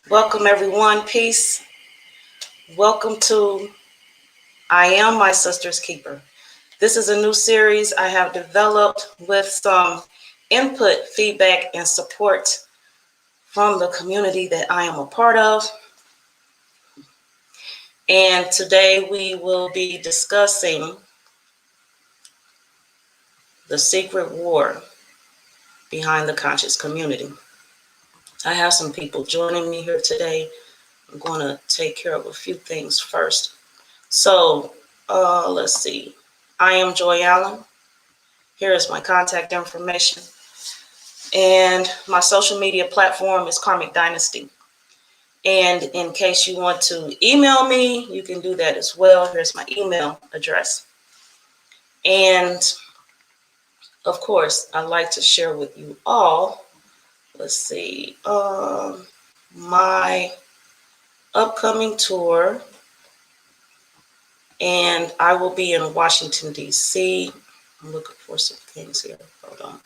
Welcome, everyone. Peace. Welcome to I Am My Sister's Keeper. This is a new series I have developed with some input, feedback, and support from the community that I am a part of. And today we will be discussing the secret war behind the conscious community. I have some people joining me here today. I'm going to take care of a few things first. So, let's see. I am Joy Allen. Here is my contact information. And my social media platform is Karmic Dynasty. And in case you want to email me, you can do that as well. Here's my email address. And of course, I'd like to share with you all, let's see, my upcoming tour. And I will be in Washington, D.C. I'm looking for some things here. Hold on.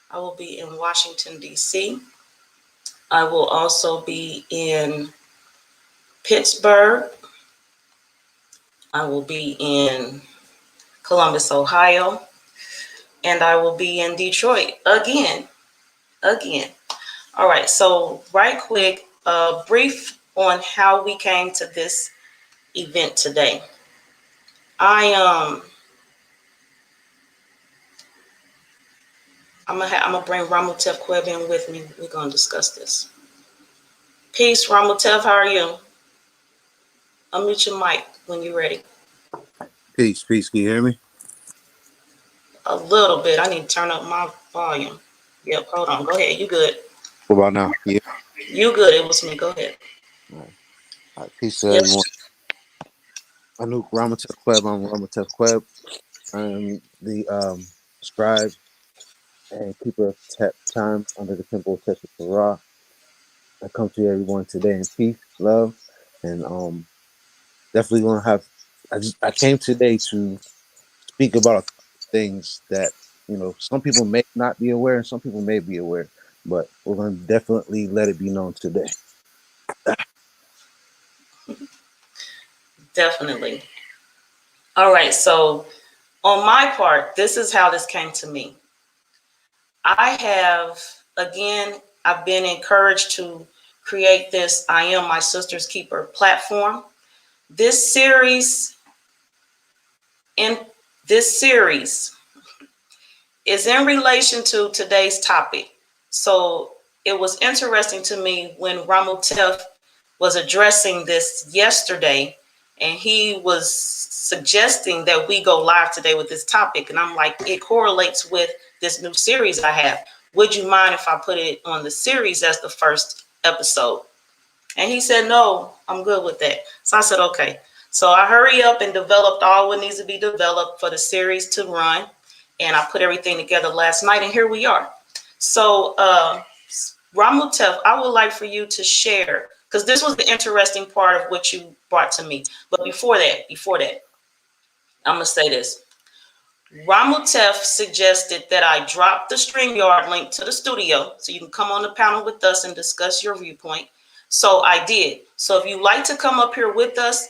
I will be in Washington, D.C. I will also be in Pittsburgh. I will be in Columbus, Ohio. And I will be in Detroit again. All right, so right quick, brief on how we came to this event today. I'm gonna bring Ronald Tev in with me. We're gonna discuss this. Peace, Ronald Tev. How are you? Unmute your mic when you're ready. Peace. Can you hear me? A little bit. I need to turn up my volume. Yep, hold on. Go ahead. You good? What about now? Yeah. You good. It was me. Go ahead. All right. Peace to everyone. Anouk Ramatev Kweb. I'm Ramatev Kweb. I'm the scribe and keeper of time under the temple of Tetra Torah. I come to everyone today in peace, love, and definitely gonna have. I came today to speak about things that some people may not be aware, and some people may be aware, but we're gonna definitely let it be known today. Definitely. All right. So, on my part, this is how this came to me. I've been encouraged to create this I Am My Sister's Keeper platform. This series is in relation to today's topic. So it was interesting to me when Ronald Tev was addressing this yesterday, and he was suggesting that we go live today with this topic. And I'm like, it correlates with this new series I have. Would you mind if I put it on the series as the first episode? And he said, no, I'm good with that. So I said, okay. So I hurry up and developed all what needs to be developed for the series to run. And I put everything together last night, and here we are. So, Ronald Tev, I would like for you to share, because this was the interesting part of what you brought to me. But before that, I'm going to say this. Ronald Tev suggested that I drop the StreamYard link to the studio so you can come on the panel with us and discuss your viewpoint. So I did. So if you'd like to come up here with us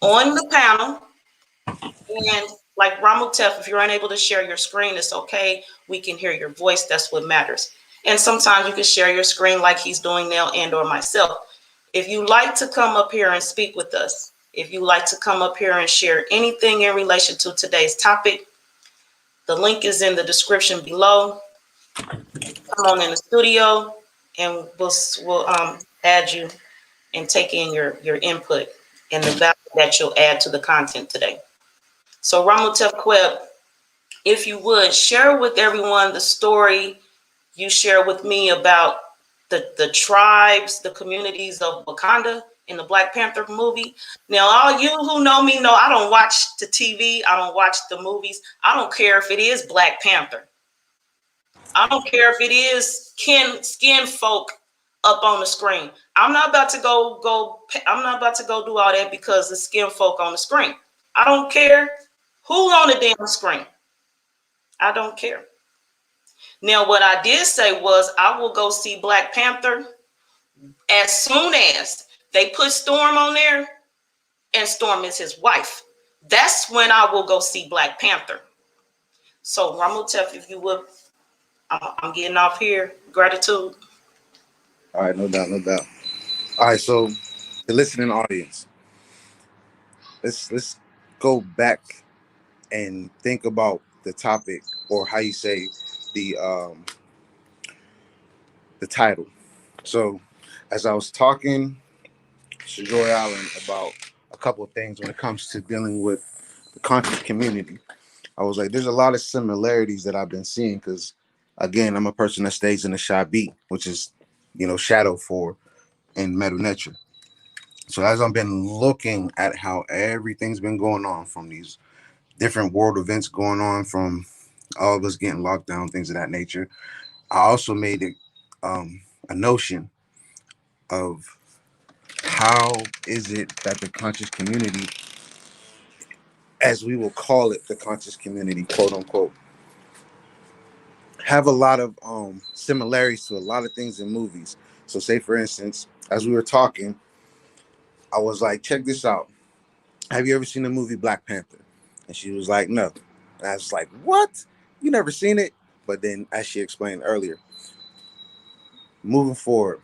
on the panel, and like Ronald Tev, if you're unable to share your screen, it's okay. We can hear your voice. That's what matters. And sometimes you can share your screen like he's doing now, and or myself. If you like to come up here and speak with us, if you like to come up here and share anything in relation to today's topic, the link is in the description below. Come on in the studio, and we'll add you and take in your input and the value that you'll add to the content today. So Ronald Tev Kweb, if you would, share with everyone the story you share with me about the tribes, the communities of Wakanda in the Black Panther movie. Now, all you who know me know I don't watch the TV. I don't watch the movies. I don't care if it is Black Panther. I don't care if it is skin folk up on the screen. I'm not about to go. I'm not about to go do all that because the skin folk on the screen. I don't care who on the damn screen. I don't care. Now, what I did say was I will go see Black Panther As soon as they put Storm on there, and Storm is his wife, that's when I will go see Black Panther. So Ronald Tev, if you would, I'm getting off here. Gratitude. All right, no doubt, no doubt. All right, so the listening audience, let's go back and think about the topic, or how you say the um the title. So, as I was talking to Joy Allen about a couple of things when it comes to dealing with the conscious community, I was like, there's a lot of similarities that I've been seeing because, again, I'm a person that stays in the shy beat, which is, shadow for in Metal Nature. So as I've been looking at how everything's been going on, from these different world events going on, from all of us getting locked down, things of that nature, I also made it a notion of how is it that the conscious community, as we will call it, the conscious community, quote unquote, have a lot of similarities to a lot of things in movies. So, say for instance, as we were talking, I was like, check this out. Have you ever seen the movie Black Panther? And she was like, no. And I was like, what? You never seen it? But then, as she explained earlier, moving forward,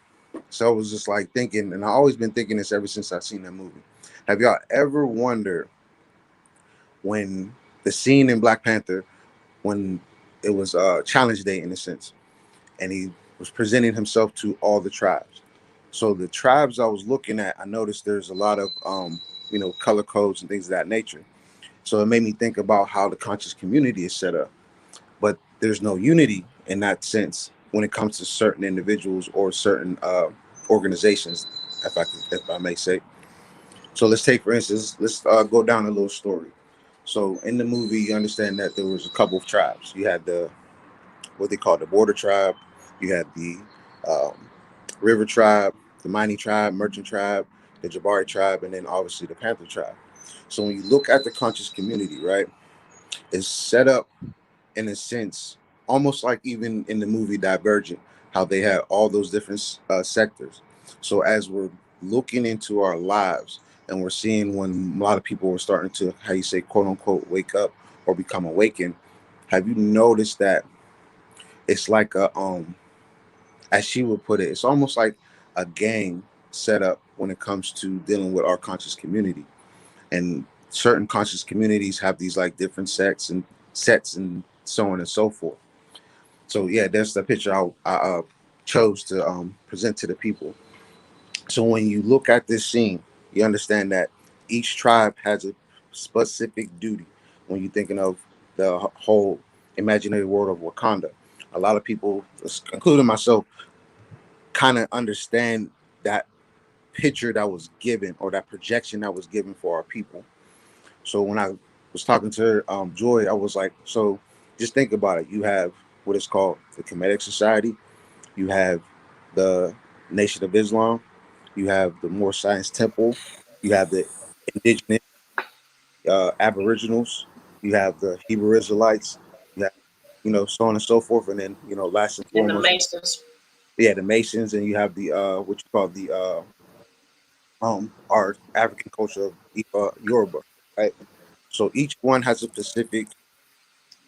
so I was just like thinking, and I always been thinking this ever since I seen that movie. Have y'all ever wondered when the scene in Black Panther, when it was challenge day in a sense, and he was presenting himself to all the tribes. So the tribes I was looking at, I noticed there's a lot of color codes and things of that nature. So it made me think about how the conscious community is set up. But there's no unity in that sense when it comes to certain individuals or certain organizations, if I may say. So let's take, for instance, let's go down a little story. So in the movie, you understand that there was a couple of tribes. You had the what they call the border tribe. You had the um, river tribe, the mining tribe, merchant tribe, the Jabari tribe, and then obviously the Panther tribe. So when you look at the conscious community, right, it's set up in a sense, almost like even in the movie Divergent, how they had all those different sectors. So as we're looking into our lives and we're seeing when a lot of people are starting to, how you say, quote unquote, wake up or become awakened, have you noticed that it's like a as she would put it, it's almost like a gang set up when it comes to dealing with our conscious community. And certain conscious communities have these like different sets and so on and so forth. So yeah, that's the picture I chose to present to the people. So when you look at this scene, you understand that each tribe has a specific duty. When you're thinking of the whole imaginary world of Wakanda, a lot of people, including myself, kind of understand that picture that was given, or that projection that was given for our people. So when I was talking to her, Joy, I was like, so just think about it. You have what is called the Kemetic Society. You have the Nation of Islam. You have the Moor Science Temple. You have the indigenous Aboriginals. You have the Hebrew Israelites. You have, so on and so forth. And then, last and And the foremost, Masons. yeah, the Masons. And you have the what you call the our African culture of Yoruba, right? So each one has a specific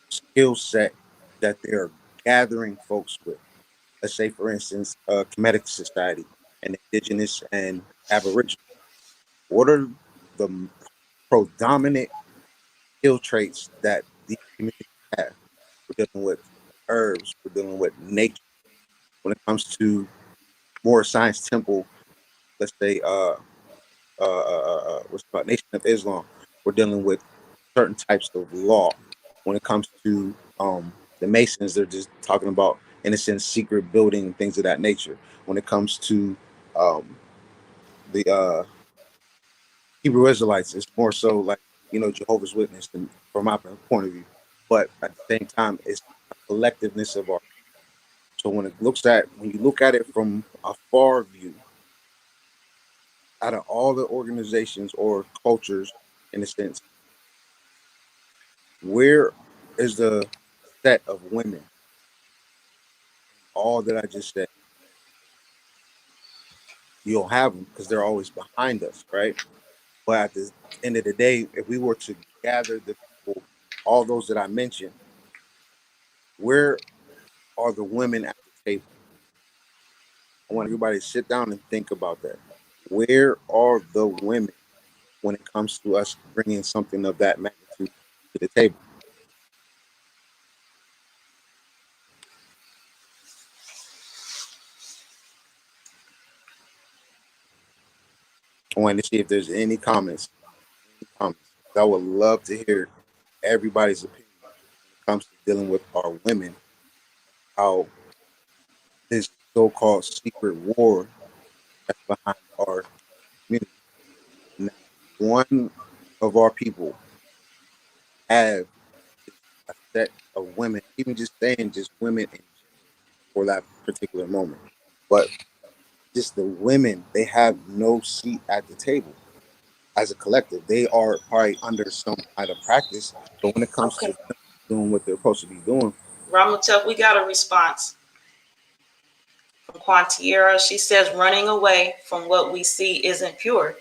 skill set that they're gathering folks with. Let's say, for instance, Kemetic Society and Indigenous and Aboriginal. What are the predominant skill traits that these communities have? We're dealing with herbs. We're dealing with nature. When it comes to more science temple, let's say, what's it called, Nation of Islam, we're dealing with certain types of law. When it comes to the Masons, they're just talking about, in a sense, secret building and things of that nature. When it comes to um, the Hebrew Israelites, it's more so like, Jehovah's Witness, from my point of view. But at the same time, it's a collectiveness of our. So when you look at it from a far view, out of all the organizations or cultures, in a sense, where is the set of women, all that I just said? You don't have them because they're always behind us, right? But at the end of the day, if we were to gather the people, all those that I mentioned, where are the women at the table? I want everybody to sit down and think about that. Where are the women when it comes to us bringing something of that magnitude to the table? I want to see if there's any comments. Any comments? I would love to hear everybody's opinion when it comes to dealing with our women, how this so-called secret war that's behind our community. Not one of our people have just a set of women, even just saying just women in general for that particular moment. But just the women, they have no seat at the table as a collective. They are probably under some kind of practice, but when it comes to Okay. them doing what they're supposed to be doing, Ronald Tev, we got a response from Quantiera. She says running away from what we see isn't pure.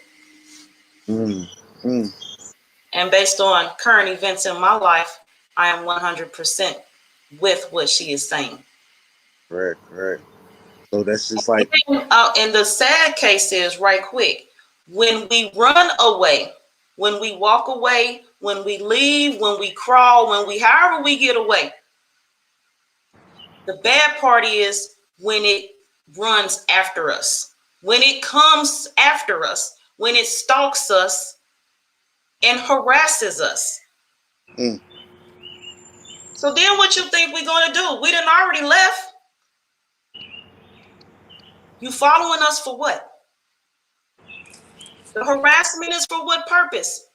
mm, mm, And based on current events in my life, I am 100% with what she is saying. correct, correct. So that's just like, And the sad case is, right quick, when we run away, when we walk away, when we leave, when we crawl, however we get away, the bad part is when it runs after us, when it comes after us, when it stalks us and harasses us. mm, So then what you think we're going to do? We done already left. You following us for what? The harassment is for what purpose?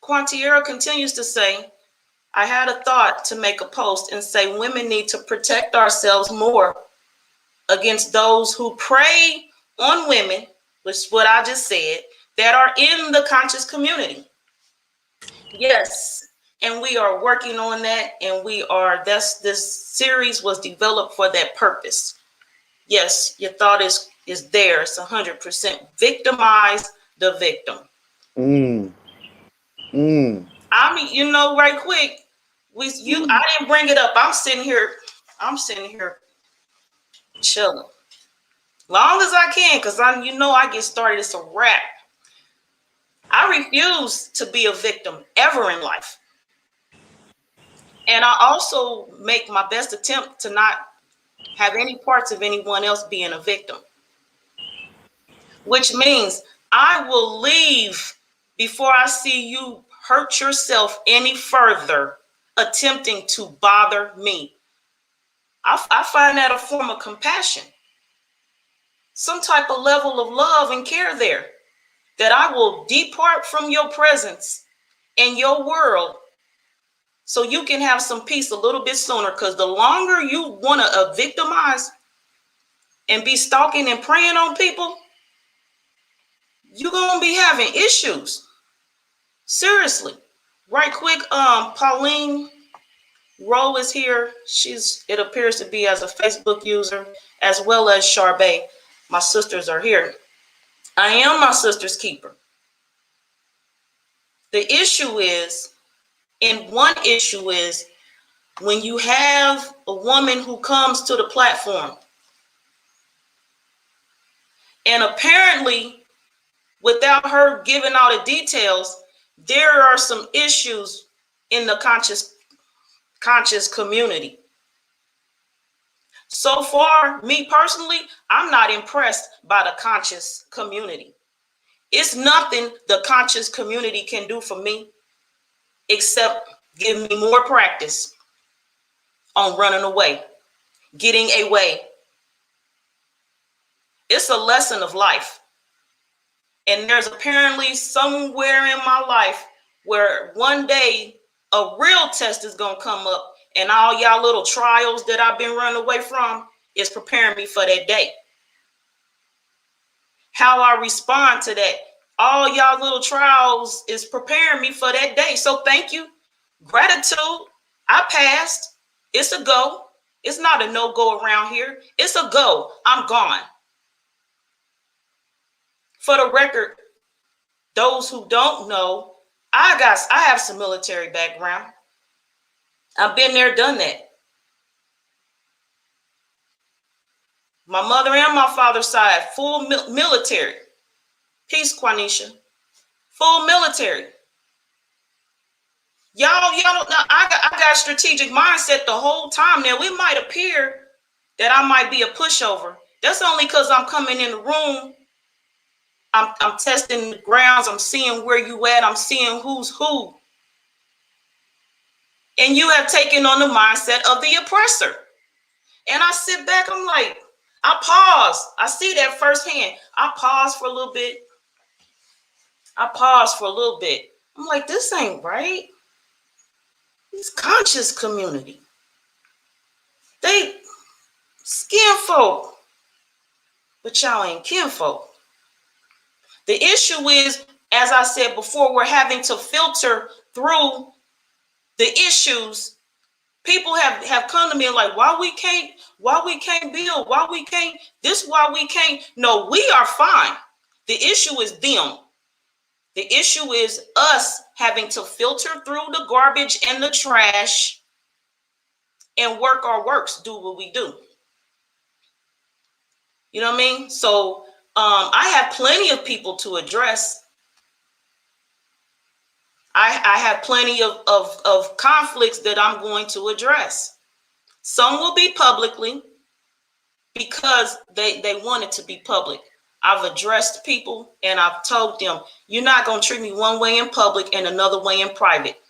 Quantiero continues to say, I had a thought to make a post and say women need to protect ourselves more against those who prey on women, which is what I just said, that are in the conscious community. Yes, and we are working on that, and this series was developed for that purpose. Yes, your thought is there. It's 100%. Victimize the victim. mm, mm. I mean, right quick, I didn't bring it up. I'm sitting here chilling. Long as I can, because I get started, it's a wrap. I refuse to be a victim ever in life. And I also make my best attempt to not have any parts of anyone else being a victim, which means I will leave before I see you hurt yourself any further attempting to bother me. I find that a form of compassion, some type of level of love and care there, that I will depart from your presence and your world so you can have some peace a little bit sooner. Because the longer you want to victimize and be stalking and preying on people, you're going to be having issues. Seriously. Right quick, Pauline Rowe is here. It appears to be as a Facebook user, as well as Charbet. My sisters are here. I am my sister's keeper. The issue is, and one issue is, when you have a woman who comes to the platform and apparently, without her giving all the details, there are some issues in the conscious community. So far, me personally, I'm not impressed by the conscious community. It's nothing the conscious community can do for me except give me more practice on running away, getting away. It's a lesson of life. And there's apparently somewhere in my life where one day a real test is going to come up, and all y'all little trials that I've been running away from is preparing me for that day. How I respond to that, all y'all little trials is preparing me for that day. So thank you. Gratitude. I passed. It's a go. It's not a no-go around here. It's a go. I'm gone. For the record, those who don't know, I have some military background. I've been there, done that. My mother and my father's side, full military. Peace, Quanisha. Full military. Y'all don't know. I got strategic mindset the whole time. Now, it might appear that I might be a pushover. That's only because I'm coming in the room. I'm testing the grounds. I'm seeing where you at. I'm seeing who's who. And you have taken on the mindset of the oppressor. And I sit back. I'm like, I pause. I see that firsthand. I pause for a little bit. I'm like, this ain't right. This conscious community. They skin folk, but y'all ain't kinfolk. The issue is, as I said before, we're having to filter through the issues. People have come to me like, why we can't build, why we can't this, why we can't. No, we are fine. The issue is them. The issue is us having to filter through the garbage and the trash and work our works, do what we do. You know what I mean? So I have plenty of people to address. I have plenty of conflicts that I'm going to address. Some will be publicly because they want it to be public. I've addressed people and I've told them, you're not going to treat me one way in public and another way in private.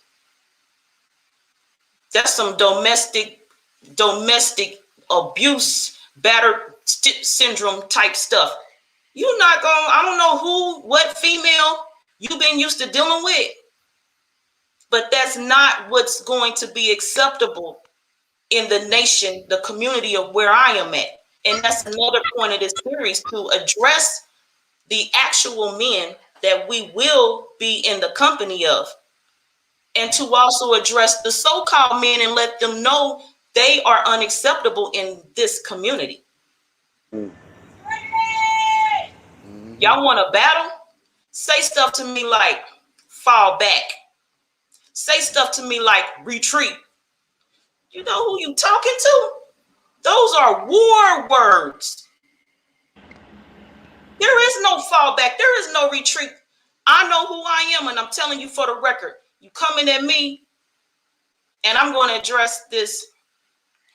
That's some domestic abuse, battered syndrome type stuff. You're not going, I don't know what female you've been used to dealing with, but that's not what's going to be acceptable in the nation, the community of where I am at. And that's another point of this series, to address the actual men that we will be in the company of, and to also address the so-called men and let them know they are unacceptable in this community. Mm-hmm. Y'all want to battle? Say stuff to me like fall back. Say stuff to me like retreat. You know who you talking to? Those are war words. There is no fallback. There is no retreat. I know who I am, and I'm telling you for the record. You coming at me, and I'm going to address this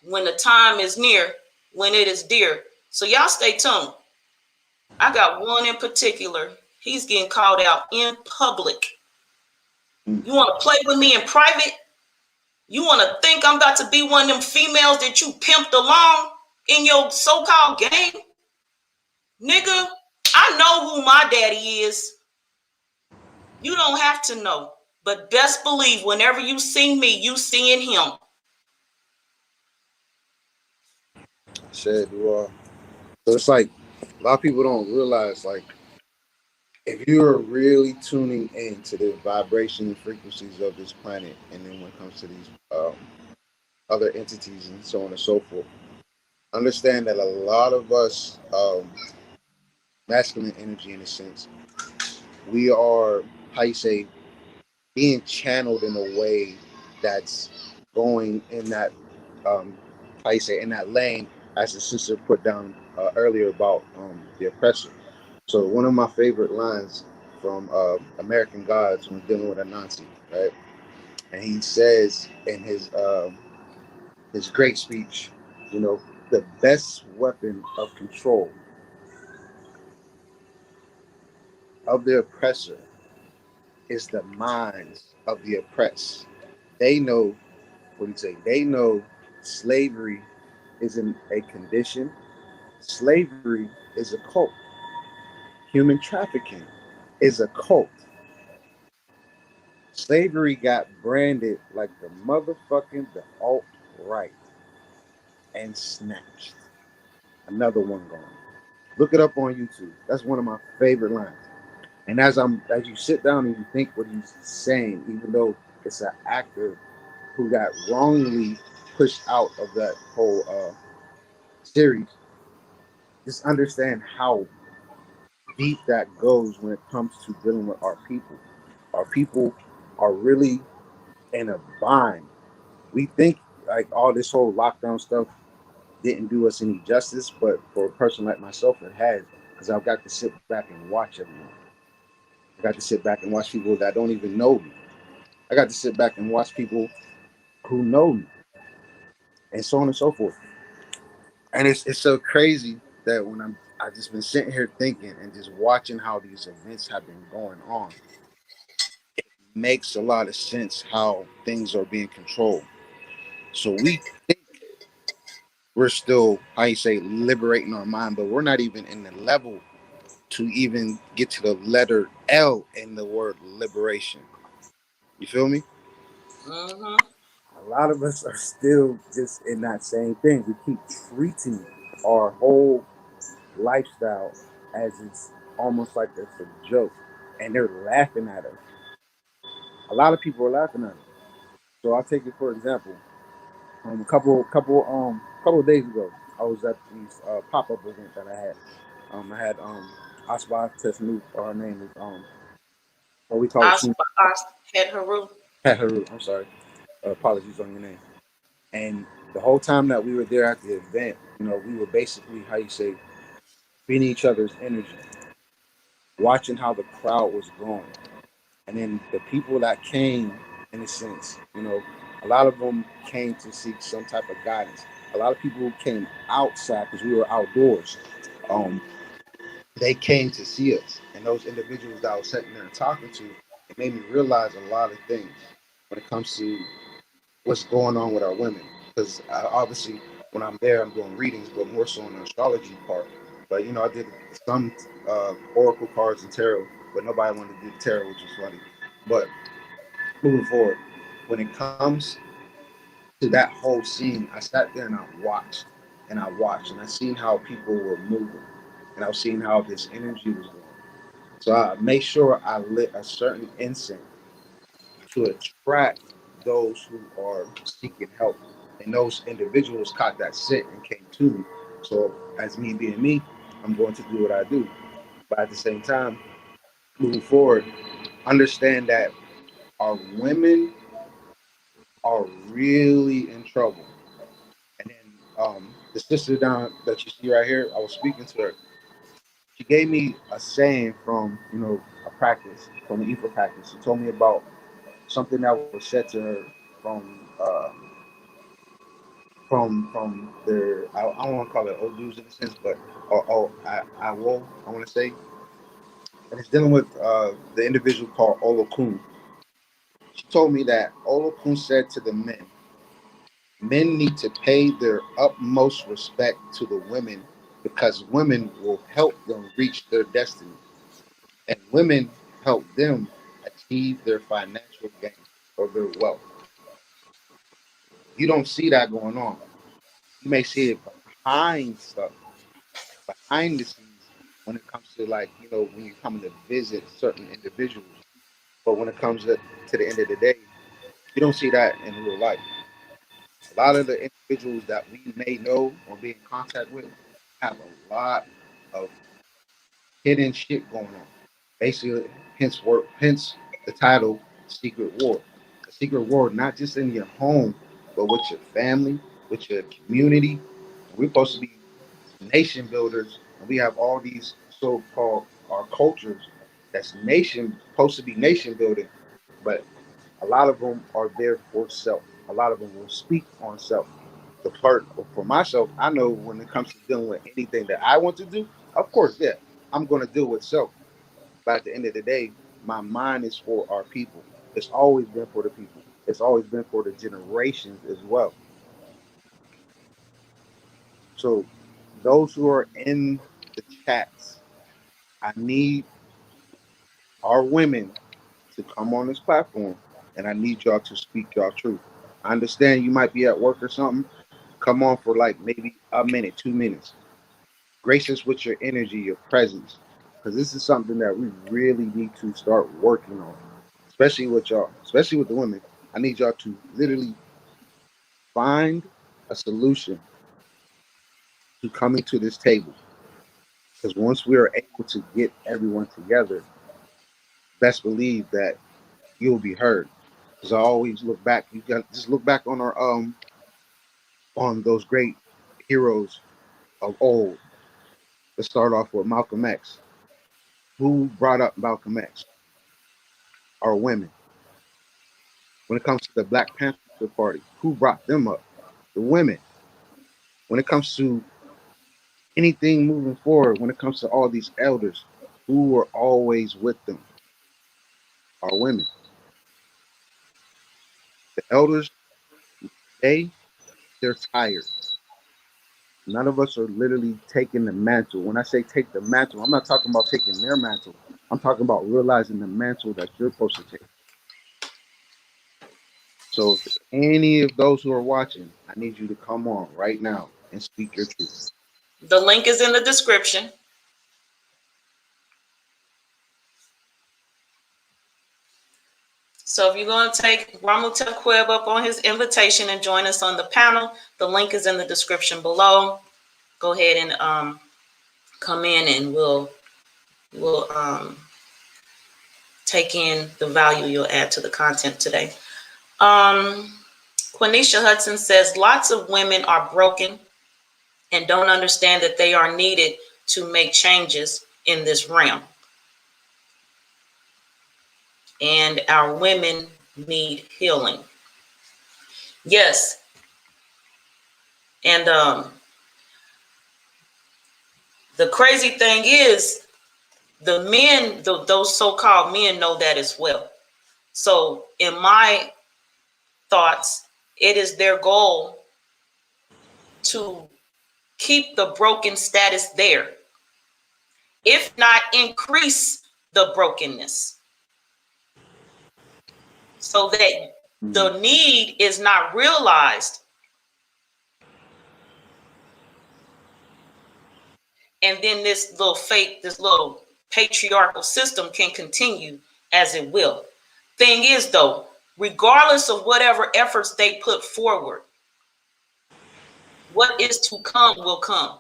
when the time is near, when it is dear. So y'all stay tuned. I got one in particular. He's getting called out in public. You want to play with me in private? You want to think I'm about to be one of them females that you pimped along in your so-called game? Nigga, I know who my daddy is. You don't have to know. But best believe whenever you see me, you seeing him. Said you are. So it's like a lot of people don't realize, like, if you're really tuning in to the vibration and frequencies of this planet, and then when it comes to these other entities and so on and so forth, understand that a lot of us, masculine energy in a sense, we are, how you say, being channeled in a way that's going in that, how you say, in that lane, as the sister put down earlier about the oppressor. So one of my favorite lines from American Gods when dealing with Anansi, right? And he says in his great speech, you know, the best weapon of control of the oppressor is the minds of the oppressed. They know, what do you say? They know slavery isn't a condition. Slavery is a cult. Human trafficking is a cult. Slavery got branded like the motherfucking the alt right and snatched. Another one gone. Look it up on YouTube. That's one of my favorite lines. And as you sit down and you think what he's saying, even though it's an actor who got wrongly pushed out of that whole series, just understand how deep that goes when it comes to dealing with our people. Our people are really in a bind. We think like all this whole lockdown stuff didn't do us any justice, but for a person like myself, it has, because I've got to sit back and watch everyone. I got to sit back and watch people that don't even know me. I got to sit back and watch people who know me, and so on and so forth. And it's so crazy that when I just been sitting here thinking and just watching how these events have been going on, makes a lot of sense how things are being controlled. So we think we're still, how you say, liberating our mind, but we're not even in the level to even get to the letter L in the word liberation. You feel me? Mm-hmm. A lot of us are still just in that same thing. We keep treating our whole lifestyle as it's almost like it's a joke, and they're laughing at us. A lot of people are laughing at us. So I'll take it for example. Couple of days ago, I was at these pop up event that I had. I had Asba Tesnu, or her name is what we call it, Shun Head Haru. Haru. I'm sorry, apologies on your name. And the whole time that we were there at the event, we were basically, how you say, feeding each other's energy, watching how the crowd was growing, and then the people that came, in a sense, a lot of them came to seek some type of guidance. A lot of people came outside because we were outdoors. Um, they came to see us, and those individuals that I was sitting there and talking to, it made me realize a lot of things when it comes to what's going on with our women. Because obviously, when I'm there, I'm doing readings, but more so on the astrology part. But I did some oracle cards and tarot, but nobody wanted to do the tarot, which was funny. But moving forward, when it comes to that whole scene, I sat there and I watched, and I seen how people were moving, and I was seeing how this energy was going. So I made sure I lit a certain incense to attract those who are seeking help. And those individuals caught that scent and came to me. So as me being me, I'm going to do what I do. But at the same time, moving forward, understand that our women are really in trouble. And then the sister down that you see right here, I was speaking to her. She gave me a saying from, a practice, from the Ifa practice. She told me about something that was said to her from their, I don't want to call it old dudes in a sense, but I will, I want to say, and it's dealing with the individual called Olokun. She told me that Olokun said to the men need to pay their utmost respect to the women because women will help them reach their destiny, and women help them achieve their financial gain or their wealth. You don't see that going on. You may see it behind stuff, behind the scenes, when it comes to, like, when you're coming to visit certain individuals. But when it comes to the end of the day, you don't see that in real life. A lot of the individuals that we may know or be in contact with have a lot of hidden shit going on. Basically, hence the title Secret War. A secret war, not just in your home, but with your family, with your community. We're supposed to be nation builders, and we have all these so-called our cultures that's nation supposed to be nation building, but a lot of them are there for self. A lot of them will speak on self. The part for myself, I know when it comes to dealing with anything that I want to do, of course, yeah, I'm going to deal with self. But at the end of the day, my mind is for our people. It's always been for the people. It's always been for the generations as well. So those who are in the chats, I need our women to come on this platform, and I need y'all to speak y'all truth. I understand you might be at work or something. Come on for like maybe a minute, 2 minutes. Grace us with your energy, your presence, because this is something that we really need to start working on, especially with y'all, especially with the women. I need y'all to literally find a solution to coming to this table. Because once we are able to get everyone together, best believe that you'll be heard. Because I always look back. You got just look back on those great heroes of old. Let's start off with Malcolm X. Who brought up Malcolm X? Our women. When it comes to the Black Panther Party, who brought them up? The women. When it comes to anything moving forward, when it comes to all these elders, who were always with them? Our women. The elders, they're tired. None of us are literally taking the mantle. When I say take the mantle, I'm not talking about taking their mantle. I'm talking about realizing the mantle that you're supposed to take. So if any of those who are watching, I need you to come on right now and speak your truth. The link is in the description. So if you're going to take Ronald Tev up on his invitation and join us on the panel, the link is in the description below. Go ahead and come in, and we'll take in the value you'll add to the content today. Quenisha Hudson says lots of women are broken and don't understand that they are needed to make changes in this realm. And our women need healing. Yes. And the crazy thing is, the men, those so-called men, know that as well. So in my thoughts, it is their goal to keep the broken status there, if not increase the brokenness, so that the need is not realized. And then this little patriarchal system can continue as it will. Thing is, though, regardless of whatever efforts they put forward, what is to come will come.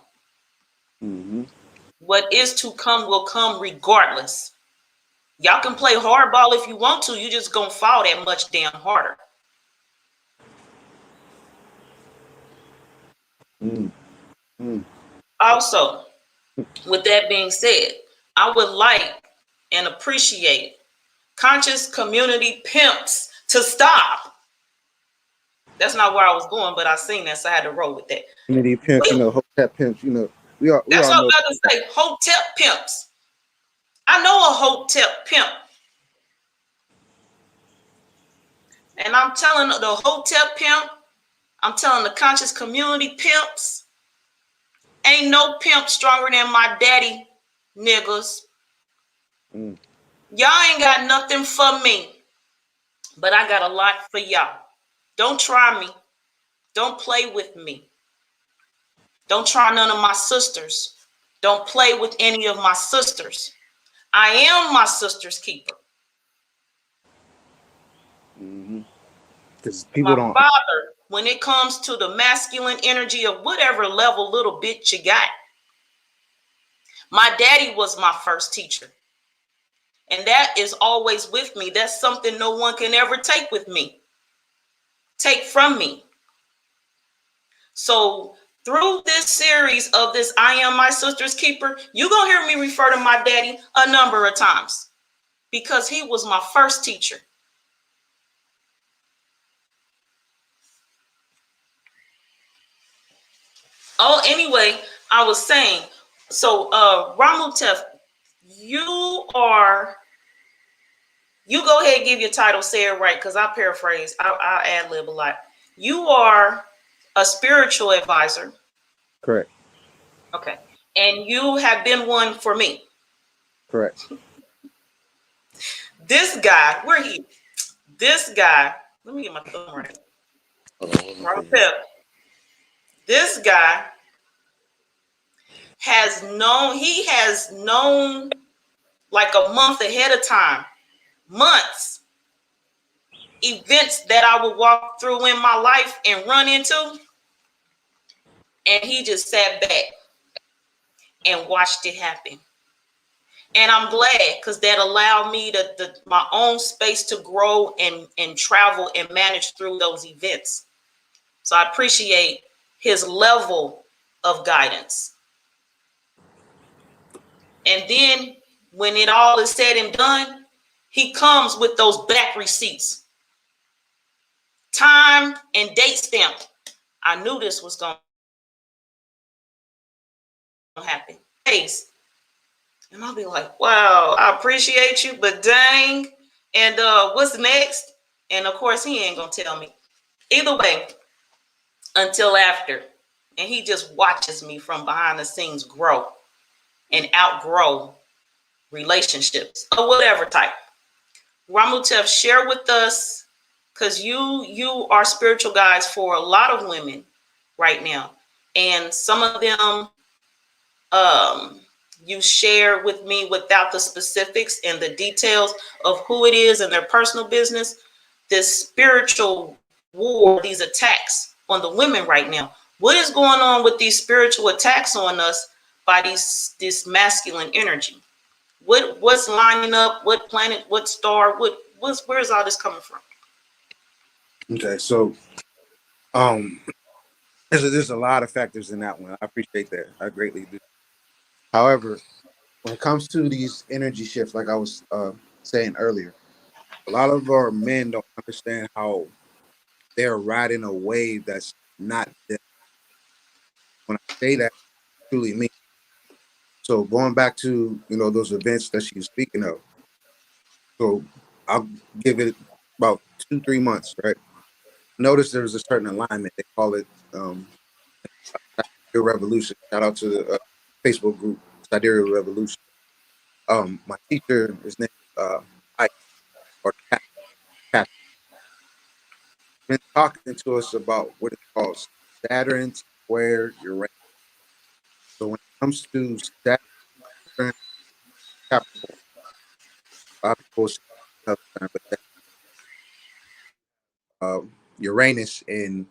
Mm-hmm. What is to come will come regardless. Y'all can play hardball if you want to. You just gonna fall that much damn harder. Mm-hmm. Also, with that being said, I would like and appreciate conscious community pimps to stop. That's not where I was going, but I seen that, so I had to roll with that. Community pimps, hotep pimps, we all That's what I'm know. about to say. Hotep pimps. I know a hotep pimp. And I'm telling the hotep pimp, I'm telling the conscious community pimps, ain't no pimp stronger than my daddy, niggas. Y'all ain't got nothing for me, but I got a lot for y'all. Don't try me. Don't play with me. Don't try none of my sisters. Don't play with any of my sisters. I am my sister's keeper. Because people My don't. father, when it comes to the masculine energy of whatever level little bit you got, my daddy was my first teacher. And that is always with me. That's something no one can ever take with me, take from me. So through this series of this I Am My Sister's Keeper, you're going to hear me refer to my daddy a number of times because he was my first teacher. Oh, anyway, I was saying, so Ronald Tev, you go ahead and give your title, say it right, because I paraphrase, I'll ad-lib a lot. You are a spiritual advisor. Correct. Okay. And you have been one for me. Correct. This guy, this guy, let me get my thumb right. Ronald Tev. This guy he has known like a month ahead of time, months, events that I would walk through in my life and run into. And he just sat back and watched it happen. And I'm glad because that allowed me my own space to grow and travel and manage through those events. So I appreciate his level of guidance. And then when it all is said and done, he comes with those back receipts, time and date stamped. I knew this was going to happen. And I'll be like, wow, I appreciate you, but dang. And what's next? And of course, he ain't going to tell me. Either way, until after. And he just watches me from behind the scenes grow and outgrow relationships or whatever type. Ronald Tev, share with us, because you are spiritual guides for a lot of women right now. And some of them you share with me without the specifics and the details of who it is and their personal business. This spiritual war, these attacks on the women right now. What is going on with these spiritual attacks on us by this masculine energy? What's lining up? What planet? What star? Where's all this coming from? Okay, so um, there's a lot of factors in that one. I appreciate that. I greatly do. However, when it comes to these energy shifts, like I was saying earlier, a lot of our men don't understand how they're riding a wave that's not them. When I say that, I truly mean. So going back to those events that she's speaking of. So I'll give it about 2-3 months, right? Notice there's a certain alignment. They call it Sidereal Revolution. Shout out to the Facebook group Sidereal Revolution. My teacher, his name is Ike, or Cat, been talking to us about what it's called Saturn square Uranus. So when it comes to Saturn Capricorn, a lot of people say another time, but that, Uranus in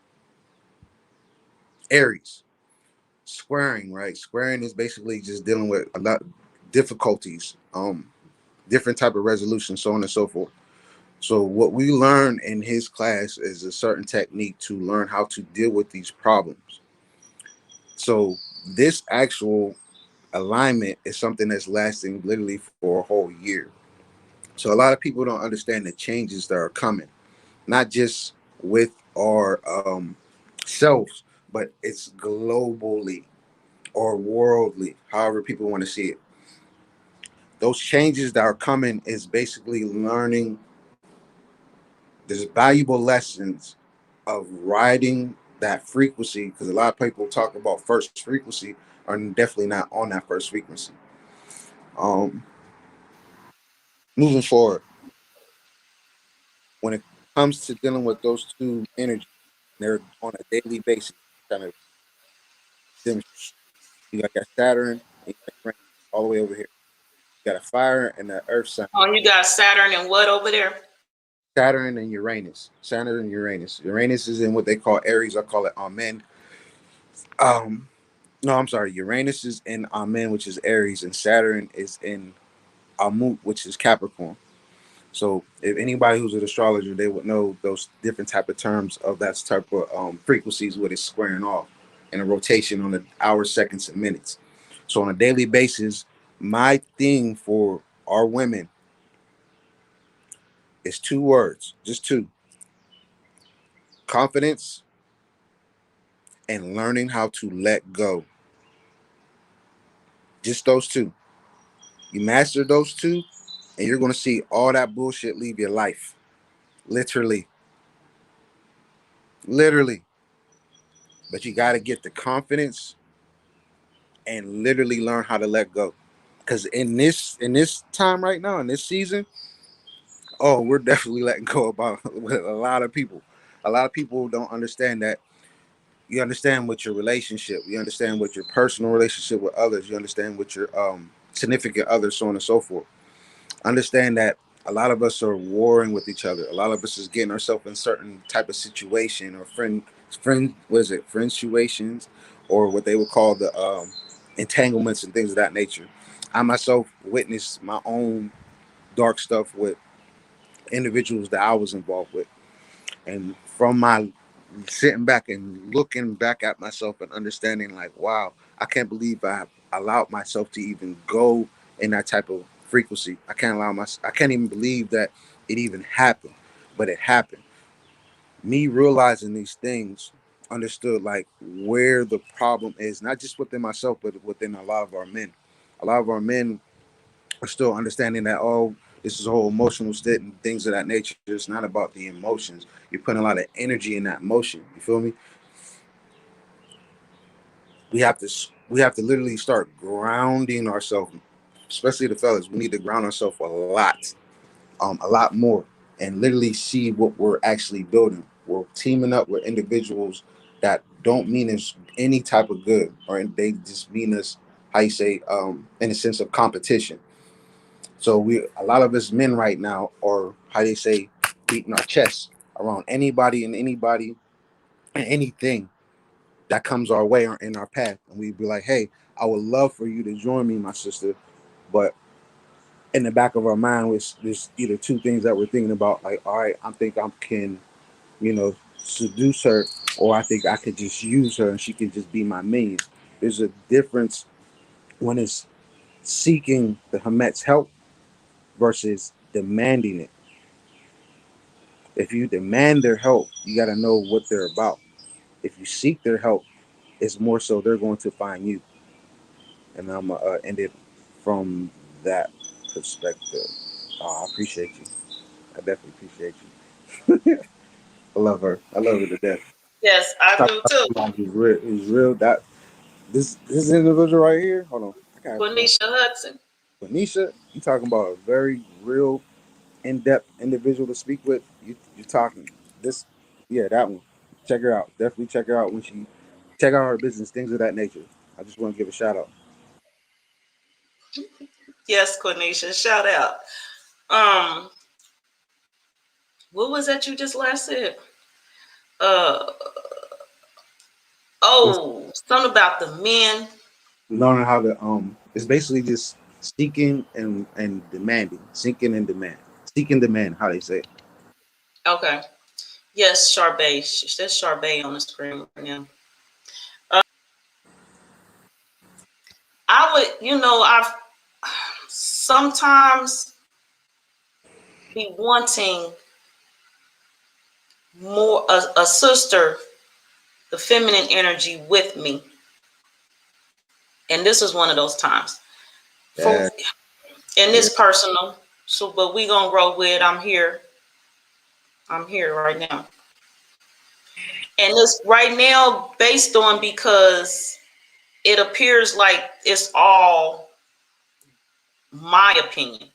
Aries. Squaring, right? Squaring is basically just dealing with a lot of difficulties, different type of resolution, so on and so forth. So what we learn in his class is a certain technique to learn how to deal with these problems. So this actual alignment is something that's lasting literally for a whole year. So a lot of people don't understand the changes that are coming, not just with our selves, but it's globally or worldly, however people want to see it. Those changes that are coming is basically learning. There's valuable lessons of riding that frequency, because a lot of people talk about first frequency are definitely not on that first frequency. Um, Moving forward, when it comes to dealing with those two energies, they're on a daily basis. Kind of demonstrate. You got Saturn and you got Uranus all the way over here. You got a fire and the Earth sign. Oh, you got Saturn and what over there? Saturn and Uranus. Saturn and Uranus. Uranus is in what they call Aries. I call it Amen. Um, no, I'm sorry. Uranus is in Amen, which is Aries, and Saturn is in Amut, which is Capricorn. So, if anybody who's an astrologer, they would know those different type of terms of that type of frequencies, what it's squaring off, and a rotation on the hours, seconds, and minutes. So, on a daily basis, my thing for our women is two words, just two: confidence and learning how to let go. Just those two. You master those two, and you're going to see all that bullshit leave your life. Literally. Literally. But you got to get the confidence and literally learn how to let go. Because in this time right now, in this season, oh, we're definitely letting go about with a lot of people. A lot of people don't understand that. You understand with your relationship, you understand with your personal relationship with others, you understand with your significant others, so on and so forth. Understand that a lot of us are warring with each other. A lot of us is getting ourselves in certain type of situation or friend what is it, friend situations, or what they would call the entanglements and things of that nature. I myself witnessed my own dark stuff with individuals that I was involved with. And from my sitting back and looking back at myself and understanding, like, wow, I can't believe I allowed myself to even go in that type of frequency. I can't even believe that it even happened, but it happened. Me realizing these things, understood like where the problem is, not just within myself, but within a lot of our men. A lot of our men are still understanding that, oh, this is a whole emotional state and things of that nature. It's not about the emotions. You're putting a lot of energy in that motion. You feel me? We have to literally start grounding ourselves, especially the fellas. We need to ground ourselves a lot more, and literally see what we're actually building. We're teaming up with individuals that don't mean us any type of good, or they just mean us, how you say, in a sense of competition. So a lot of us men right now are, how they say, beating our chests around anybody and anything that comes our way or in our path, and we'd be like, "Hey, I would love for you to join me, my sister," but in the back of our mind was there's either two things that we're thinking about, like, all right, I think I can, seduce her, or I think I could just use her and she could just be my minion. There's a difference when it's seeking the Hamet's help versus demanding it. If you demand their help, you got to know what they're about. If you seek their help, it's more so they're going to find you. And I'm going to end it from that perspective. Oh, I appreciate you. I definitely appreciate you. I love her. I love her to death. Yes, I Talk do about too. somebody who's real. Who's real. That this individual right here. Hold on. I got Quenisha Hudson. Anisha. You talking about a very real, in-depth individual to speak with. You talking this? Yeah, that one. Check her out. Definitely check her out when she check out her business, things of that nature. I just want to give a shout out. Yes, Quenisha. Shout out. Um, what was that you just last said? Uh, It's something about the men. learning how to it's basically just seeking and demanding, seeking and demand, seek and demand. How they say it. Okay. Yes, Charbet. There's Charbet on the screen right now. I would, I've sometimes be wanting more a sister, the feminine energy with me, and this is one of those times. For Yeah, and yeah. this personal, so but we gonna roll with. I'm here. I'm here right now, and this right now based on because it appears like it's all my opinion.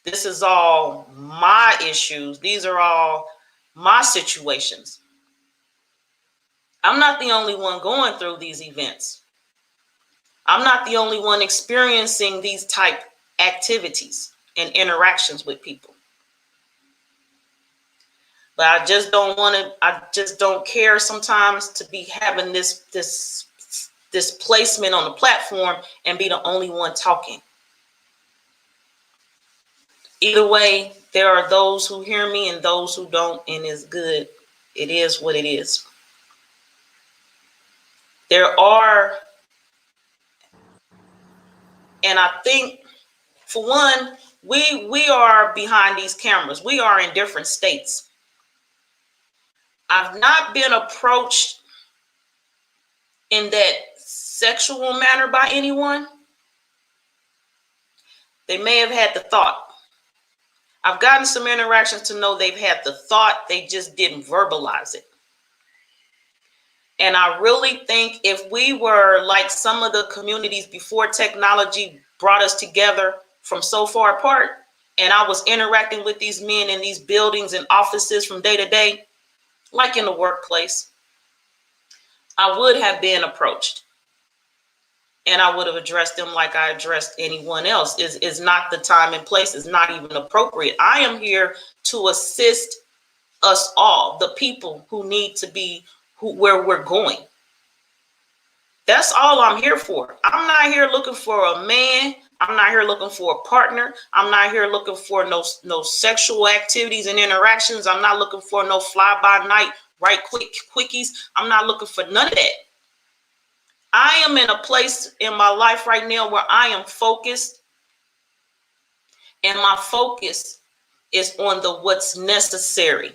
This is all my issues. These are all my situations. I'm not the only one going through these events. I'm not the only one experiencing these type activities and interactions with people. But I just don't want to. I just don't care sometimes to be having this placement on the platform and be the only one talking. Either way, there are those who hear me and those who don't, and it's good. It is what it is. There are, and I think for one, we are behind these cameras. We are in different states. I've not been approached in that sexual manner by anyone. They may have had the thought. I've gotten some interactions to know they've had the thought, they just didn't verbalize it. And I really think if we were like some of the communities before technology brought us together from so far apart, and I was interacting with these men in these buildings and offices from day to day, like in the workplace, I would have been approached. And I would have addressed them like I addressed anyone else. Is not the time and place. Is not even appropriate. I am here to assist us all, the people who need to be where we're going. That's all I'm here for. I'm not here looking for a man. I'm not here looking for a partner. I'm not here looking for no sexual activities and interactions. I'm not looking for no fly by night right quick quickies. I'm not looking for none of that. I am in a place in my life right now where I am focused, and my focus is on the what's necessary.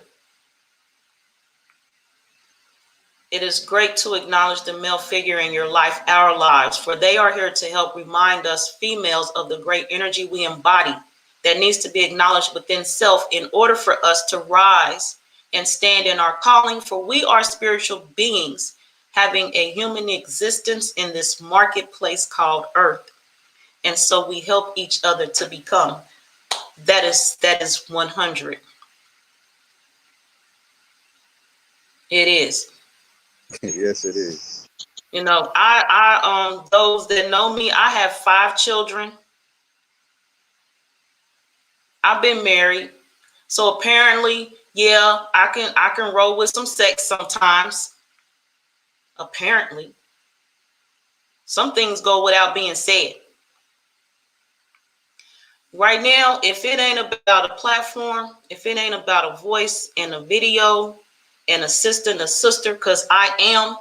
It is great to acknowledge the male figure in your life, our lives, for they are here to help remind us females of the great energy we embody that needs to be acknowledged within self in order for us to rise and stand in our calling, for we are spiritual beings having a human existence in this marketplace called Earth. And so we help each other to become. That is 100. It is. Yes, it is. I those that know me, I have 5 children. I've been married. So apparently, yeah, I can roll with some sex sometimes. Apparently. Some things go without being said. Right now, if it ain't about a platform, if it ain't about a voice and a video and a sister and a sister, because I am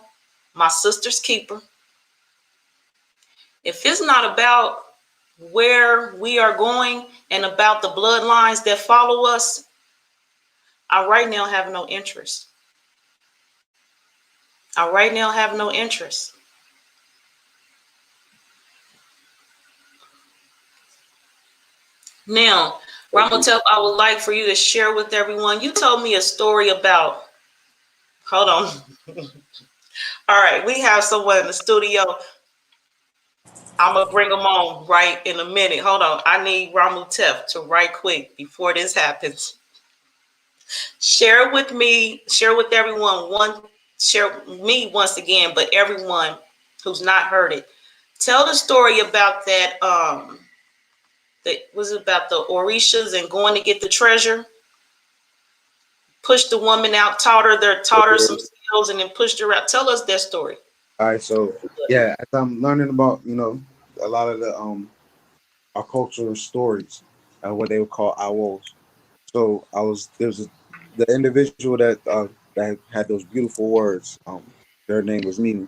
my sister's keeper. If it's not about where we are going and about the bloodlines that follow us, I right now have no interest. I right now have no interest. Now, Ramatel, I would like for you to share with everyone. You told me a story about, hold on. All right, we have someone in the studio. I'm going to bring them on right in a minute. Hold on. I need Ronald Tev to right quick before this happens. Share with me, share with everyone share me once again, but everyone who's not heard it. Tell the story about that that was about the Orishas and going to get the treasure. Pushed the woman out, taught her some skills, and then pushed her out. Tell us that story. All right, so yeah, as I'm learning about, a lot of the our cultural stories, what they would call owls. So the individual that had those beautiful words. Their name was Mimi.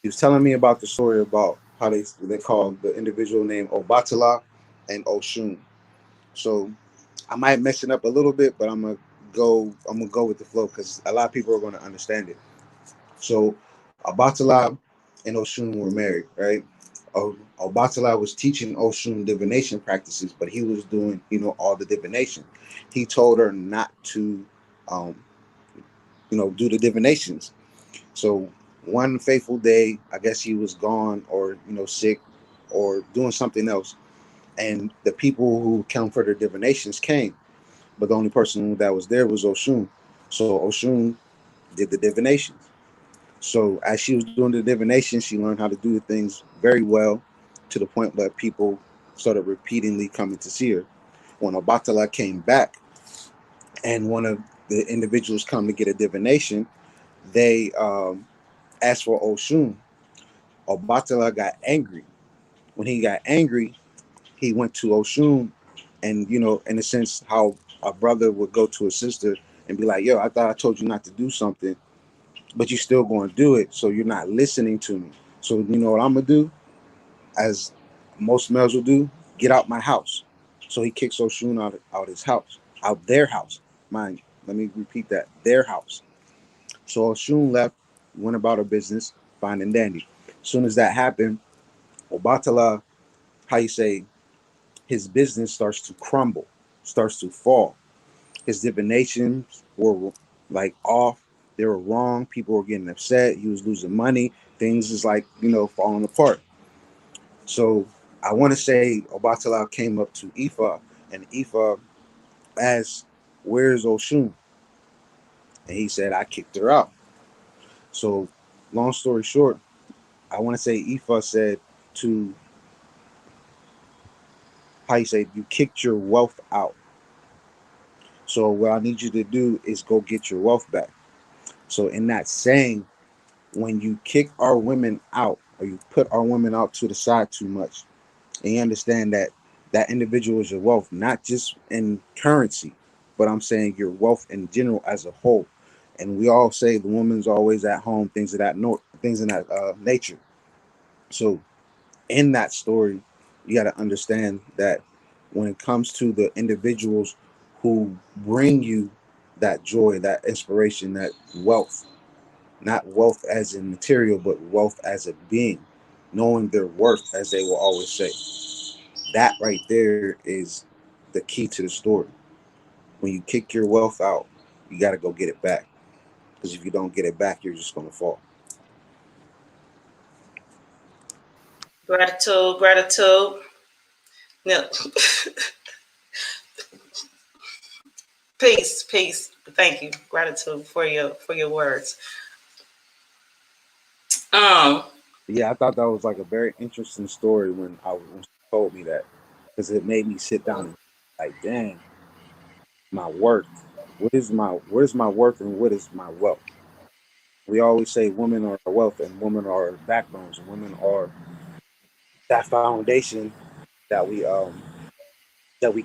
He was telling me about the story about how they call the individual name Obatala and Oshun. So I might mess it up a little bit, but I'm gonna go with the flow because a lot of people are gonna understand it. So Obatala and Oshun were married, right? Obatala was teaching Oshun divination practices, but he was doing, all the divination. He told her not to, um, do the divinations. So one fateful day, I guess he was gone or, sick or doing something else. And the people who come for the divinations came, but the only person that was there was Oshun. So Oshun did the divinations. So as she was doing the divination, she learned how to do the things very well to the point that people started repeatedly coming to see her. When Obatala came back and one of the individuals come to get a divination, they asked for Oshun. Obatala got angry. When he got angry, he went to Oshun and, in a sense, how a brother would go to a sister and be like, yo, I thought I told you not to do something, but you're still going to do it. So you're not listening to me. So you know what I'm going to do? As most males will do, get out my house. So he kicks Oshun out his house, out their house. Mind, let me repeat that, their house. So Oshun left, went about her business, fine and dandy. As soon as that happened, Obatala, how you say, his business starts to crumble, starts to fall. His divinations were like off. They were wrong. People were getting upset. He was losing money. Things is like, falling apart. So I want to say Obatala came up to Ifa, and Ifa asked, "Where's Oshun?" And he said, "I kicked her out." So, long story short, I want to say Ifa said to, how you say, you kicked your wealth out. So what I need you to do is go get your wealth back. So in that saying, when you kick our women out, or you put our women out to the side too much, and you understand that that individual is your wealth, not just in currency, but I'm saying your wealth in general as a whole. And we all say the woman's always at home, things of that things in that nature. So in that story, you got to understand that when it comes to the individuals who bring you that joy, that inspiration, that wealth, not wealth as in material, but wealth as a being, knowing their worth, as they will always say. That right there is the key to the story. When you kick your wealth out, you got to go get it back. Because if you don't get it back, you're just going to fall. Gratitude, gratitude. No. Peace, peace. Thank you. Gratitude for your words. Um, Yeah, I thought that was like a very interesting story when she told me that, because it made me sit down and like, dang, my worth. What is my worth and what is my wealth? We always say women are wealth and women are backbones and women are that foundation that we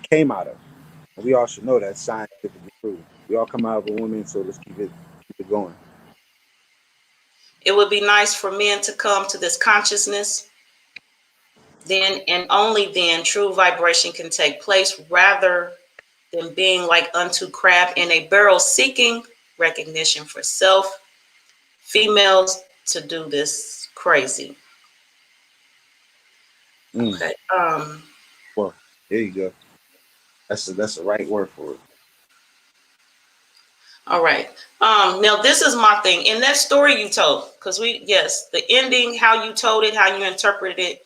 came out of. And we all should know that scientifically proven. We all come out of a woman, so let's keep it going. it would be nice for men to come to this consciousness. Then and only then true vibration can take place rather than being like unto crab in a barrel seeking recognition for self. Females to do this crazy. Mm, Okay. well, there you go. That's the right word for it. All right. Now this is my thing. In that story you told, because yes, the ending, how you told it, how you interpreted it,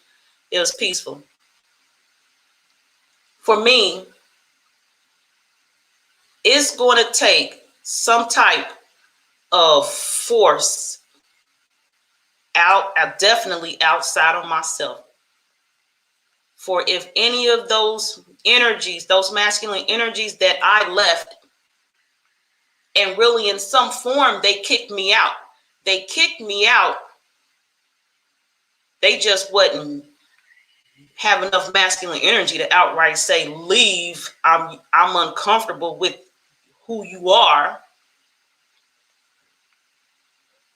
it was peaceful. For me, it's going to take some type of force definitely outside of myself. For if any of those energies, those masculine energies that I left, and really in some form they kicked me out. They kicked me out. They just wouldn't have enough masculine energy to outright say, leave. I'm uncomfortable with who you are.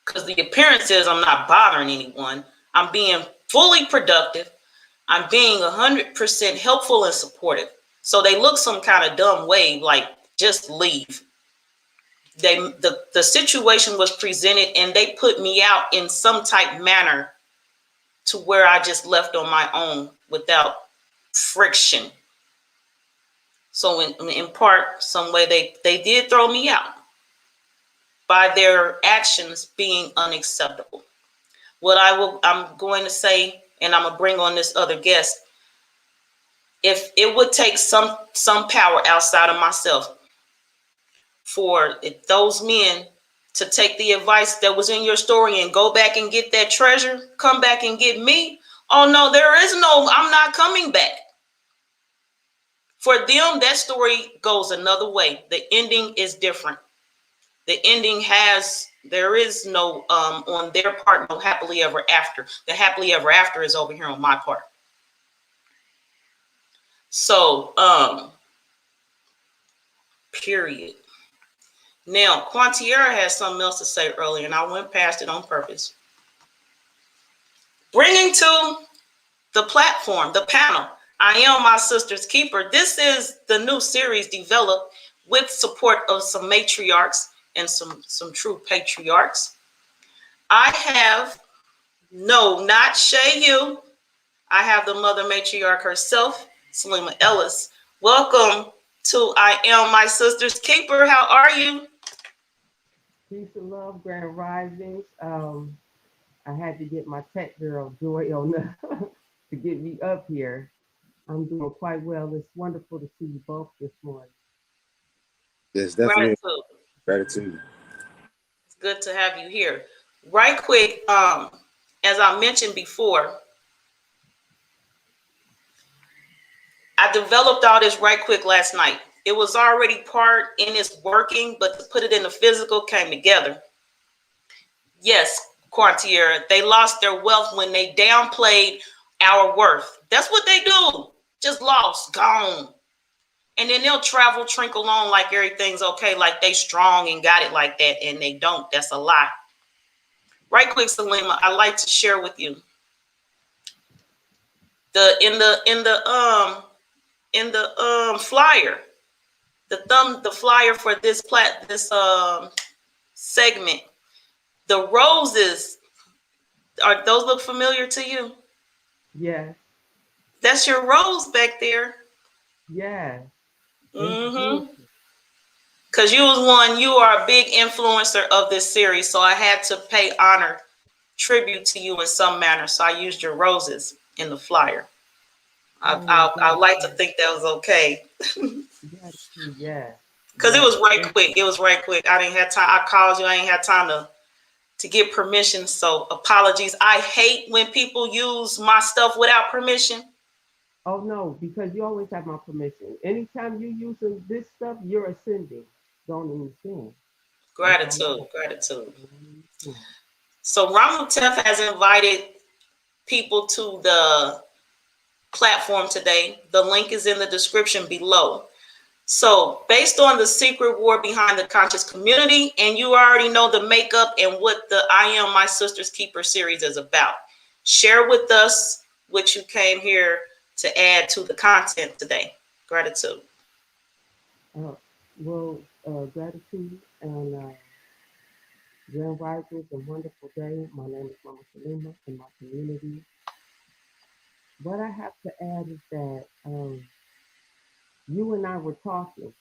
Because the appearance is I'm not bothering anyone. I'm being fully productive. I'm being 100% helpful and supportive. So they look some kind of dumb way, like just leave. The situation was presented and they put me out in some type manner to where I just left on my own without friction. So in part, some way they did throw me out by their actions being unacceptable. I'm going to say, and I'm gonna bring on this other guest. If it would take some power outside of myself for those men to take the advice that was in your story and go back and get that treasure, come back and get me. Oh no, I'm not coming back. For them, that story goes another way. The ending is different. The ending there is no, on their part, no happily ever after. The happily ever after is over here on my part. So, period. Now, Quantiera has something else to say earlier, and I went past it on purpose. Bringing to the platform, the panel, I Am My Sister's Keeper. This is the new series developed with support of some matriarchs and some true patriarchs. I have, no, not Shay you. I have the mother matriarch herself, Selena Ellis. Welcome to I Am My Sister's Keeper. How are you? Peace and love, Grand Risings. I had to get my tech girl Joy on to get me up here. I'm doing quite well. It's wonderful to see you both this morning. There's definitely Gratitude. gratitude. It's good to have you here. Right quick, as I mentioned before, I developed all this right quick last night. It was already part in its working, but to put it in the physical came together. Yes, Quartier. They lost their wealth when they downplayed our worth. That's what they do. Just lost, gone. And then they'll travel, trinkle on like everything's okay, like they strong and got it like that, and they don't. That's a lie. Right quick, Selena, I'd like to share with you in the flyer, the flyer for this segment. The roses, are those look familiar to you? Yes. That's your rose back there. Yes. It's Mm-hmm. beautiful. Because you are a big influencer of this series, so I had to pay honor, tribute to you in some manner. So I used your roses in the flyer. Oh, I like to gratitude. think that was okay. Gratitude. Yes. Because it Yes. was right quick. It was right quick. I didn't have time. I called you. I ain't had time to get permission. So apologies. I hate when people use my stuff without permission. Oh no, because you always have my permission. Anytime you using this stuff, you're ascending. Don't understand. That's all I Gratitude. want. Gratitude. Don't understand. So Ronald Tev has invited people to the platform today. The link is in the description below. So, based on the secret war behind the conscious community, and you already know the makeup and what the I Am My Sister's Keeper series is about, share with us what you came here to add to the content today. Gratitude. Uh, well, gratitude and grand rising, a wonderful day. My name is Mama Selena in my community. What I have to add is that you and I were talking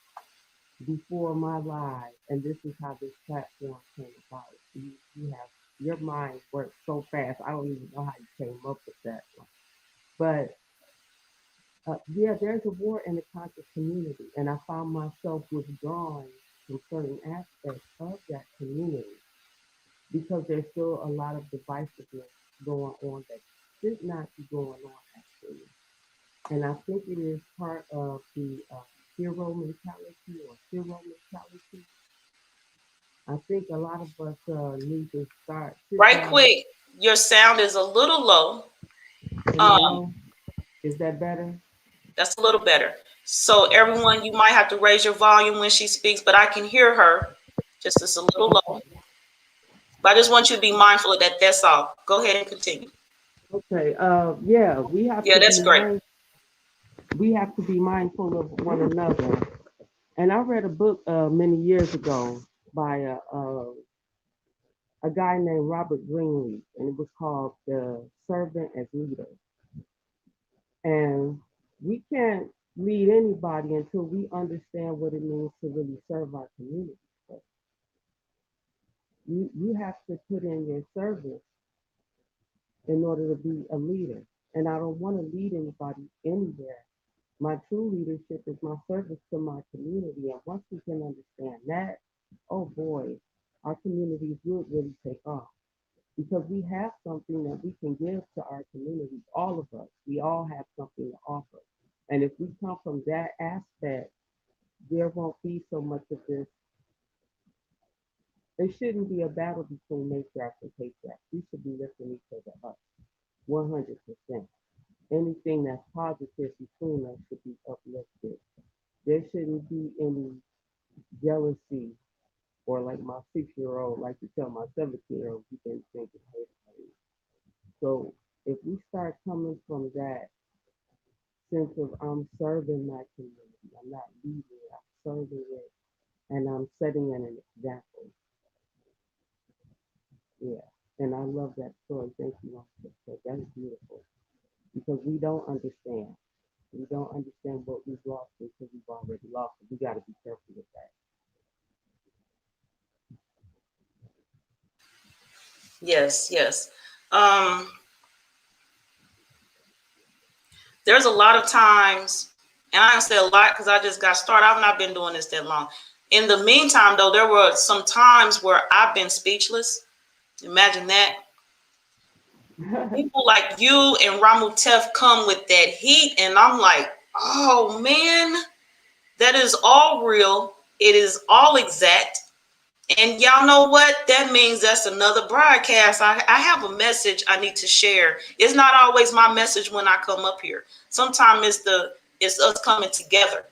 before my live, and this is how this platform came about. You have your mind works so fast. I don't even know how you came up with that one. But yeah, there's a war in the conscious community, and I found myself withdrawing from certain aspects of that community because there's still a lot of divisiveness going on that should not be going on actually. And I think it is part of the hero mentality or hero mentality. I think a lot of us need to sit Right down. quick, your sound is a little low. Am I Um, low? Is that better? that's a little better. So, everyone, you might have to raise your volume when she speaks, but I can hear her. Just it's a little low. But I just want you to be mindful of that. That's all. Go ahead and continue. Okay. Yeah, we have Yeah, to be that's great. mindful of one another. And I read a book many years ago by a guy named Robert Greene, and it was called The Servant as Leader. And we can't lead anybody until we understand what it means to really serve our community. So you have to put in your service in order to be a leader. And I don't want to lead anybody anywhere. My true leadership is my service to my community. And once we can understand that, oh boy, our communities will really take off because we have something that we can give to our community. All of us, we all have something to offer. And if we come from that aspect, there won't be so much of this. There shouldn't be a battle between matriarchs and patriarchs. We should be lifting each other up 100%. Anything that's positive between us should be uplifted. There shouldn't be any jealousy or like my 6-year-old like to tell my 17-year-old you can think and hate me. So if we start coming from that sense of I'm serving my community, I'm not leading it, I'm serving it, and I'm setting an example. Yeah. And I love that story. Thank you, Mom. That's beautiful because we don't understand. We don't understand what we've lost until we've already lost it. We got to be careful with that. Yes, yes. Um, there's a lot of times, and I don't say a lot because I just got started. I've not been doing this that long. In the meantime, though, there were some times where I've been speechless. Imagine that. People like you and Ramu Tef come with that heat, and I'm like, oh man, that is all real. It is all exact. And y'all know what? That means that's another broadcast. I have a message I need to share. It's not always my message when I come up here. Sometimes it's us coming together.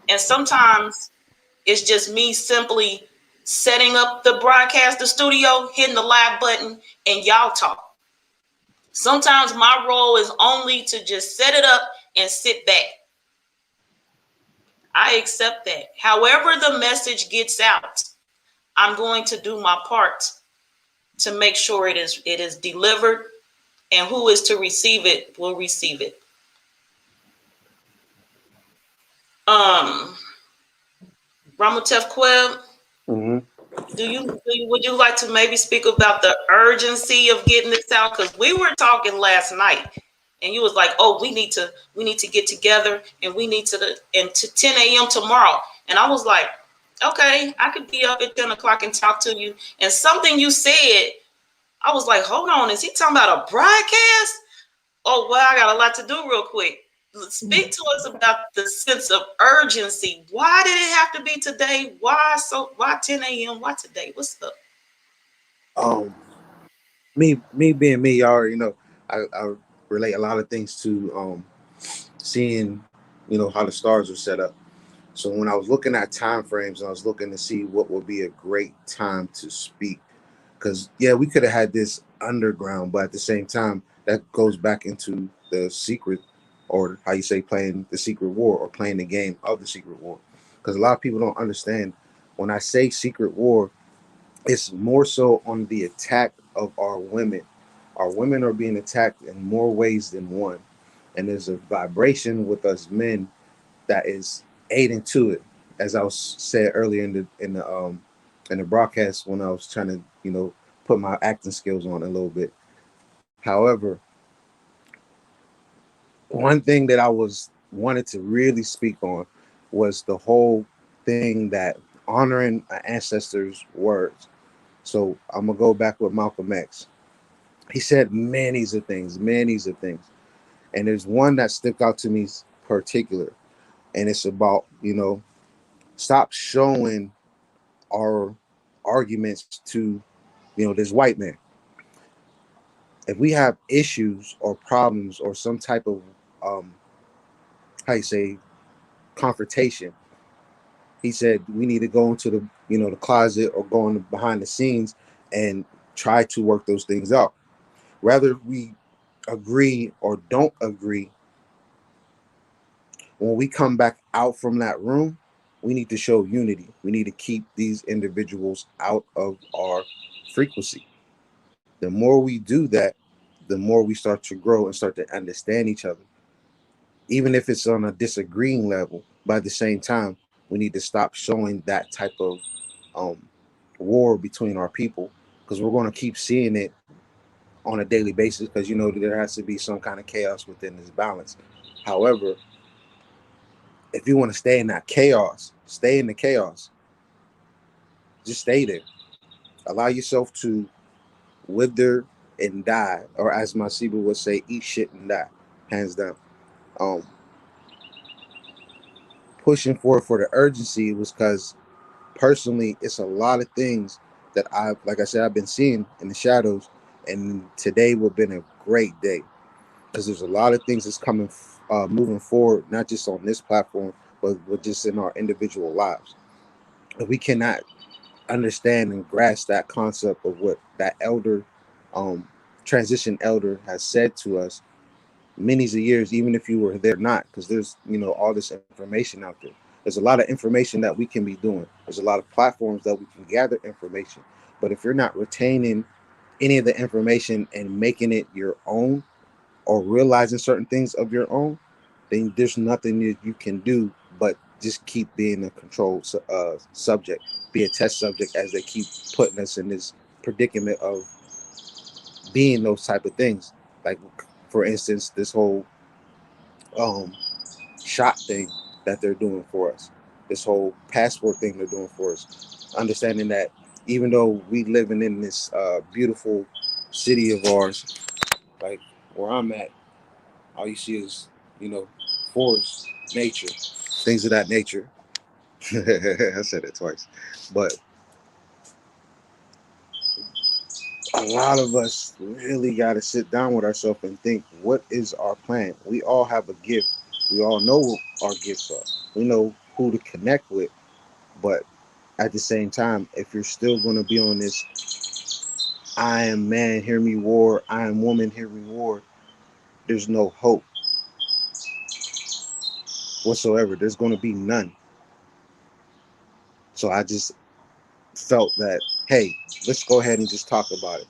And sometimes it's just me simply setting up the broadcast, the studio, hitting the live button, and y'all talk. Sometimes my role is only to just set it up and sit back. I accept that. However, the message gets out, I'm going to do my part to make sure it is delivered, and who is to receive it will receive it. Um, Ramatef Queb, Mm-hmm. would you like to maybe speak about the urgency of getting this out? Because we were talking last night, and you was like, "Oh, we need to get together, and we need to 10 a.m. tomorrow." And I was like, "Okay, I could be up at 10 o'clock and talk to you." And something you said, I was like, "Hold on, is he talking about a broadcast?" Oh, well, I got a lot to do real quick. Speak to us about the sense of urgency. Why did it have to be today? Why 10 a.m.? Why today? What's up? Um, me being me, you already know. I relate a lot of things to seeing, how the stars are set up. So when I was looking at time frames, and I was looking to see what would be a great time to speak, because yeah, we could have had this underground, but at the same time, that goes back into the secret, or how you say, playing the secret war, or playing the game of the secret war. Because a lot of people don't understand, when I say secret war, it's more so on the attack of our women. Our women are being attacked in more ways than one, and there's a vibration with us men that is aiding to it. As I was said earlier in the broadcast, when I was trying to put my acting skills on a little bit. However, one thing that I was wanted to really speak on was the whole thing that honoring an ancestor's words. So I'm gonna go back with Malcolm X. He said many of things, and there's one that stuck out to me particular, and it's about stop showing our arguments to this white man. If we have issues or problems or some type of um how you say confrontation, he said we need to go into the closet or go in behind the scenes and try to work those things out. Whether we agree or don't agree, when we come back out from that room, we need to show unity. We need to keep these individuals out of our frequency. The more we do that, the more we start to grow and start to understand each other, even if it's on a disagreeing level. But at the same time, we need to stop showing that type of um, war between our people, because we're going to keep seeing it on a daily basis, because there has to be some kind of chaos within this balance. However, if you want to stay in that chaos, stay in the chaos. Just stay there. Allow yourself to wither and die, or as my Siba would say, eat shit and die, hands down. Um, Pushing for the urgency was because personally, it's a lot of things that like I said, I've been seeing in the shadows, and today would have been a great day because there's a lot of things that's coming, moving forward, not just on this platform, but just in our individual lives. If we cannot understand and grasp that concept of what that elder, um, transition elder has said to us many of years, even if you were there or not, because there's all this information out there. There's a lot of information that we can be doing. There's a lot of platforms that we can gather information. But if you're not retaining any of the information and making it your own, or realizing certain things of your own, then there's nothing that you can do but just keep being a controlled subject, be a test subject, as they keep putting us in this predicament of being those type of things. Like, for instance, this whole um, shot thing that they're doing for us, this whole passport thing they're doing for us, understanding that even though we living in this beautiful city of ours, like where I'm at, all you see is, you know, forest, nature, things of that nature. I said it twice. But a lot of us really got to sit down with ourselves and think, what is our plan? We all have a gift. We all know what our gifts are. We know who to connect with. But at the same time, if you're still going to be on this, I am man, hear me war, I am woman, hear me war, there's no hope whatsoever. There's going to be none. So I just felt that, hey, let's go ahead and just talk about it.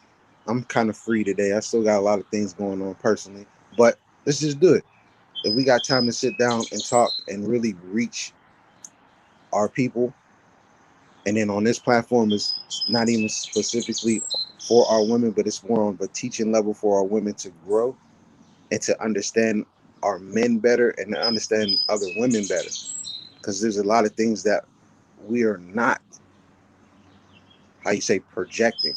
I'm kind of free today. I still got a lot of things going on personally, but let's just do it. If we got time to sit down and talk and really reach our people, and then on this platform is not even specifically for our women, but it's more on the teaching level for our women to grow and to understand our men better and to understand other women better. Because there's a lot of things that we are not, how you say, projecting.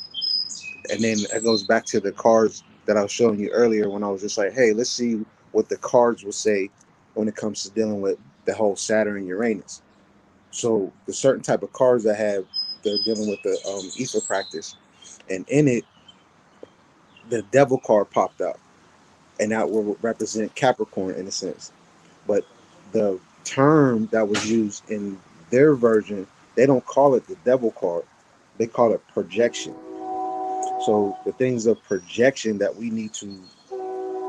And then it goes back to the cards that I was showing you earlier when I was just like, hey, let's see what the cards will say when it comes to dealing with the whole Saturn and Uranus. So the certain type of cards I have, they're dealing with the ether practice, and in it, the devil card popped out, and that will represent Capricorn in a sense. But the term that was used in their version, they don't call it the devil card; they call it projection. So the things of projection that we need to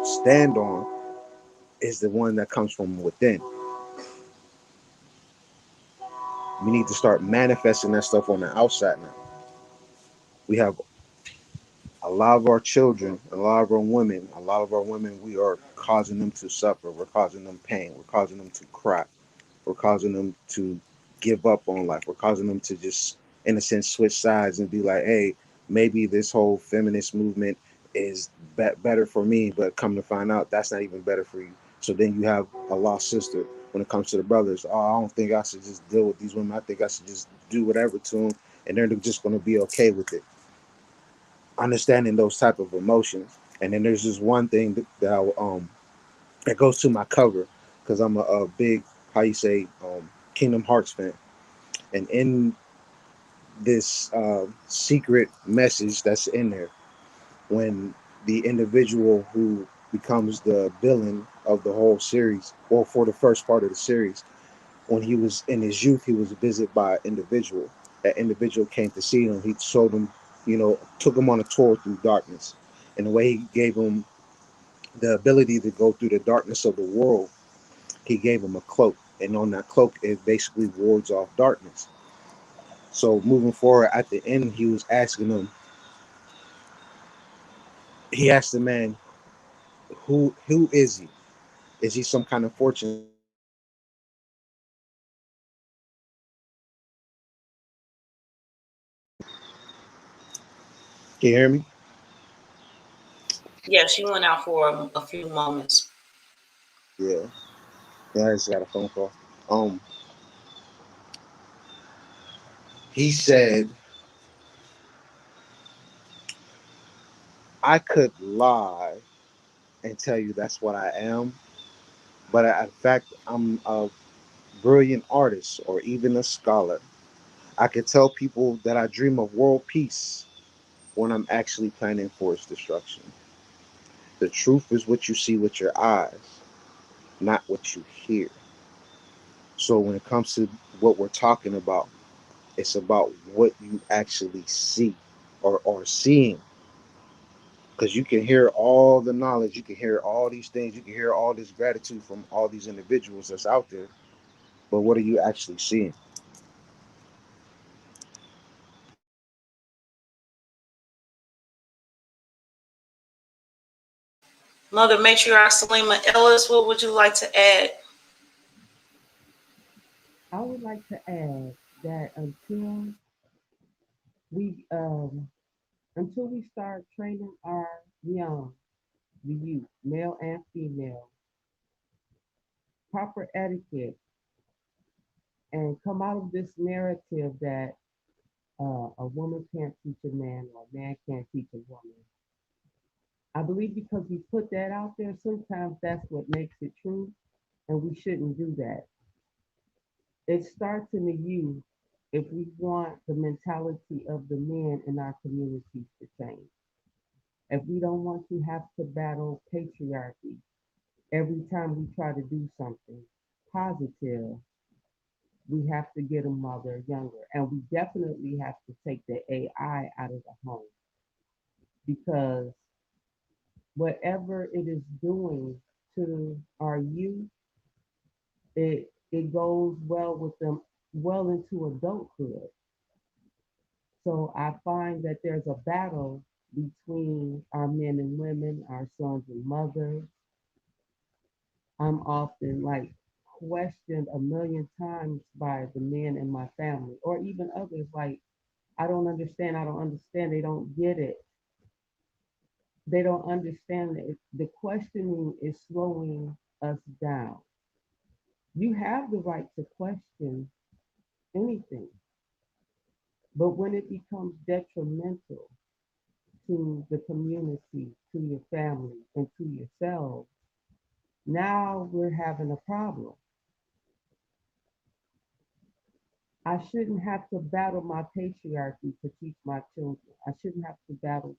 stand on is the one that comes from within. We need to start manifesting that stuff on the outside now. We have a lot of our children, a lot of our women, we are causing them to suffer. We're causing them pain. We're causing them to cry. We're causing them to give up on life. We're causing them to just, in a sense, switch sides and be like, hey, maybe this whole feminist movement is better for me, but come to find out that's not even better for you. So then you have a lost sister when it comes to the brothers. Oh, I don't think I should just deal with these women. I think I should just do whatever to them, and they're just going to be okay with it. Understanding those type of emotions. And then there's this one thing that that goes to my cover because I'm a big, how you say, Kingdom Hearts fan. And in this secret message that's in there, when the individual who becomes the villain of the whole series, well, for the first part of the series, when he was in his youth, he was visited by an individual. That individual came to see him. He showed him, took him on a tour through darkness. And the way he gave him the ability to go through the darkness of the world, he gave him a cloak. And on that cloak, it basically wards off darkness. So moving forward, at the end, he was asking him, he asked the man, who is he? Is he some kind of fortune teller? Is he some kind of Can you hear me? Yes, you went out for a few moments. Yeah. Yeah, I just got a phone call. Um, he said, I could lie and tell you that's what I am, but in fact, I'm a brilliant artist or even a scholar. I could tell people that I dream of world peace when I'm actually planning for its destruction. The truth is what you see with your eyes, not what you hear. So when it comes to what we're talking about, it's about what you actually see or seeing. Because you can hear all the knowledge, you can hear all these things, you can hear all this gratitude from all these individuals that's out there. But what are you actually seeing? Mother Matriarch Selena Ellis, what would you like to add? I would like to add that we um, until we start training our young, the youth, male and female, proper etiquette, and come out of this narrative that a woman can't teach a man or a man can't teach a woman. I believe because we put that out there, sometimes that's what makes it true, and we shouldn't do that. It starts in the youth if we want the mentality of the men in our communities to change. If we don't want to have to battle patriarchy every time we try to do something positive, we have to get them while they're younger. And we definitely have to take the AI out of the home because whatever it is doing to our youth, it goes well with them well into adulthood. So I find that there's a battle between our men and women, our sons and mothers. I'm often like questioned a million times by the men in my family or even others like, I don't understand, I don't understand, they don't get it. They don't understand that the questioning is slowing us down. You have the right to question anything, but when it becomes detrimental to the community, to your family, and to yourself, now we're having a problem. I shouldn't have to battle my patriarchy to teach my children. I shouldn't have to battle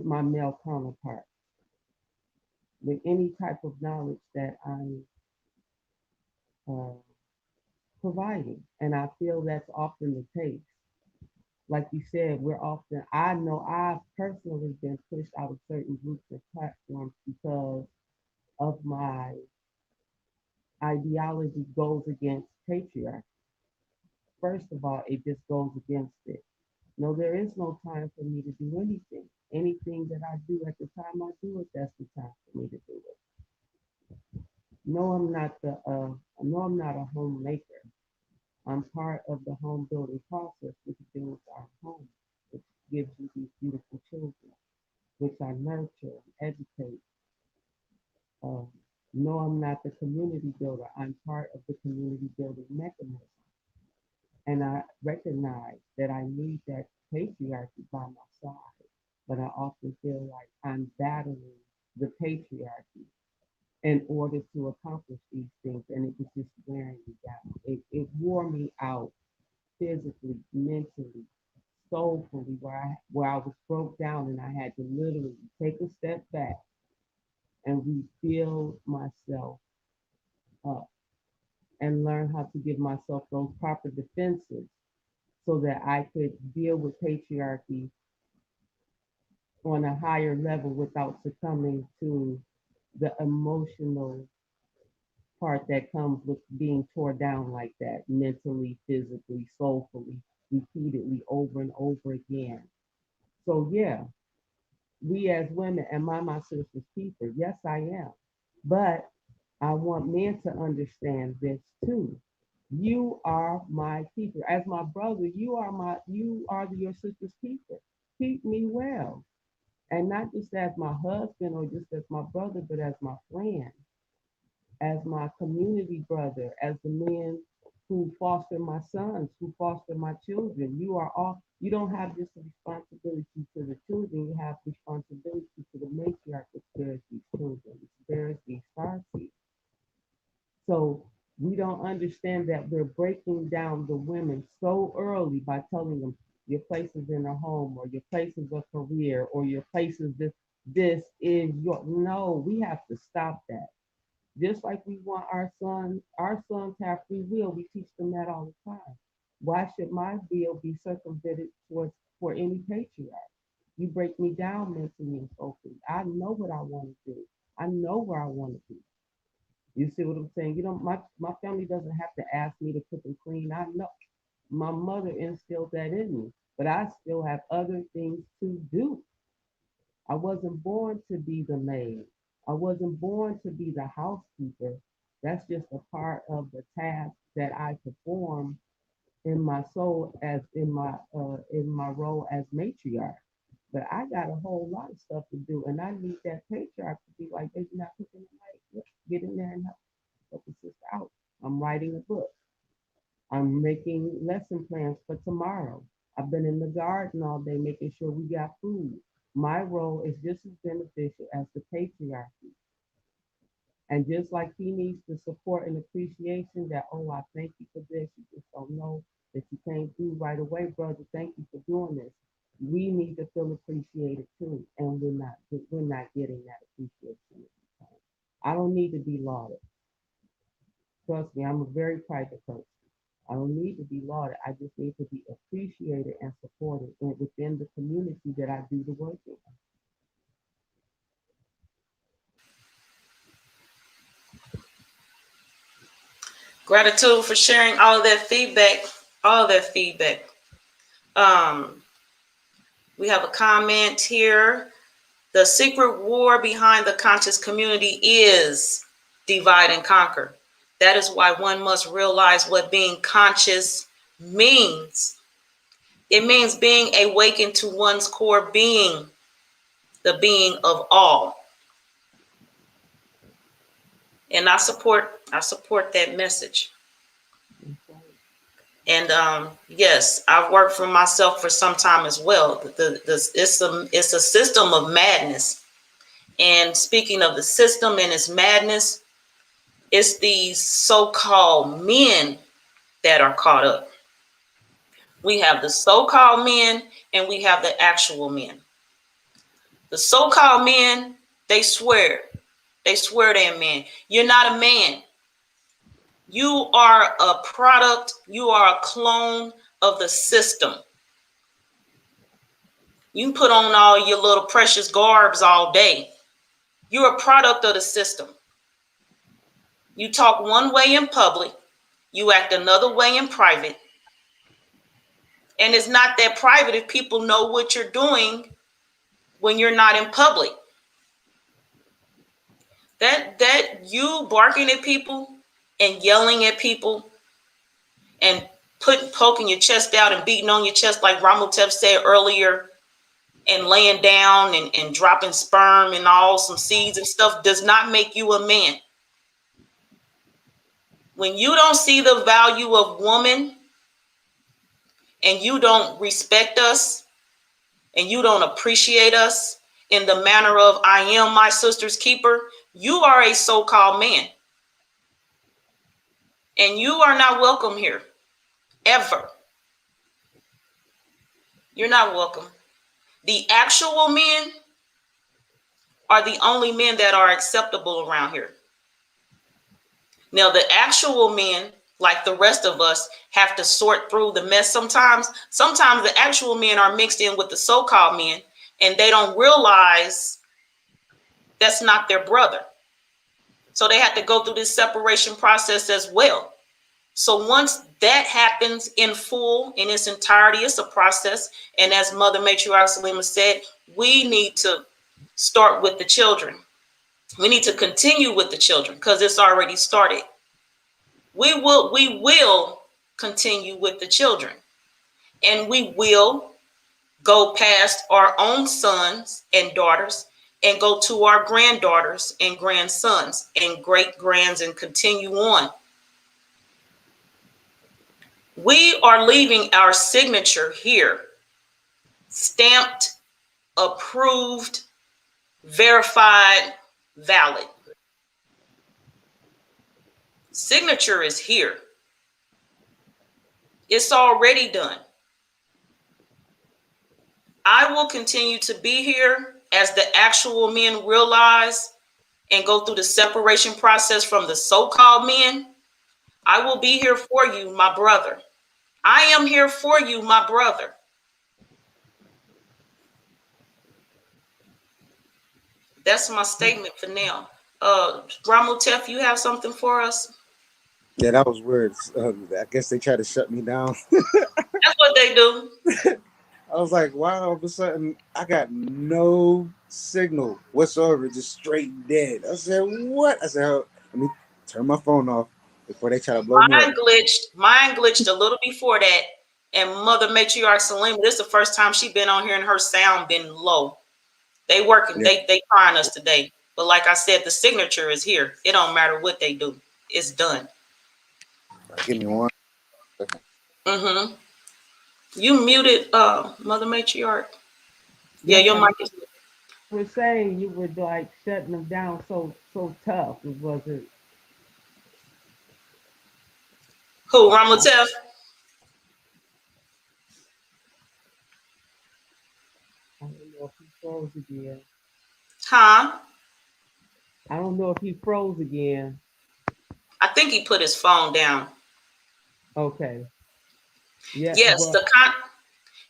my male counterpart with any type of knowledge that I'm uh, providing. And I feel that's often the case. Like you said, I know I've personally been pushed out of certain groups and platforms because of my ideology goes against patriarchy. First of all, it just goes against it. No, there is no time for me to do anything. Anything that I do at the time I do it, that's the time for me to do it. No, I'm not no, I'm not a homemaker. I'm part of the home building process, which builds our home, which gives you these beautiful children, which I nurture and educate. Um, no, I'm not the community builder. I'm part of the community building mechanism. And I recognize that I need that patriarchy by my side. But I often feel like I'm battling the patriarchy in order to accomplish these things. And it was just wearing me down. It wore me out physically, mentally, soulfully, where I was broke down and I had to literally take a step back and rebuild myself up and learn how to give myself those proper defenses so that I could deal with patriarchy on a higher level without succumbing to the emotional part that comes with being torn down like that, mentally, physically, soulfully, repeatedly over and over again. So yeah, we as women, am I my sister's keeper? Yes, I am. But I want men to understand this too. You are my keeper. As my brother, you are your sister's keeper. Keep me well. And not just as my husband or just as my brother, but as my friend, as my community brother, as the men who foster my sons, who foster my children. You don't have just a responsibility to the children, you have responsibility to the matriarch that bears these children, which bears these star seeds. So we don't understand that we're breaking down the women so early by telling them your place is in a home or your place is a career or your place is this is your no, we have to stop that. Just like we want our sons have free will, we teach them that all the time. Why should my will be circumvented towards for any patriarch? You break me down mentally and socially. I know what I want to do. I know where I want to be. You see what I'm saying? You know, my family doesn't have to ask me to cook and clean. I know my mother instilled that in me, but I still have other things to do. I wasn't born to be the maid. I wasn't born to be the housekeeper. That's just a part of the task that I perform in my soul as in my role as matriarch. But I got a whole lot of stuff to do, and I need that patriarch to be like, "Baby, not cooking tonight. Yep, get in there and help the sister out." I'm writing a book. I'm making lesson plans for tomorrow. I've been in the garden all day making sure we got food. My role is just as beneficial as the patriarchy. And just like he needs the support and appreciation that, oh, I thank you for this. You just don't know that you can't do right away, brother. Thank you for doing this. we need to feel appreciated too, and we're not getting that appreciation. I don't need to be lauded. Trust me, I'm a very private person. I don't need to be lauded. I just need to be appreciated and supported within the community that I do the work in. Gratitude for sharing all of that feedback. All of that feedback. Um, we have a comment here. The secret war behind the conscious community is divide and conquer. That is why one must realize what being conscious means. It means being awakened to one's core being, the being of all. And I support that message. And yes, I've worked for myself for some time as well. It's a system of madness. And speaking of the system and its madness, it's these so-called men that are caught up. We have the so-called men and we have the actual men. The so-called men, they swear they're men. You're not a man. You are a product, you are a clone of the system. You put on all your little precious garbs all day. You're a product of the system. You talk one way in public, you act another way in private. And it's not that private if people know what you're doing when you're not in public. That you barking at people and yelling at people and poking your chest out and beating on your chest like Ronald Tev said earlier, and laying down and dropping sperm and all some seeds and stuff does not make you a man. When you don't see the value of woman and you don't respect us and you don't appreciate us in the manner of I am my sister's keeper, you are a so-called man. And you are not welcome here, ever. You're not welcome. The actual men are the only men that are acceptable around here. Now, the actual men, like the rest of us, have to sort through the mess sometimes. Sometimes the actual men are mixed in with the so-called men, and they don't realize that's not their brother. So they have to go through this separation process as well. So once that happens in full, in its entirety, it's a process. And as Mother Matriarch Selena said, we need to start with the children. We need to continue with the children because it's already started. We will continue with the children, and we will go past our own sons and daughters and go to our granddaughters and grandsons and great grands and continue on. We are leaving our signature here, stamped, approved, verified, valid. Signature is here. It's already done. I will continue to be here as the actual men realize and go through the separation process from the so-called men. I will be here for you, my brother. I am here for you, my brother. That's my statement for now. Ramu Tef, you have something for us? Yeah, that was weird. I guess they tried to shut me down. That's what they do. I was like, why all of a sudden I got no signal whatsoever, just straight dead. I said, what? I said, oh, let me turn my phone off before they try to blow me up. Mine glitched a little before that. And Mother Matriarch Selena, this is the first time she been on here and her sound been low. They working, Yeah. they trying us today. But like I said, the signature is here. It don't matter what they do. It's done. Give me one second. Mm-hmm. You muted Mother Matriarch. Yeah, Yes, your mic is we're saying you were like shutting them down so tough. It wasn't. who, Ramatef? froze again. Huh? I don't know if he froze again. I think he put his phone down. Okay. Yeah, Yes, but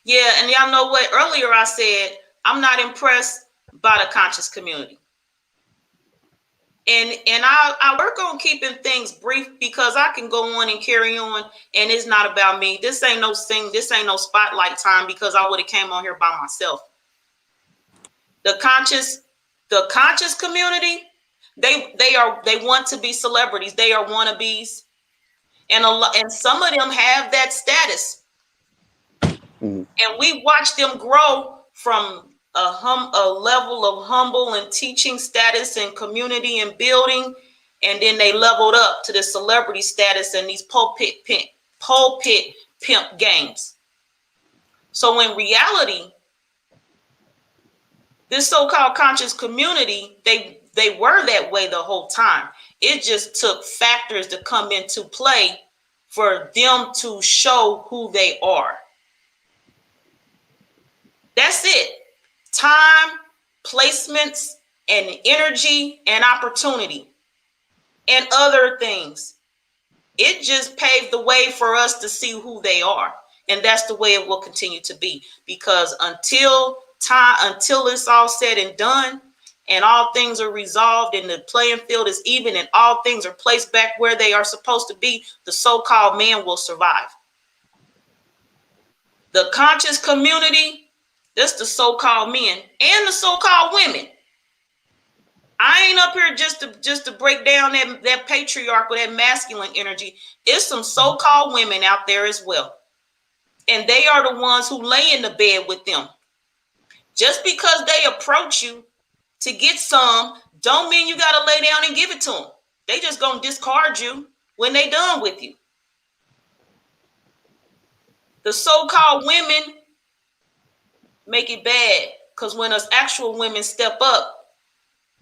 yeah, and y'all know what? Earlier I said I'm not impressed by the conscious community. And I work on keeping things brief because I can go on and carry on, and it's not about me. This ain't no spotlight time because I would have came on here by myself. The conscious community, they want to be celebrities. They are wannabes, and some of them have that status, Mm-hmm. and we watch them grow from a level of humble and teaching status and community and building, and then they leveled up to the celebrity status and these pulpit pimp games. So in reality, this so-called conscious community, they were that way the whole time. It just took factors to come into play for them to show who they are. That's it. Time, placements, and energy and opportunity and other things. It just paved the way for us to see who they are. And that's the way it will continue to be. Because until it's all said and done, and all things are resolved and the playing field is even and all things are placed back where they are supposed to be, the so-called man will survive. The conscious community, that's the so-called men and the so-called women. I ain't up here just to break down that patriarchal, that masculine energy. It's some so-called women out there as well. And they are the ones who lay in the bed with them. Just because they approach you to get some, don't mean you got to lay down and give it to them. They just going to discard you when they done with you. The so-called women make it bad because when us actual women step up,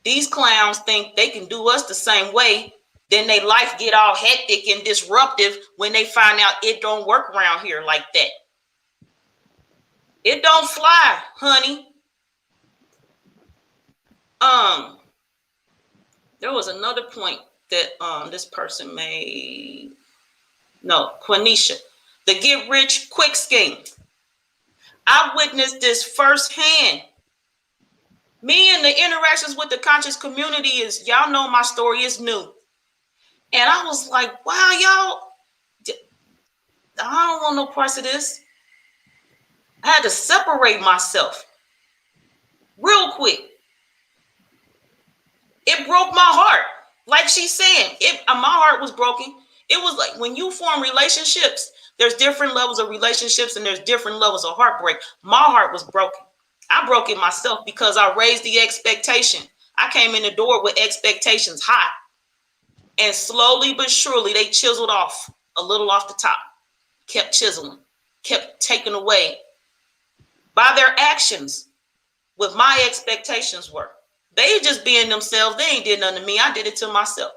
these clowns think they can do us the same way. Then their life get all hectic and disruptive when they find out it don't work around here like that. It don't fly, honey. There was another point that this person made. No, Quenisha. The get rich quick scheme. I witnessed this firsthand. Me and the interactions with the conscious community is, y'all know my story is new. And I was like, wow, y'all, I don't want no parts of this. I had to separate myself real quick. It broke my heart. Like she's saying, my heart was broken. It was like when you form relationships, there's different levels of relationships and there's different levels of heartbreak. My heart was broken. I broke it myself because I raised the expectation. I came in the door with expectations high. And slowly but surely, they chiseled off a little off the top. Kept chiseling, kept taking away by their actions what my expectations were. They just being themselves. They ain't did nothing to me. I did it to myself.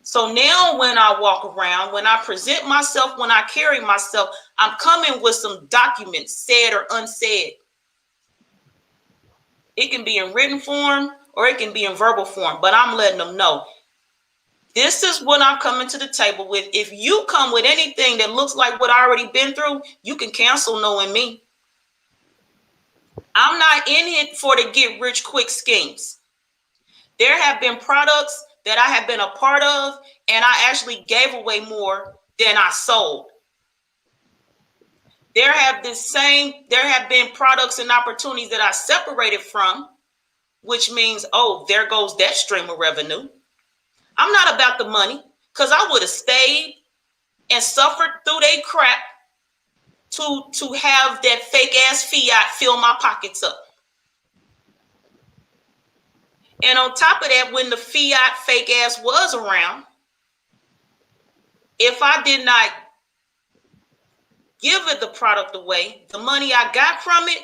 So now when I walk around, when I present myself, when I carry myself, I'm coming with some documents, said or unsaid. It can be in written form or it can be in verbal form, but I'm letting them know. This is what I'm coming to the table with. If you come with anything that looks like what I already been through, you can cancel knowing me. I'm not in it for the get rich quick schemes. There have been products that I have been a part of, and I actually gave away more than I sold. There have been products and opportunities that I separated from, which means, oh, there goes that stream of revenue. I'm not about the money because I would have stayed and suffered through their crap to have that fake ass fiat fill my pockets up. And on top of that, when the fiat fake ass was around, if I did not give it the product away, the money I got from it,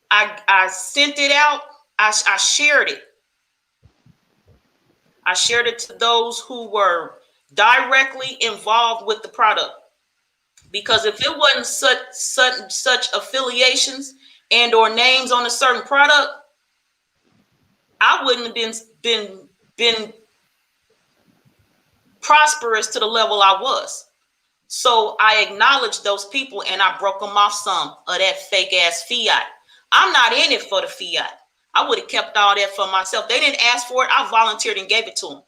I sent it out, I shared it. I shared it to those who were directly involved with the product. Because if it wasn't such affiliations and or names on a certain product, I wouldn't have been prosperous to the level I was. So I acknowledged those people and I broke them off some of that fake ass fiat. I'm not in it for the fiat. I would have kept all that for myself. They didn't ask for it. I volunteered and gave it to them.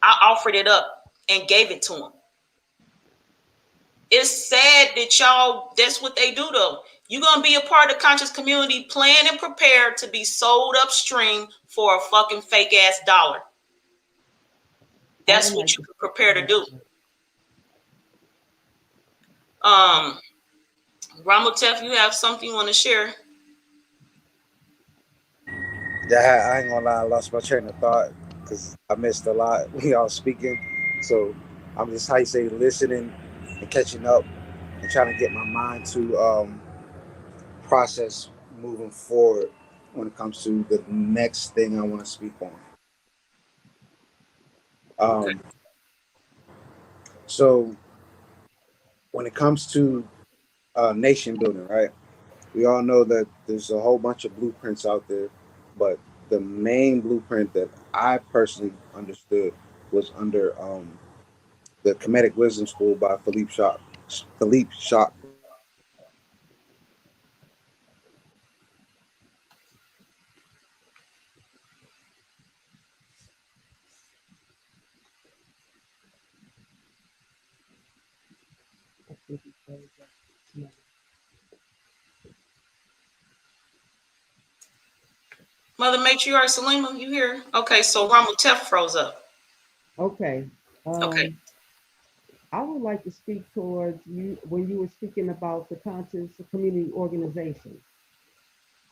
I offered it up and gave it to them. It's sad that y'all, that's what they do though. You're going to be a part of the conscious community, plan and prepare to be sold upstream for a fucking fake ass dollar. I That's would what like you to. can prepare to do. Um, Ronald Tev, you have something you want to share? Yeah, I ain't gonna lie, I lost my train of thought because I missed a lot when y'all speaking. So I'm just how you say listening and catching up and trying to get my mind to process moving forward when it comes to the next thing I want to speak on. Okay. Um, so when it comes to nation building, right? We all know that there's a whole bunch of blueprints out there, but the main blueprint that I personally understood was under the Comedic Wisdom School by Philippe Shock. Philippe Shock. I think he said that. No. Mother Matriarch Selena, you here? Okay, so Ronald Tev froze up. Okay. Okay. I would like to speak towards you when you were speaking about the conscious community organization.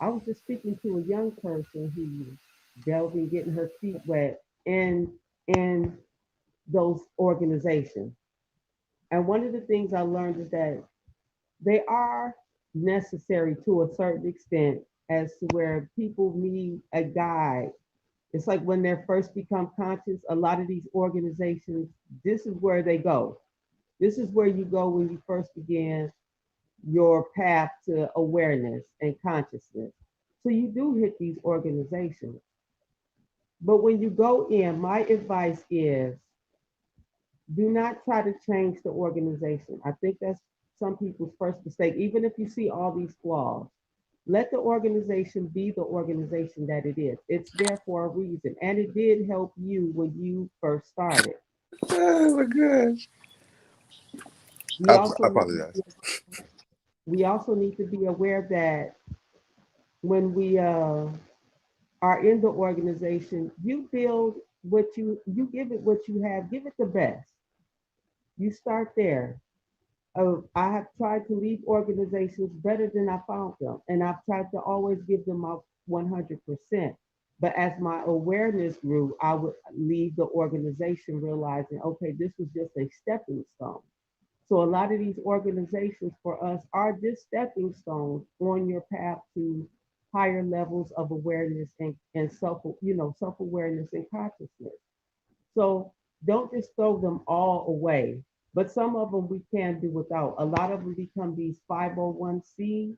I was just speaking to a young person who's delving, getting her feet wet in those organizations. And one of the things I learned is that they are necessary to a certain extent as to where people need a guide. It's like when they first become conscious, a lot of these organizations, this is where they go. This is where you go when you first begin your path to awareness and consciousness. So you do hit these organizations. But when you go in, my advice is do not try to change the organization. I think that's some people's first mistake. Even if you see all these flaws, let the organization be the organization that it is. It's there for a reason. And it did help you when you first started. Oh my gosh. We I also need to apologize. be, we also need to be aware that when we are in the organization, you build what you give it what you have, give it the best. You start there. I have tried to leave organizations better than I found them, and I've tried to always give them my 100%. But as my awareness grew, I would leave the organization realizing, okay, this was just a stepping stone. So a lot of these organizations for us are just stepping stones on your path to higher levels of awareness and self-awareness and consciousness. So don't just throw them all away. But some of them we can do without. A lot of them become these 501c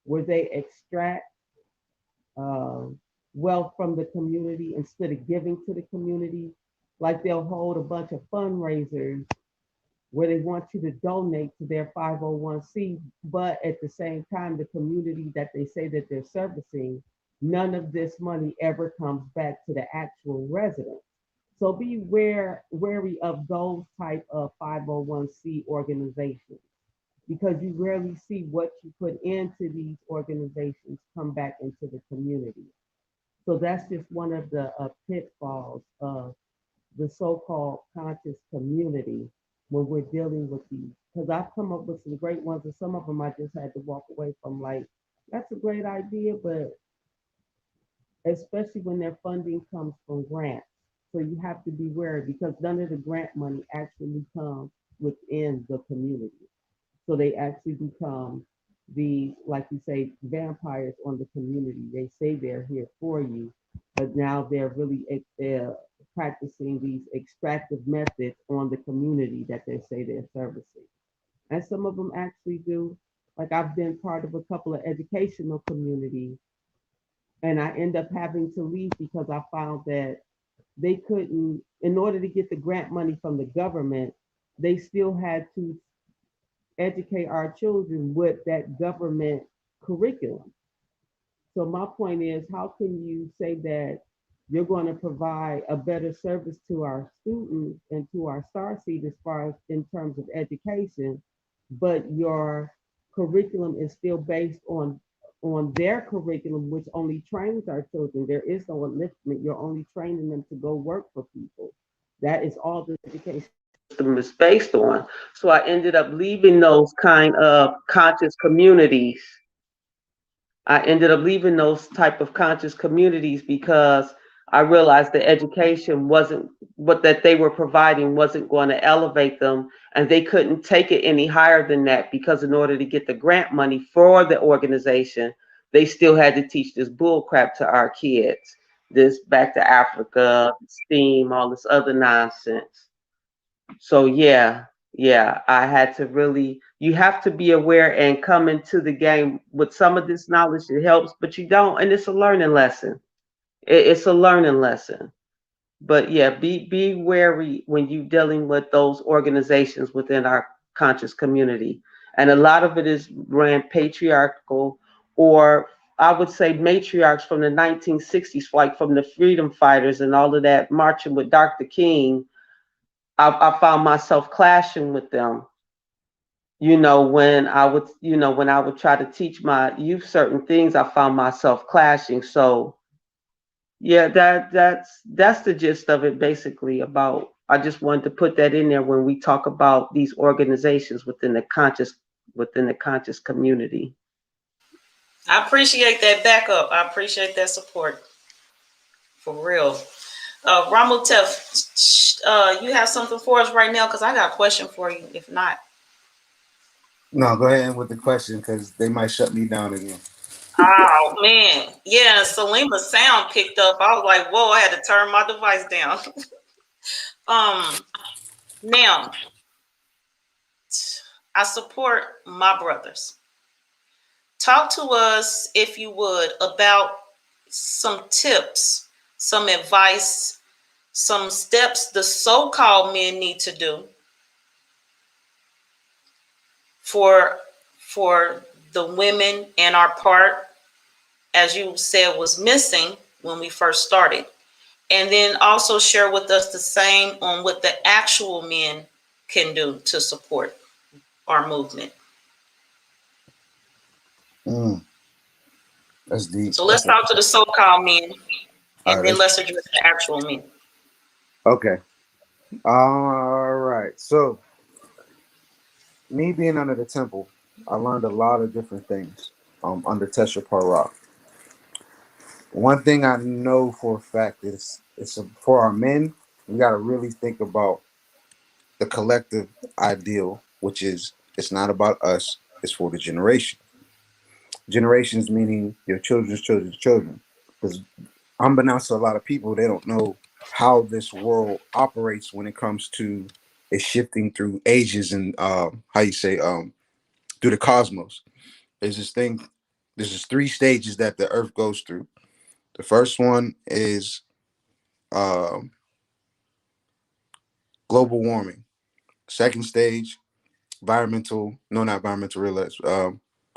where they extract uh, wealth from the community instead of giving to the community. Like they'll hold a bunch of fundraisers where they want you to donate to their 501c, but at the same time, the community that they say that they're servicing, none of this money ever comes back to the actual residents. So be wary of those type of 501c organizations because you rarely see what you put into these organizations come back into the community. So that's just one of the pitfalls of the so-called conscious community when we're dealing with these. Because I've come up with some great ones, and some of them I just had to walk away from. Like, that's a great idea, but especially when their funding comes from grants. So you have to be wary because none of the grant money actually comes within the community. So they actually become the, like you say, vampires on the community. They say they're here for you, but now they're really practicing these extractive methods on the community that they say they're servicing. And some of them actually do. Like I've been part of a couple of educational communities, and I end up having to leave because I found that they couldn't, in order to get the grant money from the government, they still had to educate our children with that government curriculum. So my point is, how can you say that you're going to provide a better service to our students and to our star seed as far as in terms of education, but your curriculum is still based on their curriculum, which only trains our children. There is no enlistment. You're only training them to go work for people. That is all the education system is based on. So I ended up leaving those kind of conscious communities. I ended up leaving those type of conscious communities because I realized the education wasn't what that they were providing wasn't going to elevate them, and they couldn't take it any higher than that because in order to get the grant money for the organization, they still had to teach this bull crap to our kids. This back to Africa, STEAM, all this other nonsense. So yeah, I had to really, you have to be aware and come into the game with some of this knowledge. It helps, but you don't, and it's a learning lesson. It's a learning lesson. But yeah, be wary when you dealing with those organizations within our conscious community. And a lot of it is ran patriarchal, or I would say matriarchs from the 1960s, like from the freedom fighters and all of that marching with Dr. King. I found myself clashing with them. When I would try to teach my youth certain things, I found myself clashing. So yeah, that's the gist of it basically. About I just wanted to put that in there when we talk about these organizations within the conscious community. I appreciate that backup. I appreciate that support for real. Ronald Tev, you have something for us right now? Because I got a question for you. If not, No, go ahead with the question because they might shut me down again. oh man, yeah, Selena's sound picked up. I was like, whoa, I had to turn my device down. um, Now I support my brothers. Talk to us, if you would, about some tips, some advice, some steps the so-called men need to do for for the women and our part, as you said, was missing when we first started. And then also share with us the same on what the actual men can do to support our movement. Mm, that's deep. So let's talk to the so-called men, All and right. then let's address the actual men. Okay. All right. So, me being under the temple, I learned a lot of different things under Tesha Parra. One thing I know for a fact is for our men, we got to really think about the collective ideal, which is it's not about us, it's for the generation. Generations meaning your children's children's children. Because unbeknownst to a lot of people, they don't know how this world operates when it comes to it shifting through ages and how you say through the cosmos. There's this thing. There's just three stages that the Earth goes through. The first one is um, global warming. Second stage, not environmental relapse,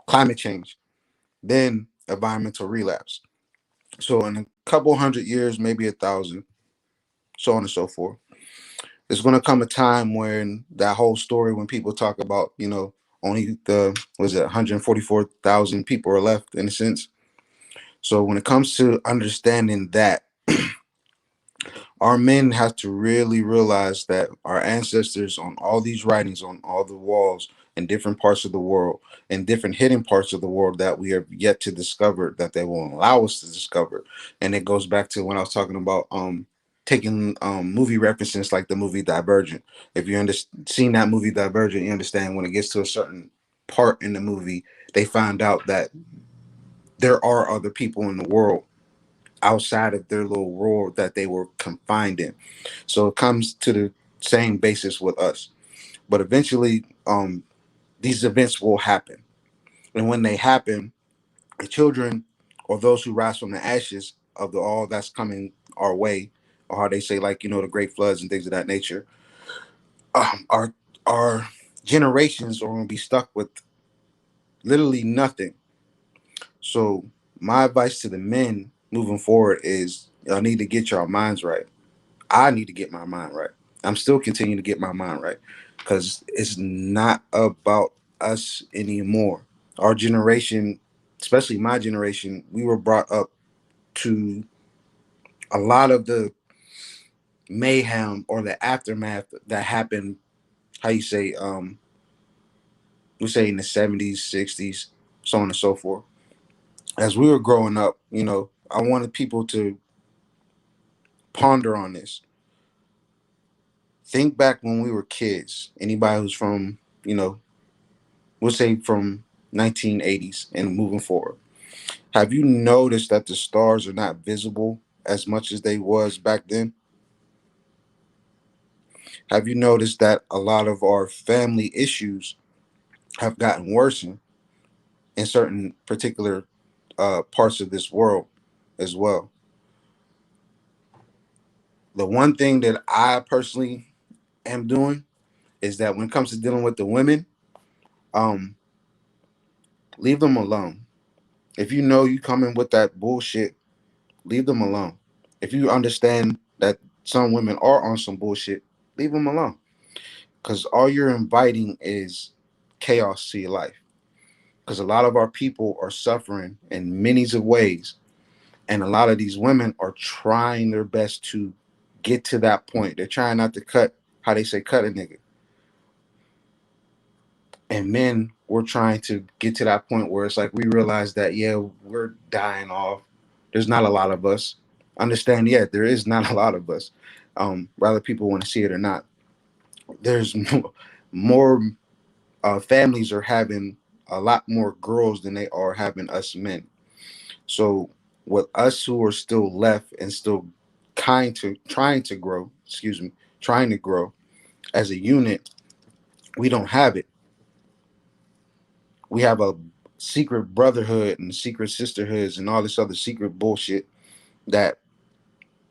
climate change. Then environmental relapse. So in a couple hundred years, maybe 1,000, so on and so forth, there's going to come a time when that whole story, when people talk about, only was it 144,000 people are left in a sense. So when it comes to understanding that, our men have to really realize that our ancestors on all these writings on all the walls in different parts of the world, in different hidden parts of the world that we have yet to discover, that they won't allow us to discover. And it goes back to when I was talking about taking movie references like the movie Divergent. If you seen that movie Divergent, you understand when it gets to a certain part in the movie, they find out that there are other people in the world outside of their little world that they were confined in. So it comes to the same basis with us. But eventually, these events will happen. And when they happen, the children or those who rise from the ashes of the all that's coming our way, or how they say, like, the great floods and things of that nature, our generations are going to be stuck with literally nothing. So my advice to the men moving forward is y'all need to get your minds right. I need to get my mind right. I'm still continuing to get my mind right because it's not about us anymore. Our generation, especially my generation, we were brought up to a lot of the mayhem or the aftermath that happened. How you say? We say in the 70s, 60s, so on and so forth. As we were growing up, I wanted people to ponder on this. Think back when we were kids. Anybody who's from, we'll say from 1980s and moving forward. Have you noticed that the stars are not visible as much as they was back then? Have you noticed that a lot of our family issues have gotten worse in certain particular parts of this world as well? The one thing that I personally am doing is that when it comes to dealing with the women, um, leave them alone. If you know you coming with that bullshit, leave them alone. If you understand that some women are on some bullshit, leave them alone. Because all you're inviting is chaos to your life. Because a lot of our people are suffering in many of ways. And a lot of these women are trying their best to get to that point. They're trying not to cut, how they say, cut a nigga. And men, we're trying to get to that point where it's like we realize that, yeah, we're dying off. There's not a lot of us. Understand, yeah, there is not a lot of us. Whether people want to see it or not. There's more families are having a lot more girls than they are having us men. So with us who are still left and still trying to grow, excuse me, trying to grow as a unit, we don't have it. We have a secret brotherhood and secret sisterhoods and all this other secret bullshit that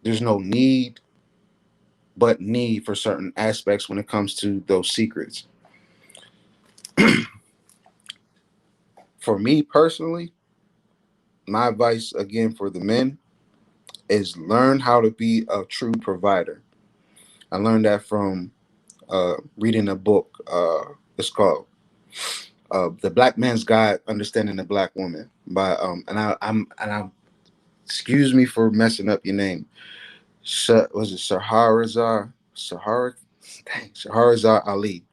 there's no need but need for certain aspects when it comes to those secrets. For me personally, my advice again for the men is learn how to be a true provider. I learned that from reading a book. It's called "The Black Man's Guide: Understanding the Black Woman" by I'm excuse me for messing up your name. Was it Shaharazar Ali?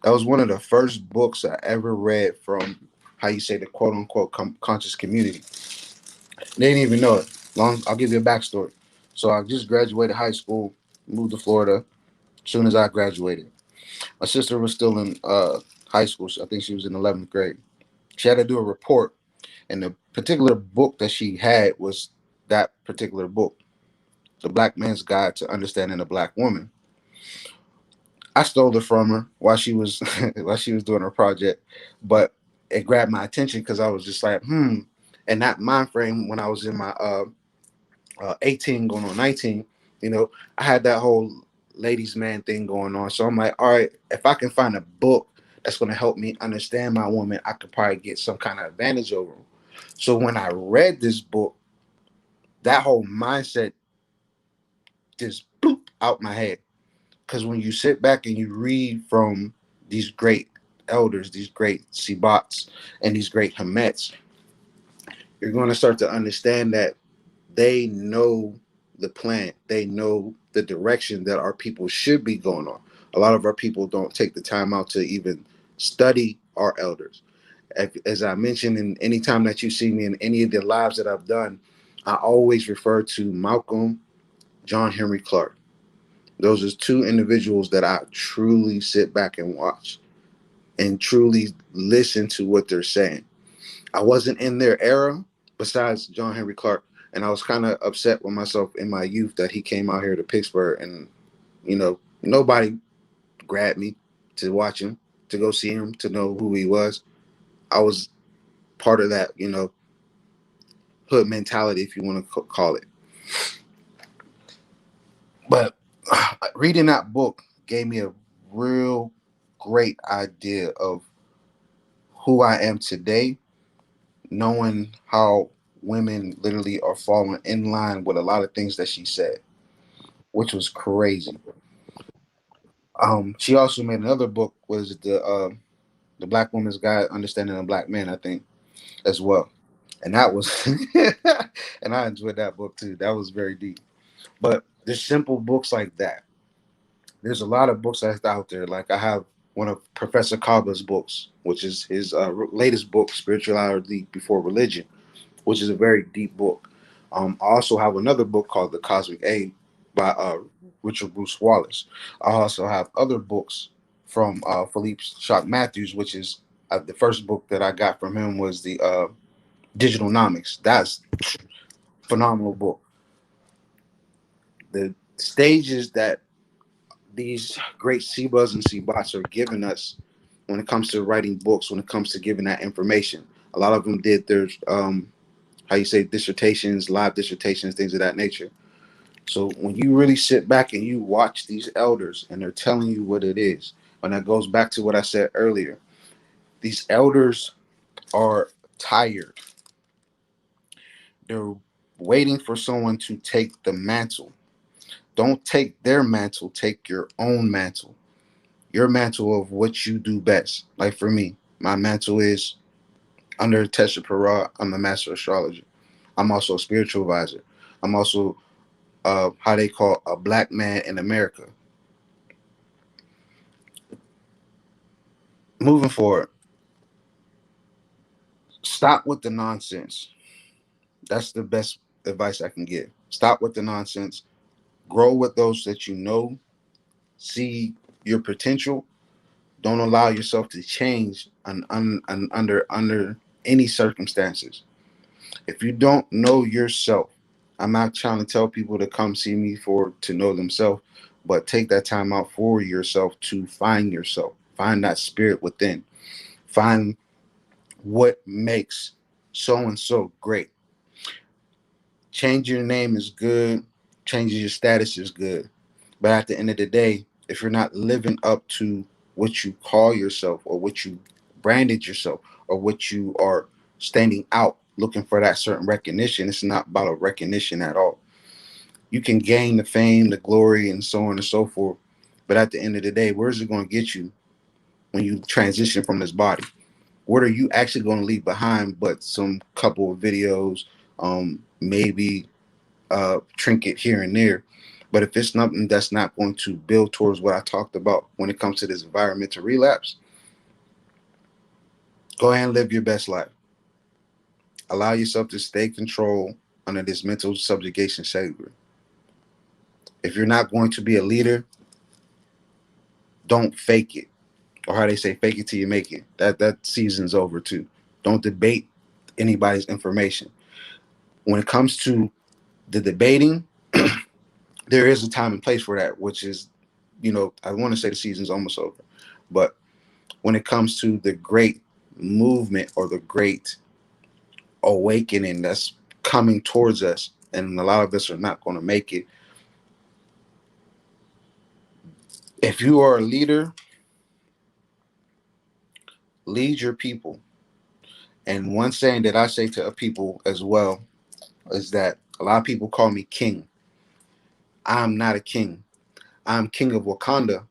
That was one of the first books I ever read from how you say the quote unquote conscious community. They didn't even know it. I'll give you a backstory. So I just graduated high school, moved to Florida. As soon as I graduated, my sister was still in high school. I think she was in 11th grade. She had to do a report, and the particular book that she had was that particular book, The Black Man's Guide to Understanding a Black Woman. I stole it from her while she was while she was doing her project, but it grabbed my attention because I was just like, And that mind frame when I was in my 18 going on 19, I had that whole ladies man thing going on. So I'm like, all right, if I can find a book that's going to help me understand my woman, I could probably get some kind of advantage over them. So when I read this book, that whole mindset just boop out my head. Because when you sit back and you read from these great elders, these great Sibats, and these great Hamets, you're going to start to understand that they know the plan. They know the direction that our people should be going on. A lot of our people don't take the time out to even study our elders. As I mentioned, in any time that you see me in any of the lives that I've done, I always refer to Malcolm, John Henry Clark. Those are two individuals that I truly sit back and watch and truly listen to what they're saying. I wasn't in their era besides John Henry Clark, and I was kind of upset with myself in my youth that he came out here to Pittsburgh and nobody grabbed me to watch him, to go see him, to know who he was. I was part of that, hood mentality, if you want to call it. But reading that book gave me a real great idea of who I am today, knowing how women literally are falling in line with a lot of things that she said, which was crazy. She also made another book, was the Black Woman's Guide Understanding a Black Man, I think, as well. And that was and I enjoyed that book too. That was very deep. But there's simple books like that. There's a lot of books that's out there. Like I have one of Professor Kaba's books, which is his latest book, Spirituality Before Religion, which is a very deep book. I also have another book called The Cosmic A by Richard Bruce Wallace. I also have other books from Philippe Shock Matthews, which is the first book that I got from him was the Digital Nomics. That's phenomenal book. The stages that these great Sebas and Sebats are giving us when it comes to writing books, when it comes to giving that information. A lot of them did their how you say dissertations, live dissertations, things of that nature. So when you really sit back and you watch these elders and they're telling you what it is, and that goes back to what I said earlier, these elders are tired. They're waiting for someone to take the mantle. Don't take their mantle, take your own mantle. Your mantle of what you do best. Like for me, my mantle is under Tesha Perot, I'm a master astrologer. I'm also a spiritual advisor. I'm also how they call a black man in America. Moving forward, stop with the nonsense. That's the best advice I can give. Stop with the nonsense. Grow with those that you know. See your potential. Don't allow yourself to change under any circumstances. If you don't know yourself, I'm not trying to tell people to come see me for to know themselves, but take that time out for yourself to find yourself. Find that spirit within. Find what makes so and so great. Change your name is good. Changing your status is good. But at the end of the day, if you're not living up to what you call yourself or what you branded yourself or what you are standing out looking for that certain recognition, it's not about a recognition at all. You can gain the fame, the glory, and so on and so forth. But at the end of the day, where's it going to get you when you transition from this body? What are you actually going to leave behind but some couple of videos, maybe trinket here and there. But if it's nothing that's not going to build towards what I talked about when it comes to this environmental relapse, go ahead and live your best life. Allow yourself to stay controlled under this mental subjugation slavery. If you're not going to be a leader, don't fake it. Or how they say, fake it till you make it. That season's over too. Don't debate anybody's information. When it comes to the debating, there is a time and place for that, which is, I want to say the season's almost over. But when it comes to the great movement or the great awakening that's coming towards us, and a lot of us are not going to make it. If you are a leader, lead your people. And one saying that I say to people as well is that a lot of people call me king. I'm not a king. I'm king of Wakanda.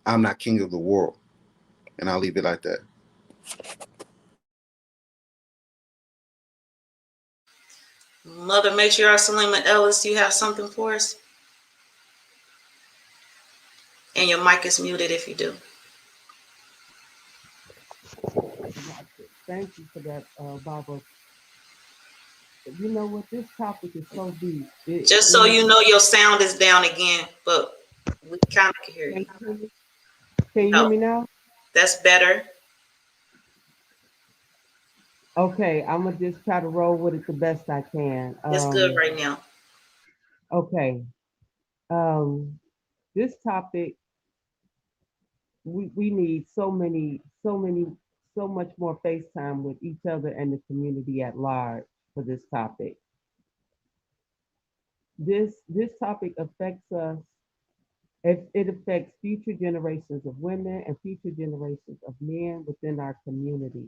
I'm not king of the world. And I'll leave it like that. Mother Matriarch Selena Ellis, you have something for us? And your mic is muted if you do. Thank you for that, Barbara. You know what? This topic is so deep. Just so you know, your sound is down again, but we kind of can hear Can you. you hear me? Can you hear No, me now? that's better. Okay, I'm gonna just try to roll with it the best I can. It's good right now. Okay. Um, this topic, we need so many so much more FaceTime with each other and the community at large for this topic. This topic affects us. It affects future generations of women and future generations of men within our community.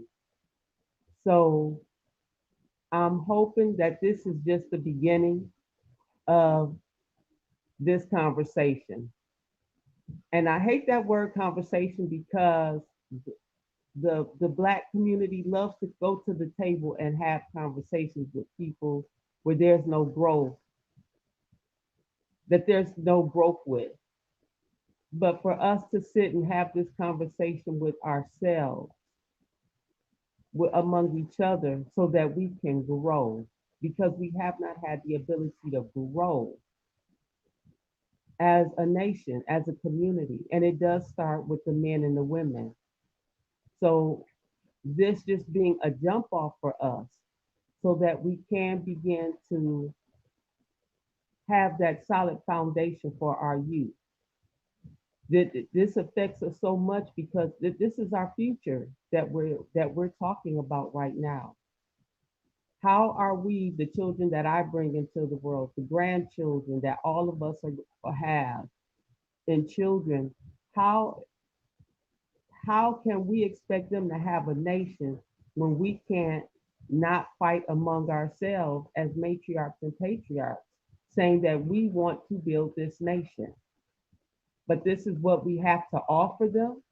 So I'm hoping that this is just the beginning of this conversation. And I hate that word conversation because the black community loves to go to the table and have conversations with people where there's no growth, that there's no growth with. But for us to sit and have this conversation with ourselves, among each other, so that we can grow, because we have not had the ability to grow as a nation, as a community. And it does start with the men and the women. So this just being a jump off for us so that we can begin to have that solid foundation for our youth. This affects us so much because this is our future that we're talking about right now. How are we, the children that I bring into the world, the grandchildren that all of us have, and children, how how can we expect them to have a nation when we can't not fight among ourselves as matriarchs and patriarchs, saying that we want to build this nation? But this is what we have to offer them.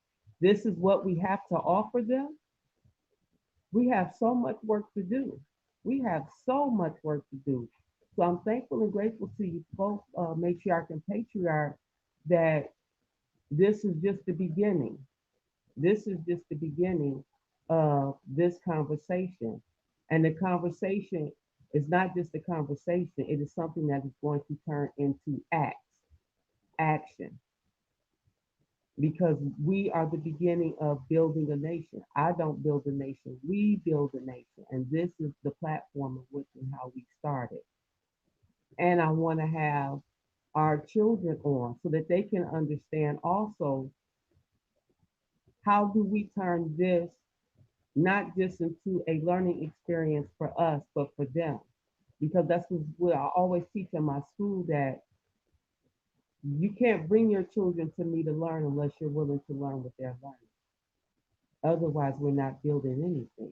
This is what we have to offer them. We have so much work to do. We have so much work to do. So I'm thankful and grateful to you both, matriarch and patriarch, that this is just the beginning. This is just the beginning of this conversation. And the conversation is not just a conversation, it is something that is going to turn into action, because we are the beginning of building a nation. I don't build a nation, we build a nation. And this is the platform of which and how we started. And I want to have our children on so that they can understand also, how do we turn this not just into a learning experience for us, but for them? Because that's what I always teach in my school, that you can't bring your children to me to learn unless you're willing to learn what they're learning. Otherwise, we're not building anything.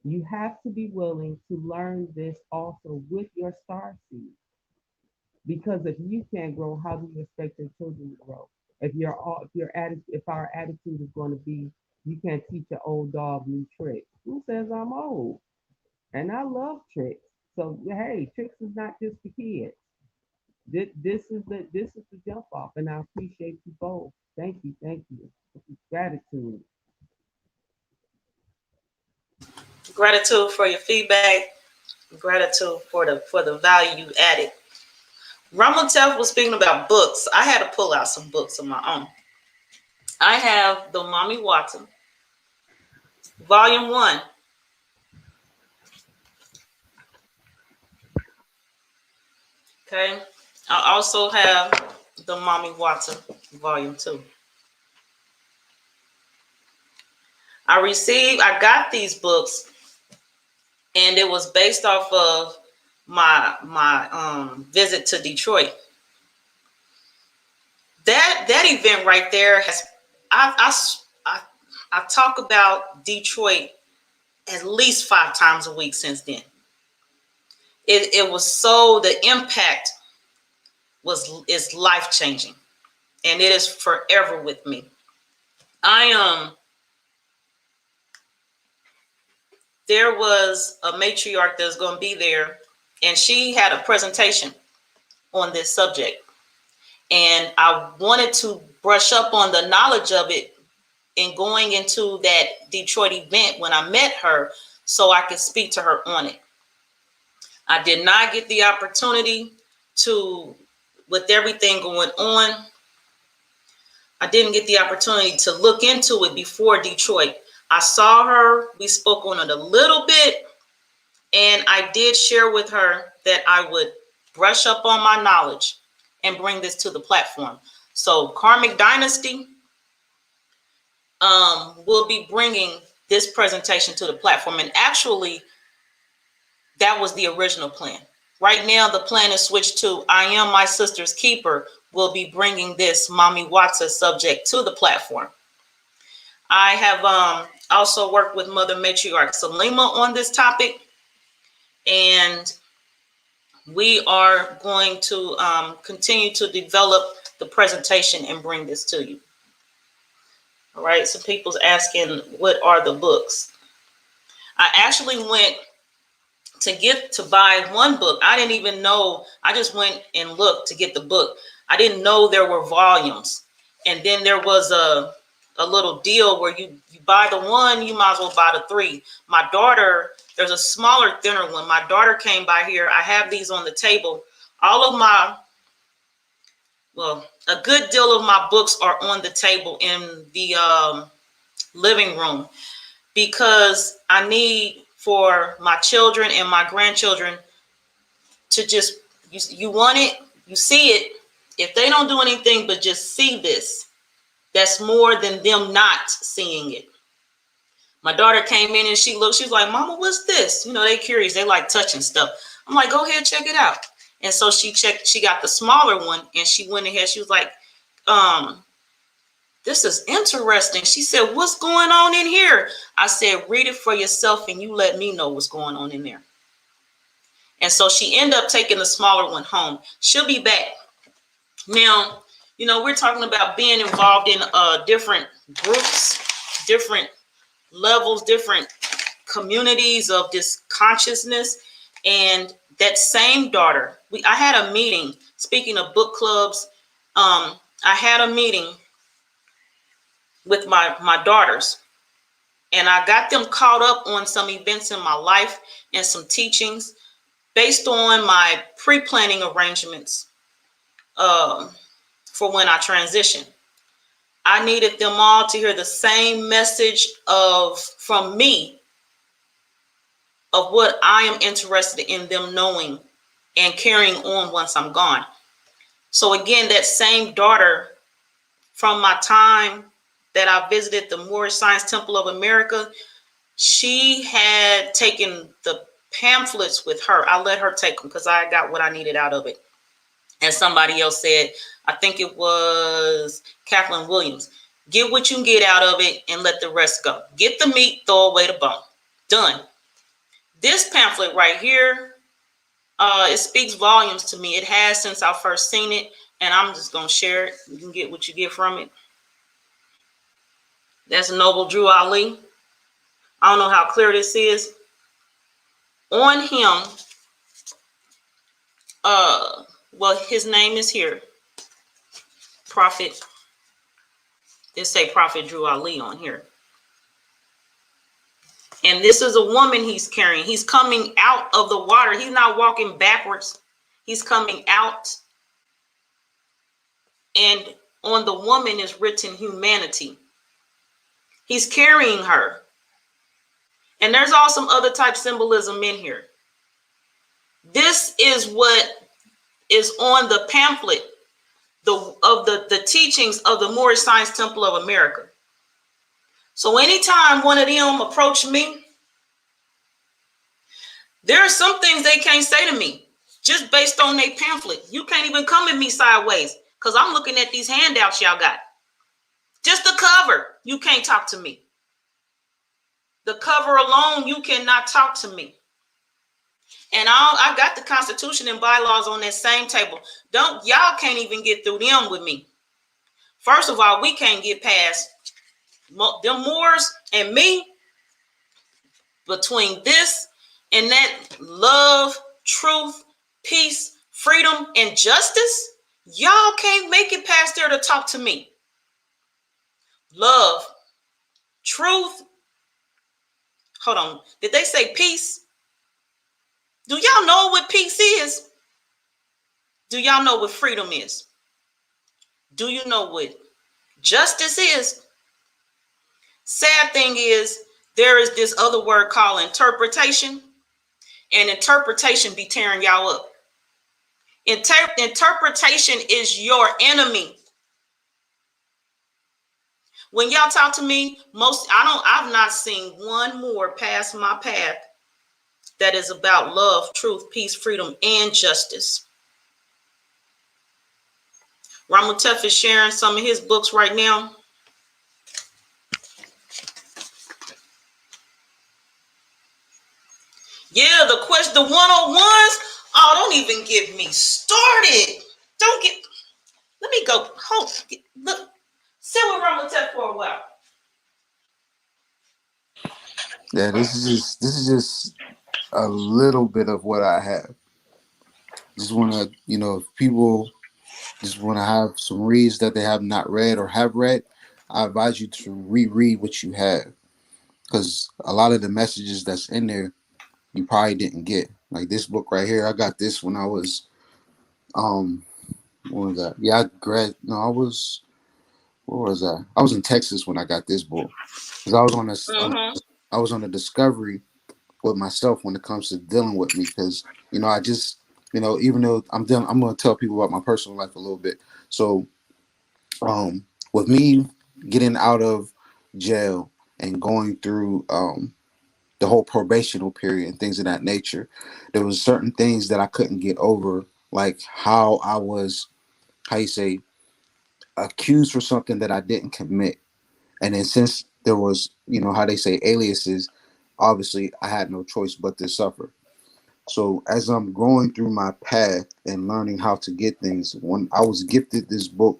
You have to be willing to learn this also with your star seed. Because if you can't grow, how do you expect your children to grow? If our attitude is going to be, you can't teach an old dog new tricks. Who says I'm old? And I love tricks. So hey, tricks is not just for kids. This is the jump off, and I appreciate you both. Thank you, thank you. Gratitude. Gratitude for your feedback. Gratitude for the value you added. Ronald Tev was speaking about books. I had to pull out some books of my own. I have the Mommy Watson, Volume 1. Okay. I also have the Mommy Watson, Volume 2. I got these books, and it was based off of my visit to Detroit. That event right there has, I talk about Detroit at least 5 times a week since then. It was so, the impact is life changing, and it is forever with me. There was a matriarch that's going to be there, and she had a presentation on this subject, and I wanted to brush up on the knowledge of it in going into that Detroit event when I met her, so I could speak to her on it. I did not get the opportunity to, with everything going on, I didn't get the opportunity to look into it before Detroit. I saw her, we spoke on it a little bit, and I did share with her that I would brush up on my knowledge and bring this to the platform. So Karmic Dynasty, will be bringing this presentation to the platform. And actually, that was the original plan. Right now, the plan is switched to I Am My Sister's Keeper will be bringing this Mommy Watsa subject to the platform. I have also worked with Mother Matriarch Selena on this topic, and we are going to continue to develop the presentation and bring this to you. All right, so people's asking, what are the books? I actually went to buy one book. I didn't even know. I just went and looked to get the book. I didn't know there were volumes. And then there was a little deal where you buy the one, you might as well buy the three. My daughter, there's a smaller, thinner one. My daughter came by here. I have these on the table. All of my, well, a good deal of my books are on the table in the living room, because I need for my children and my grandchildren to just, you want it, you see it. If they don't do anything but just see this, that's more than them not seeing it. My daughter came in and she looked, she was like, Mama, what's this? You know, they curious, they like touching stuff. I'm like, go ahead, check it out. And so she checked, she got the smaller one, and she went ahead, she was like, this is interesting. She said, what's going on in here? I said, read it for yourself and you let me know what's going on in there. And so she ended up taking the smaller one home. She'll be back. Now, you know, we're talking about being involved in different groups, different levels, different communities of this consciousness. And that same daughter, I had a meeting, speaking of book clubs, I had a meeting with my daughters, and I got them caught up on some events in my life and some teachings based on my pre-planning arrangements for when I transition. I needed them all to hear the same message from me of what I am interested in them knowing and carrying on once I'm gone. So again, that same daughter, from my time that I visited the Moorish Science Temple of America, she had taken the pamphlets with her. I let her take them because I got what I needed out of it. And somebody else said, I think it was Kathleen Williams, get what you can get out of it and let the rest go. Get the meat, throw away the bone. Done. This pamphlet right here, it speaks volumes to me. It has since I first seen it, and I'm just going to share it. You can get what you get from it. That's Noble Drew Ali. I don't know how clear this is. On him, well, his name is here. Prophet. They say Prophet Drew Ali on here. And this is a woman he's carrying. He's coming out of the water. He's not walking backwards. He's coming out. And on the woman is written humanity. He's carrying her. And there's also some other type symbolism in here. This is what is on the pamphlet of the teachings of the Moorish Science Temple of America. So anytime one of them approach me, there are some things they can't say to me just based on their pamphlet. You can't even come at me sideways because I'm looking at these handouts y'all got. Just the cover, you can't talk to me. The cover alone, you cannot talk to me. And I got the Constitution and bylaws on that same table. Y'all can't even get through them with me. First of all, we can't get past them Moors and me. Between this and that love, truth, peace, freedom, and justice, y'all can't make it past there to talk to me. Love, truth. Hold on. Did they say peace? Do y'all know what peace is? Do y'all know what freedom is? Do you know what justice is? Sad thing is, there is this other word called interpretation, and interpretation be tearing y'all up. Interpretation is your enemy. when y'all talk to me, I've not seen one more pass my path that is about love, truth, peace, freedom, and justice. Ronald Tev is sharing some of his books right now. Yeah, the 101s. Oh, don't even get me started. Don't get. Let me go. Look, sit with Ronald Tev for a while. Yeah, this is just a little bit of what I have. Just want to, if people just want to have some reads that they have not read or have read, I advise you to reread what you have, because a lot of the messages that's in there you probably didn't get. Like this book right here, I got this when I was um what was that? Yeah, I was where was that? I was in Texas when I got this book, because Mm-hmm. I was on a discovery with myself when it comes to dealing with me, because I just even though I'm going to tell people about my personal life a little bit. So with me getting out of jail and going through the whole probational period and things of that nature, there was certain things that I couldn't get over, like how I was, how you say, accused for something that I didn't commit. And then since there was, how they say, aliases, obviously I had no choice but to suffer. So as I'm going through my path and learning how to get things, when I was gifted this book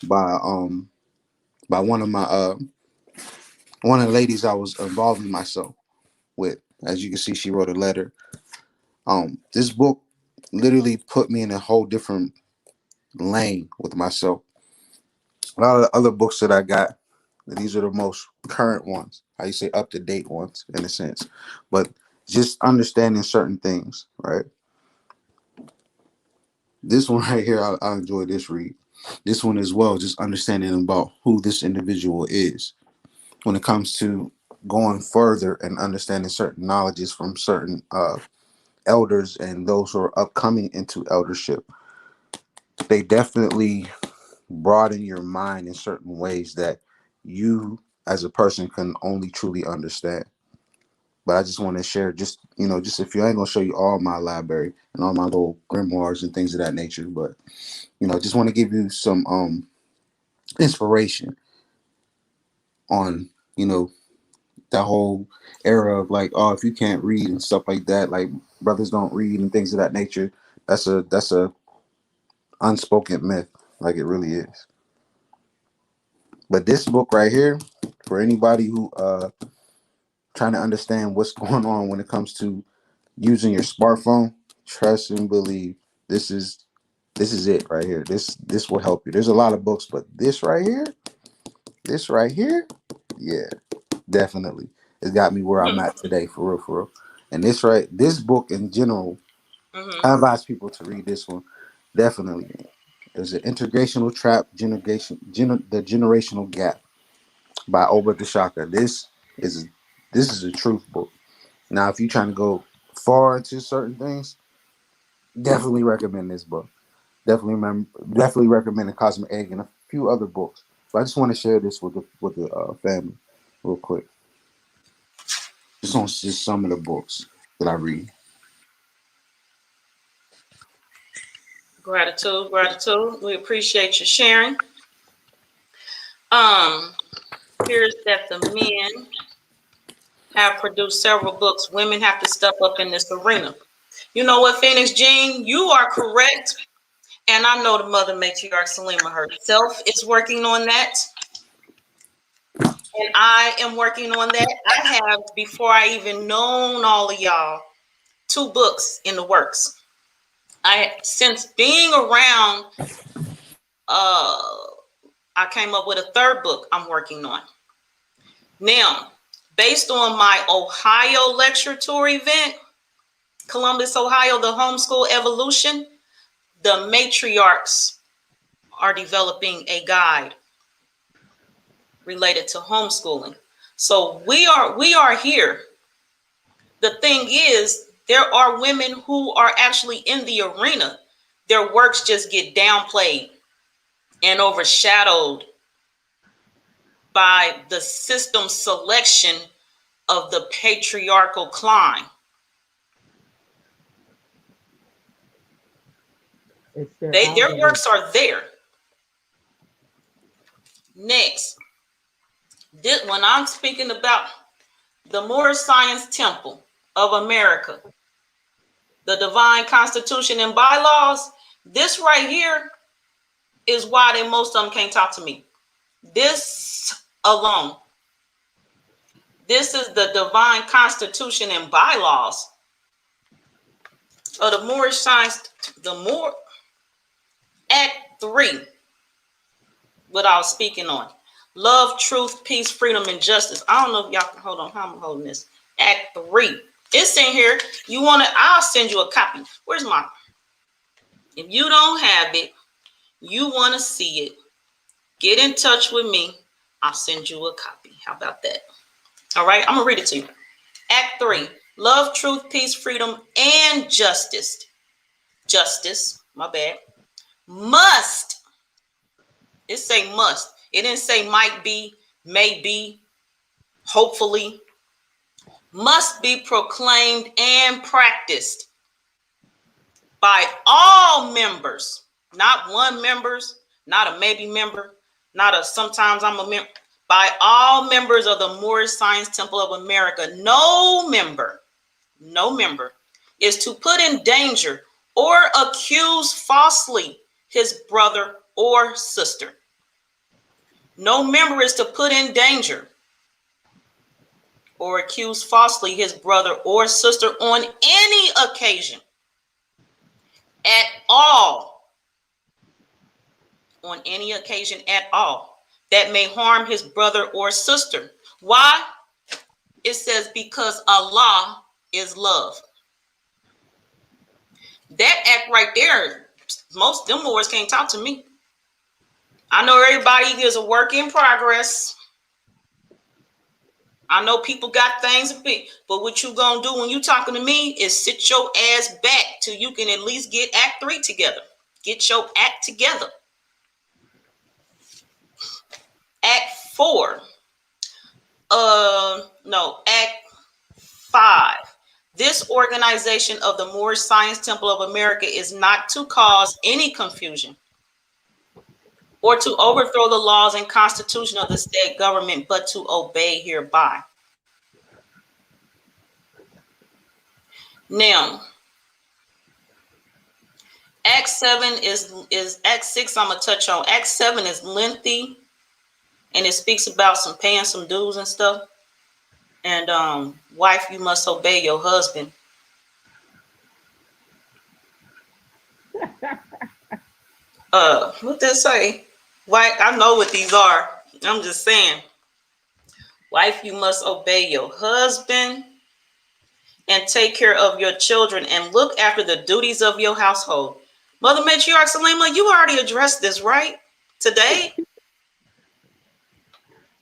by one of my one of the ladies I was involving myself with. As you can see, she wrote a letter. This book literally put me in a whole different lane with myself. A lot of the other books that I got, these are the most current ones. How you say, up to date ones in a sense, but just understanding certain things, right? This one right here, I enjoy this read. This one as well, just understanding about who this individual is when it comes to going further and understanding certain knowledges from certain elders and those who are upcoming into eldership. They definitely broaden your mind in certain ways that you as a person can only truly understand. But I just want to share, just just if you ain't gonna show you all my library and all my little grimoires and things of that nature, but just want to give you some inspiration on that whole era of, like, oh, if you can't read and stuff like that, like brothers don't read and things of that nature. That's a unspoken myth, like it really is. But this book right here, for anybody who trying to understand what's going on when it comes to using your smartphone, trust and believe, this is it right here. This will help you. There's a lot of books, but this right here, yeah, definitely. It got me where I'm at today, for real, for real. And this book in general, Mm-hmm. I advise people to read this one. Definitely. There's an integrational trap, the generational gap by Oba Deshaka. Is this is a truth book. Now, if you're trying to go far into certain things, definitely recommend this book. Definitely recommend the Cosmic Egg and a few other books. But I just want to share this with the family, real quick. Just on just some of the books that I read. Gratitude, gratitude. We appreciate you sharing. Um, Here's that the men have produced several books. Women have to step up in this arena. You know what, Phoenix Jean, you are correct. And I know the mother matriarch Selena herself is working on that. And I am working on that. I have, before I even known all of y'all, 2 books in the works. Since being around, I came up with a 3rd book I'm working on. Now, based on my Ohio lecture tour event, Columbus, Ohio, the homeschool evolution, the matriarchs are developing a guide related to homeschooling. So we are here. The thing is, there are women who are actually in the arena. Their works just get downplayed and overshadowed by the system selection of the patriarchal climb. It's their Their algorithm. works are there. Next, when I'm speaking about the Moorish Science Temple of America, the Divine Constitution and Bylaws, this right here is why most of them can't talk to me. This alone. This is the Divine Constitution and Bylaws of the Moorish Science, Act 3, what I was speaking on. Love, truth, peace, freedom, and justice. I don't know if y'all can hold on. How I'm holding this. Act 3. It's in here. You want it? I'll send you a copy. Where's mine? If you don't have it, you want to see it, get in touch with me. I'll send you a copy. How about that? All right. I'm going to read it to you. Act 3. Love, truth, peace, freedom, and justice. Justice. My bad. Must. It say must. It didn't say might be, may be, hopefully. Must be proclaimed and practiced by all members, not one members, not a maybe member, not a sometimes I'm a member, by all members of the Moorish Science Temple of America. No member is to put in danger or accuse falsely his brother or sister. No member is to put in danger or accuse falsely his brother or sister on any occasion at all, on any occasion at all, that may harm his brother or sister. Why? It says because Allah is love. That act right there, most of them Moors can't talk to me. I know everybody is a work in progress. I know people got things to be, but what you gonna do when you talking to me is sit your ass back till you can at least get Act 3 together. Get your act together. Act 4. Act 5. This organization of the Moorish Science Temple of America is not to cause any confusion or to overthrow the laws and constitution of the state government, but to obey hereby. Now, Act 7 is Act 6 I'm going to touch on. Act 7 is lengthy, and it speaks about some paying some dues and stuff. And wife, you must obey your husband. What did it say? Wife, I know what these are. I'm just saying. Wife, you must obey your husband and take care of your children and look after the duties of your household. Mother Matriarch Selena, you already addressed this, right? Today?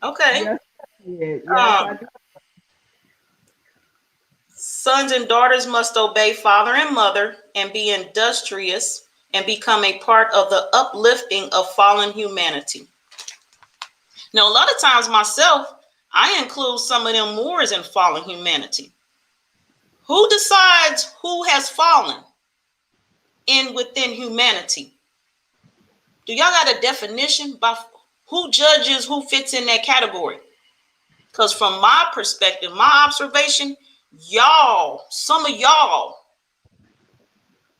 Okay. Yes, yes, I do. Sons and daughters must obey father and mother and be industrious and become a part of the uplifting of fallen humanity. Now, a lot of times myself, I include some of them Moors in fallen humanity. Who decides who has fallen within humanity? Do y'all got a definition about who judges who fits in that category? Because from my perspective, my observation, some of y'all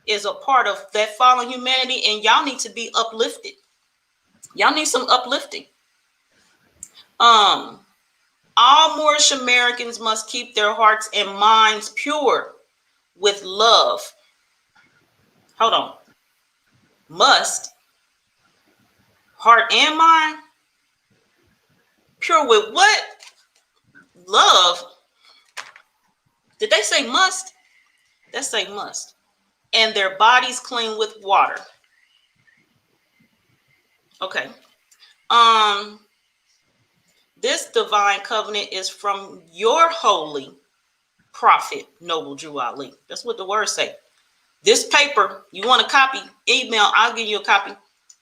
is a part of that fallen humanity, and y'all need to be uplifted. Y'all need some uplifting. All Moorish Americans must keep their hearts and minds pure with love. Hold on. Must. Heart and mind? Pure with what? Love. Did they say must? They say must. And their bodies clean with water. Okay. This divine covenant is from your holy prophet, Noble Drew Ali. That's what the words say. This paper, you want a copy? Email, I'll give you a copy.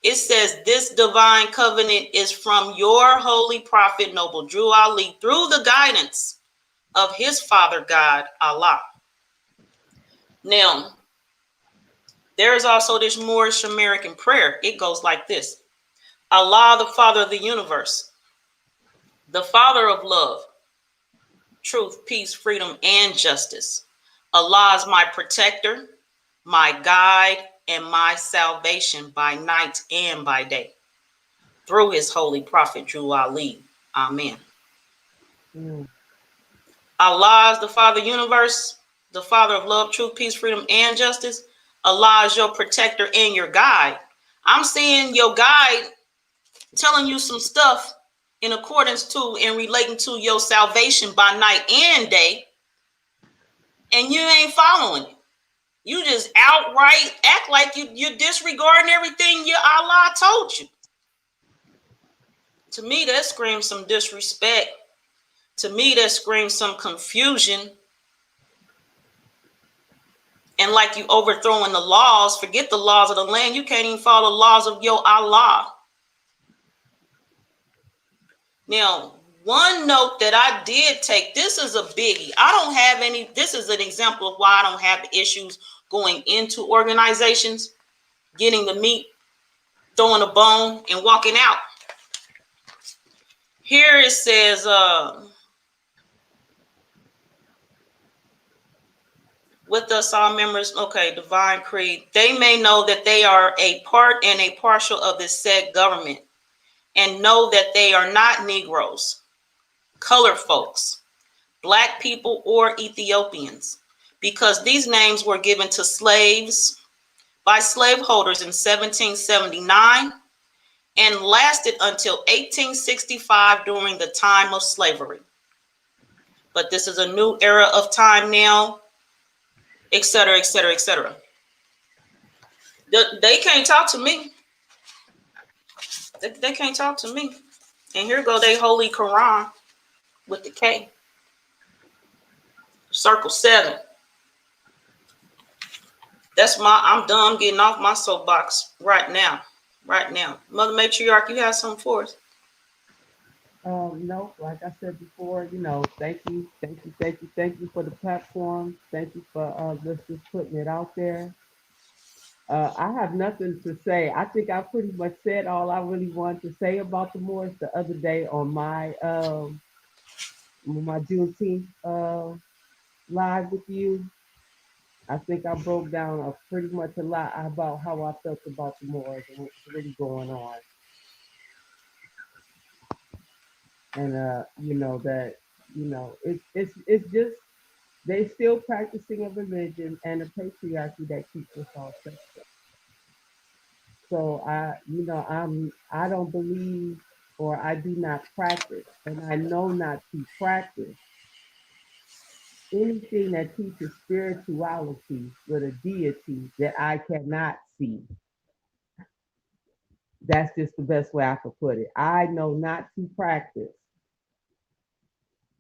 It says, this divine covenant is from your holy prophet, Noble Drew Ali, through the guidance of his father God, Allah. Now, there is also this Moorish American prayer. It goes like this: Allah, the Father of the universe, the Father of love, truth, peace, freedom, and justice. Allah is my protector, my guide, and my salvation by night and by day. Through his holy prophet, Drew Ali. Amen. Mm. Allah is the Father of the universe, the Father of love, truth, peace, freedom, and justice. Allah is your protector and your guide. I'm seeing your guide telling you some stuff in accordance to and relating to your salvation by night and day, and you ain't following it. You just outright act like you're disregarding everything your Allah told you. To me, that screams some disrespect. To me, that screams some confusion. And like you overthrowing the laws, forget the laws of the land. You can't even follow the laws of your Allah. Now, one note that I did take, this is a biggie. I don't have any, this is an example of why I don't have the issues going into organizations, getting the meat, throwing a bone, and walking out. Here it says, with us all members, okay, divine creed, they may know that they are a part and a partial of this said government, and know that they are not Negroes, colored folks, Black people, or Ethiopians, because these names were given to slaves by slaveholders in 1779 and lasted until 1865 during the time of slavery. But this is a new era of time now, etc., etc., etc. They can't talk to me. They can't talk to me. And here go they holy Quran with the K. Circle 7. I'm done. I'm getting off my soapbox right now. Right now. Mother Matriarch, you have something for us? No, like I said before, thank you for the platform. Thank you for just putting it out there. I have nothing to say. I think I pretty much said all I really wanted to say about the Moors the other day on my Juneteenth live with you. I think I broke down pretty much a lot about how I felt about the Moors and what's really going on. And that it's just they still practicing a religion and a patriarchy that keeps us all separate. So I don't believe or I do not practice and I know not to practice anything that teaches spirituality with a deity that I cannot see. That's just the best way I could put it. I know not to practice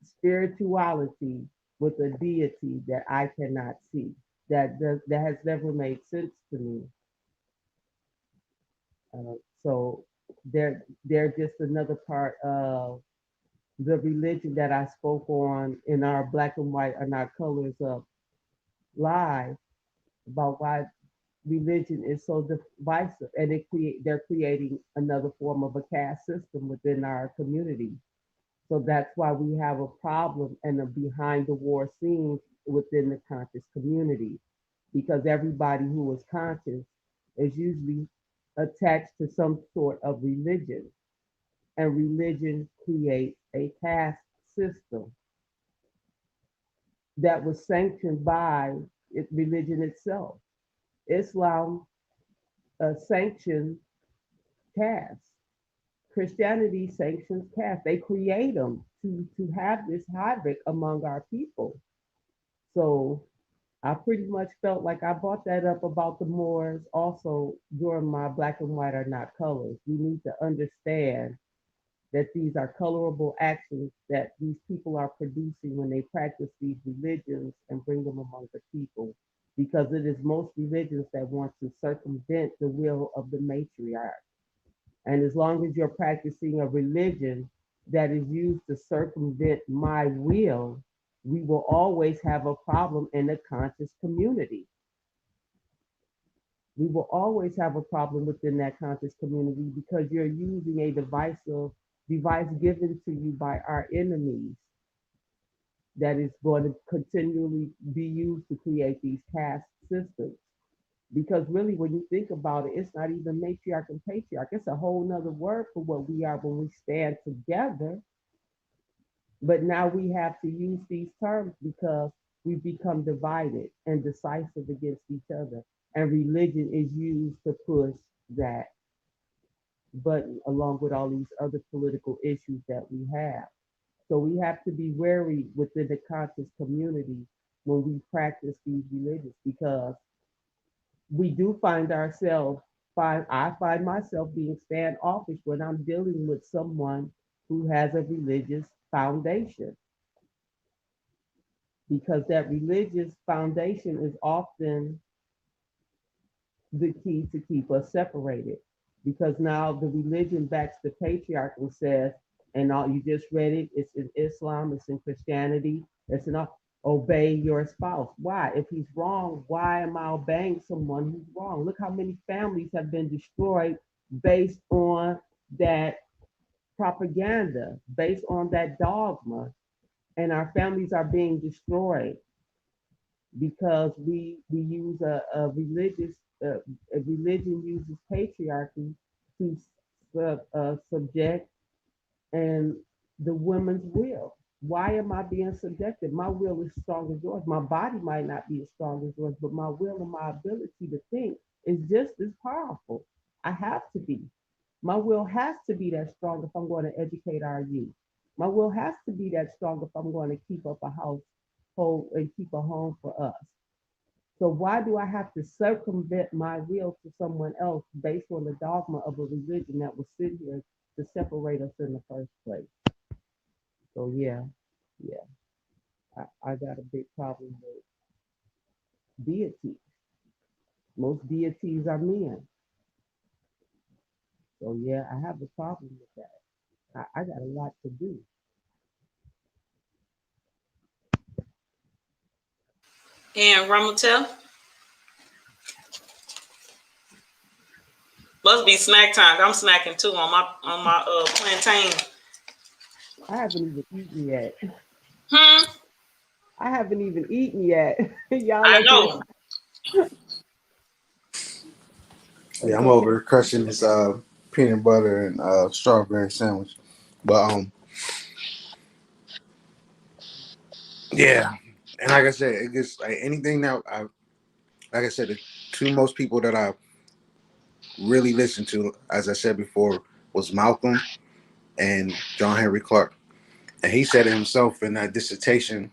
spirituality with a deity that I cannot see. That has never made sense to me. So they're just another part of the religion that I spoke on in our black and white and our colors of live about why religion is so divisive and they're creating another form of a caste system within our community. So that's why we have a problem and a behind the war scene within the conscious community, because everybody who is conscious is usually attached to some sort of religion, and religion creates a caste system that was sanctioned by religion itself. Islam sanctions caste. Christianity sanctions caste. They create them to have this havoc among our people. So I pretty much felt like I brought that up about the Moors also during my black and white are not colors. We need to understand that these are colorable actions that these people are producing when they practice these religions and bring them among the people. Because it is most religions that want to circumvent the will of the matriarch. And as long as you're practicing a religion that is used to circumvent my will, we will always have a problem in the conscious community. We will always have a problem within that conscious community because you're using a device given to you by our enemies that is going to continually be used to create these caste systems. Because really, when you think about it, it's not even matriarch and patriarch. It's a whole nother word for what we are when we stand together. But now we have to use these terms because we become divided and decisive against each other. And religion is used to push that button along with all these other political issues that we have. So we have to be wary within the conscious community when we practice these religions because we do find ourselves, I find myself being standoffish when I'm dealing with someone who has a religious foundation because that religious foundation is often the key to keep us separated because now the religion backs the patriarch and says, and all you just read it, it's in Islam, it's in Christianity, it's in obey your spouse. Why? If he's wrong, why am I obeying someone who's wrong? Look how many families have been destroyed based on that propaganda, based on that dogma, and our families are being destroyed because we use a religious a religion uses patriarchy to subject and the woman's will. Why am I being subjected? My will is strong as yours. My body might not be as strong as yours, but my will and my ability to think is just as powerful. I have to be. My will has to be that strong if I'm going to educate our youth. My will has to be that strong if I'm going to keep up a household and keep a home for us. So why do I have to circumvent my will to someone else based on the dogma of a religion that was sent here to separate us in the first place? So yeah, I got a big problem with deities. Most deities are men. So yeah, I have a problem with that. I got a lot to do. And Ramutel, must be snack time. I'm snacking too on my plantain. I haven't even eaten yet. Hmm. I haven't even eaten yet. Y'all I up here. know. Yeah, It's I'm okay. over crushing this peanut butter and strawberry sandwich. But yeah. And like I said, it gets like anything that I like I said, the two most people that I really listened to, as I said before, was Malcolm and John Henry Clark. And he said it himself in that dissertation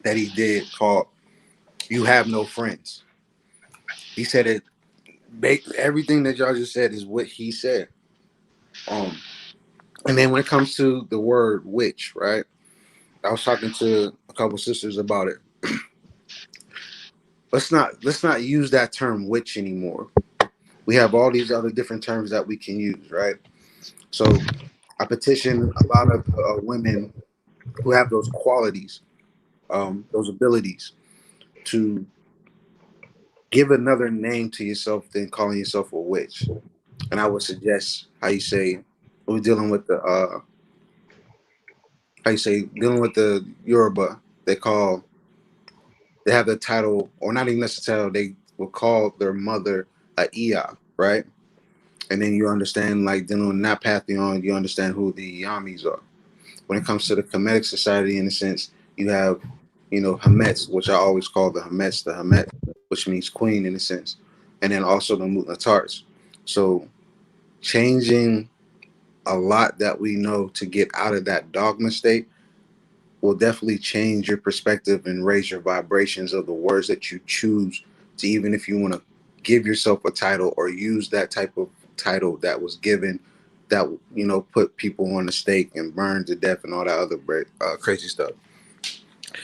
that he did called You Have No Friends. He said it everything that y'all just said is what he said. Um and then when it comes to the word witch, right? I was talking to a couple sisters about it. Let's not use that term witch anymore. We have all these other different terms that we can use, right? So I petition a lot of women who have those qualities, those abilities to give another name to yourself than calling yourself a witch. And I would suggest how you say we're dealing with the how you say dealing with the Yoruba. They call they have the title, or not even necessarily. They will call their mother a Iya, right? And then you understand, like dealing with that pantheon, you understand who the Yamis are. When it comes to the Kemetic society, in a sense, you have, Hamets, which I always call the Hamet, which means queen in a sense, and then also the Mutnatarts. So changing a lot that we know to get out of that dogma state will definitely change your perspective and raise your vibrations of the words that you choose to, even if you want to give yourself a title or use that type of title that was given that put people on the stake and burned to death and all that other crazy stuff.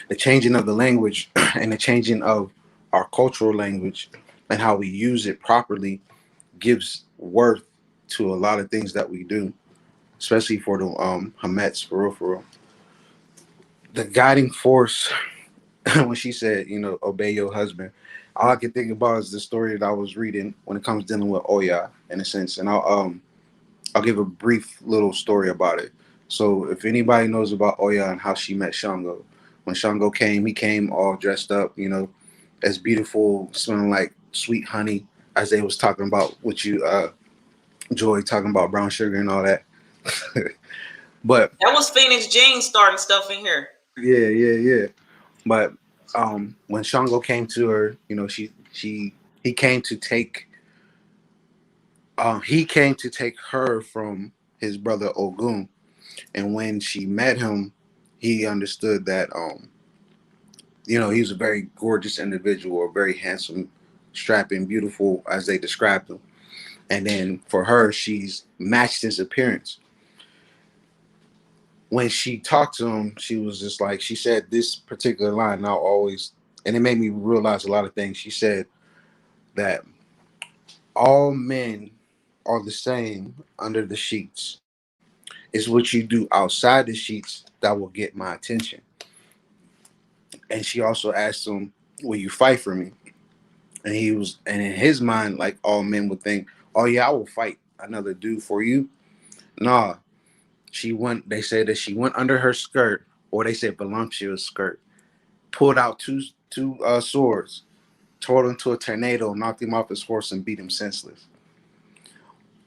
The changing of the language and the changing of our cultural language and how we use it properly gives worth to a lot of things that we do, especially for the Hamets, for real, for real. The guiding force when she said, obey your husband. All I can think about is the story that I was reading when it comes dealing with Oya in a sense, and I'll give a brief little story about it. So if anybody knows about Oya and how she met Shango, when Shango came, he came all dressed up, as beautiful, smelling like sweet honey, as they was talking about with you, Joy, talking about brown sugar and all that. But That was Phoenix Jean starting stuff in here. yeah, yeah, yeah. But when Shango came to her, she he came to take her from his brother Ogun. And when she met him, he understood that he was a very gorgeous individual, a very handsome, strapping, beautiful, as they described him. And then for her, she's matched his appearance. When she talked to him, she was just like, she said this particular line, and I'll always, and it made me realize a lot of things. She said that all men are the same under the sheets. It's what you do outside the sheets that will get my attention. And she also asked him, will you fight for me? And in his mind, like all men would think, oh yeah, I will fight another dude for you. Nah, they said that she went under her skirt, or they said voluptuous skirt, pulled out two swords, tore him to a tornado, knocked him off his horse, and beat him senseless.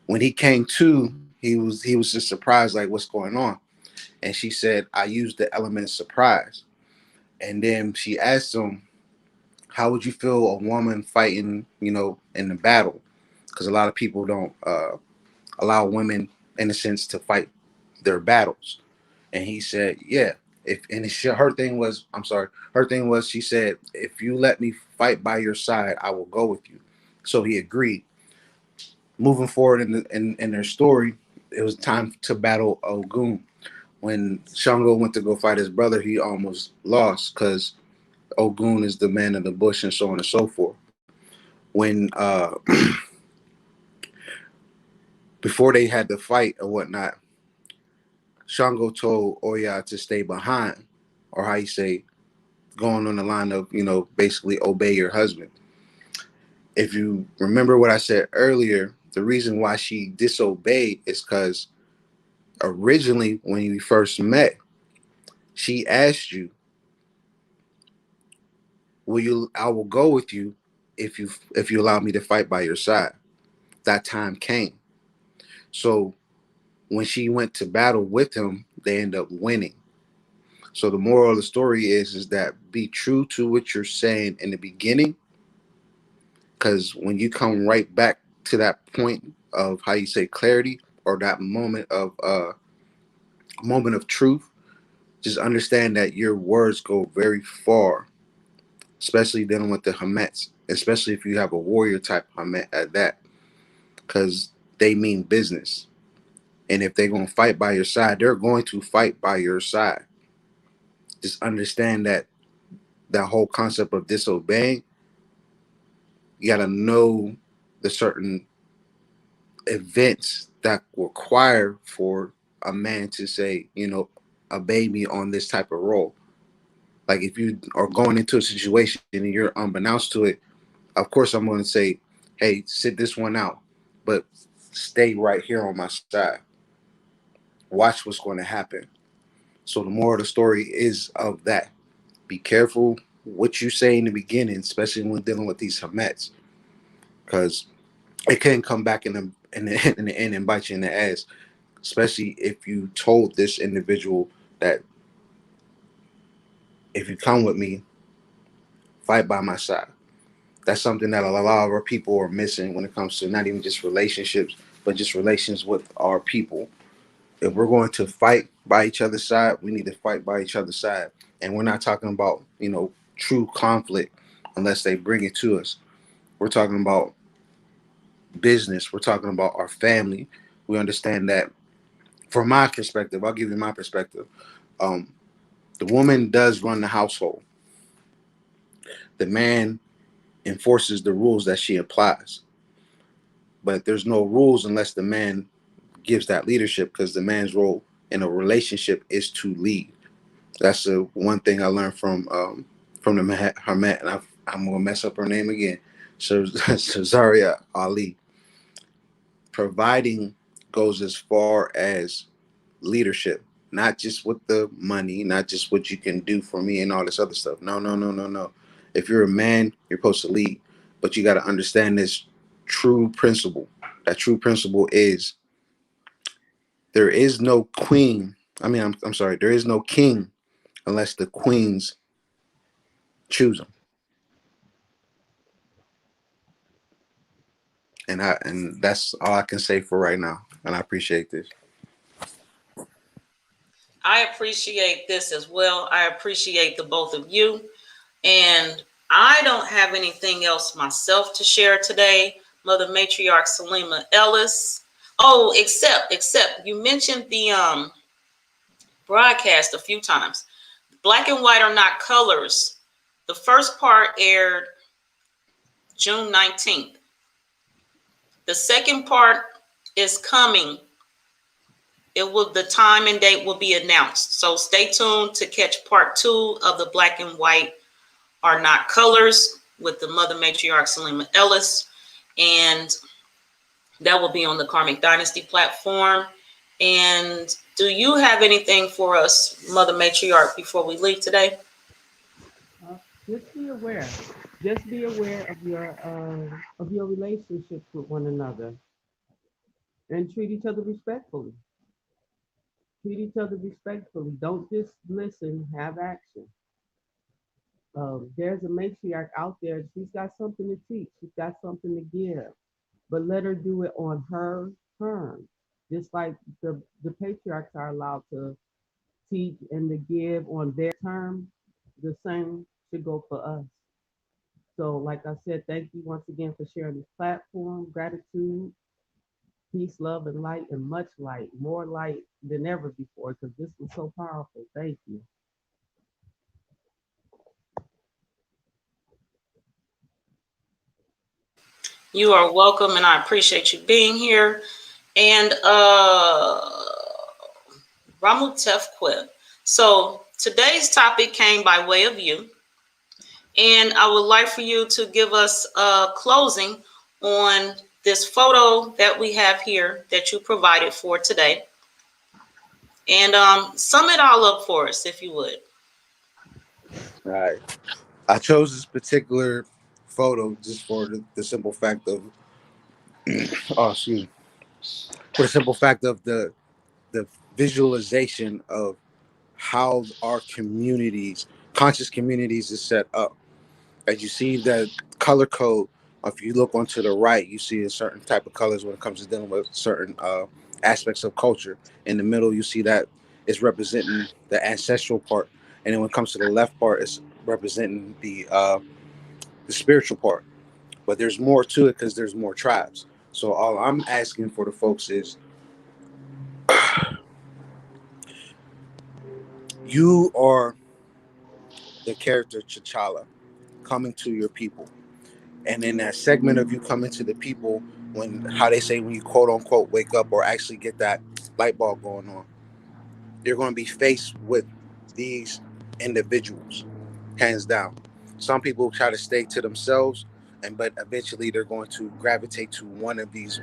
When he came to, he was just surprised, like, what's going on? And she said, I used the element of surprise. And then she asked him, how would you feel a woman fighting, in the battle? Because a lot of people don't allow women, in a sense, to fight their battles. And he said, yeah. Her thing was, I'm sorry, her thing was, she said, if you let me fight by your side, I will go with you. So he agreed. Moving forward in their story, it was time to battle Ogun. When Shango went to go fight his brother, he almost lost because Ogun is the man of the bush and so on and so forth. When before they had the fight or whatnot, Shango told Oya to stay behind, or how you say, going on the line of, basically obey your husband. If you remember what I said earlier, the reason why she disobeyed is because originally when you first met, she asked you, I will go with you if you allow me to fight by your side. That time came. So when she went to battle with him, they end up winning. So the moral of the story is that be true to what you're saying in the beginning, because when you come right back to that point of how you say clarity, or that moment of truth, just understand that your words go very far, especially dealing with the Hamets, especially if you have a warrior type Hamet at that, because they mean business. And if they're going to fight by your side, they're going to fight by your side. Just understand that whole concept of disobeying, you got to know the certain events that require for a man to say, obey me on this type of role. Like if you are going into a situation and you're unbeknownst to it, of course I'm going to say, hey, sit this one out, but stay right here on my side. Watch what's going to happen. So the moral of the story is of that. Be careful what you say in the beginning, especially when dealing with these Hamets, because it can come back in the end and bite you in the ass. Especially if you told this individual that if you come with me, fight by my side. That's something that a lot of our people are missing when it comes to not even just relationships, but just relations with our people. If we're going to fight by each other's side, we need to fight by each other's side. And we're not talking about, true conflict unless they bring it to us. We're talking about business. We're talking about our family. We understand that from my perspective, I'll give you my perspective. Um, the woman does run the household. The man enforces the rules that she applies. but there's no rules unless the man gives that leadership, because the man's role in a relationship is to lead. That's the one thing I learned from the Hermet, and I'm gonna mess up her name again. So Zaria Ali. Providing goes as far as leadership, not just with the money, not just what you can do for me and all this other stuff. No, no, no, no, no. If you're a man, you're supposed to lead, but you got to understand this true principle. That true principle is there is no queen. I mean, I'm sorry, there is no king unless the queens choose him. And that's all I can say for right now. And I appreciate this. I appreciate this as well. I appreciate the both of you. And I don't have anything else myself to share today, Mother Matriarch Selena Ellis. Oh, except you mentioned the broadcast a few times. Black and White Are Not Colors. The first part aired June 19th. The second part is coming. The time and date will be announced. So stay tuned to catch part 2 of the Black and White Are Not Colors with the Mother Matriarch Selena Ellis. And that will be on the Karmic Dynasty platform. And do you have anything for us, Mother Matriarch, before we leave today? Just be aware. Just be aware of your relationships with one another, and treat each other respectfully. Treat each other respectfully. Don't just listen. Have action. There's a matriarch out there. She's got something to teach. She's got something to give, but let her do it on her terms. Just like the patriarchs are allowed to teach and to give on their terms, the same should go for us. So, like I said, thank you once again for sharing this platform. Gratitude, peace, love, and light, and much light, more light than ever before, because this was so powerful. Thank you. You are welcome, and I appreciate you being here. And Ronald Tev. So today's topic came by way of you, and I would like for you to give us a closing on this photo that we have here that you provided for today, and sum it all up for us, if you would. All right. I chose this particular photo just for the simple fact of oh excuse me, for the simple fact of the visualization of how our communities, conscious communities, is set up. As you see the color code, if you look onto the right, you see a certain type of colors when it comes to dealing with certain aspects of culture. In the middle, you see that it's representing the ancestral part, and then when it comes to the left part, it's representing the spiritual part. But there's more to it because there's more tribes. So all I'm asking for the folks is you are the character T'Challa coming to your people. And in that segment of you coming to the people, when how they say when you quote unquote wake up or actually get that light bulb going on, you're going to be faced with these individuals, hands down. Some people try to stay to themselves, and but eventually they're going to gravitate to one of these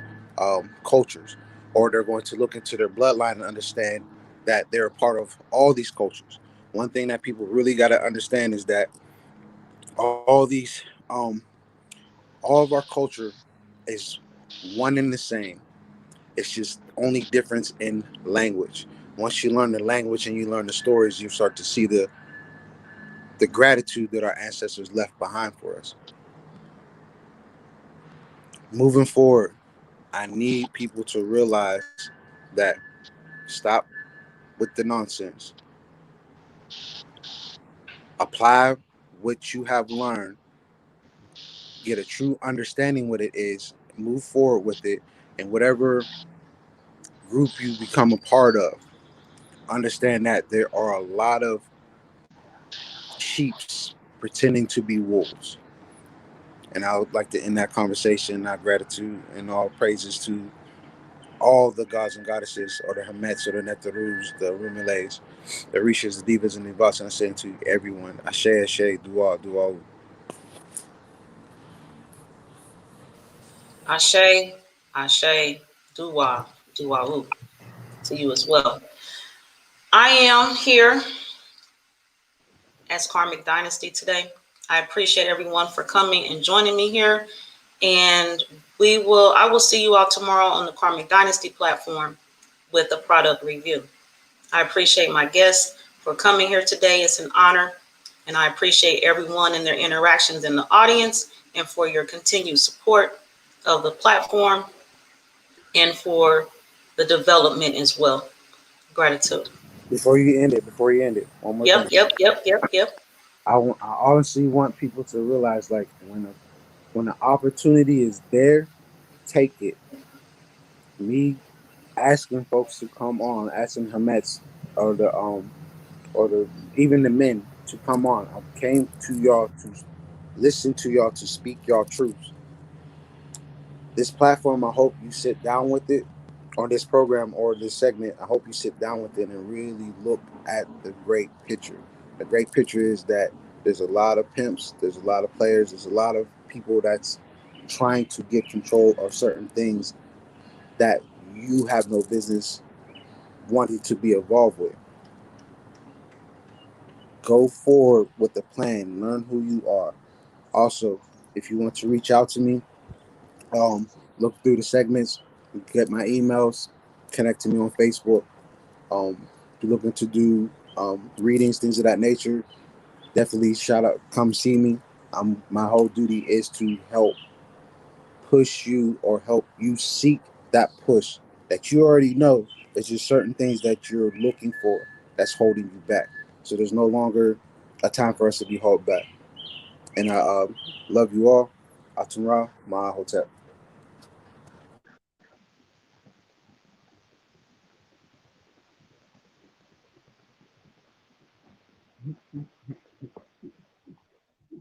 cultures, or they're going to look into their bloodline and understand that they're a part of all these cultures. One thing that people really got to understand is that all these, all of our culture is one and the same. It's just only difference in language. Once you learn the language and you learn the stories, you start to see the gratitude that our ancestors left behind for us. Moving forward, I need people to realize that stop with the nonsense. Apply what you have learned, get a true understanding what it is, move forward with it, and whatever group you become a part of, understand that there are a lot of sheeps pretending to be wolves. And I would like to end that conversation, our gratitude and all praises to all the gods and goddesses, or the Hermets, or the Netherus, the Rumiles, the Rishas, the Divas, and the Vats, and I say to everyone, Ashe, Ashe, Dua, Dua. Ashe, Ashe, Dua, Duawu to you as well. I am here as Karmic Dynasty today. I appreciate everyone for coming and joining me here. And I will see you all tomorrow on the Karmic Dynasty platform with a product review. I appreciate my guests for coming here today. It's an honor. And I appreciate everyone and their interactions in the audience and for your continued support of the platform and for the development as well. Gratitude. Before you end it, one more thing. Yep, yep, yep, yep, yep. I honestly want people to realize, like, when the opportunity is there, take it. Me asking folks to come on, asking Hermets, or the even the men to come on. I came to y'all to listen to y'all, to speak y'all truths. This platform, I hope you sit down with it, on this program or this segment. I hope you sit down with it and really look at the great picture. The great picture is that there's a lot of pimps, there's a lot of players, there's a lot of people that's trying to get control of certain things that you have no business wanting to be involved with. Go forward with the plan. Learn who you are. Also, if you want to reach out to me, look through the segments, get my emails, connect to me on Facebook. If you're looking to do readings, things of that nature, definitely shout out, come see me. My whole duty is to help push you, or help you seek that push that you already know. It's just certain things that you're looking for that's holding you back. So there's no longer a time for us to be held back. And I love you all. Atumra, my hotel.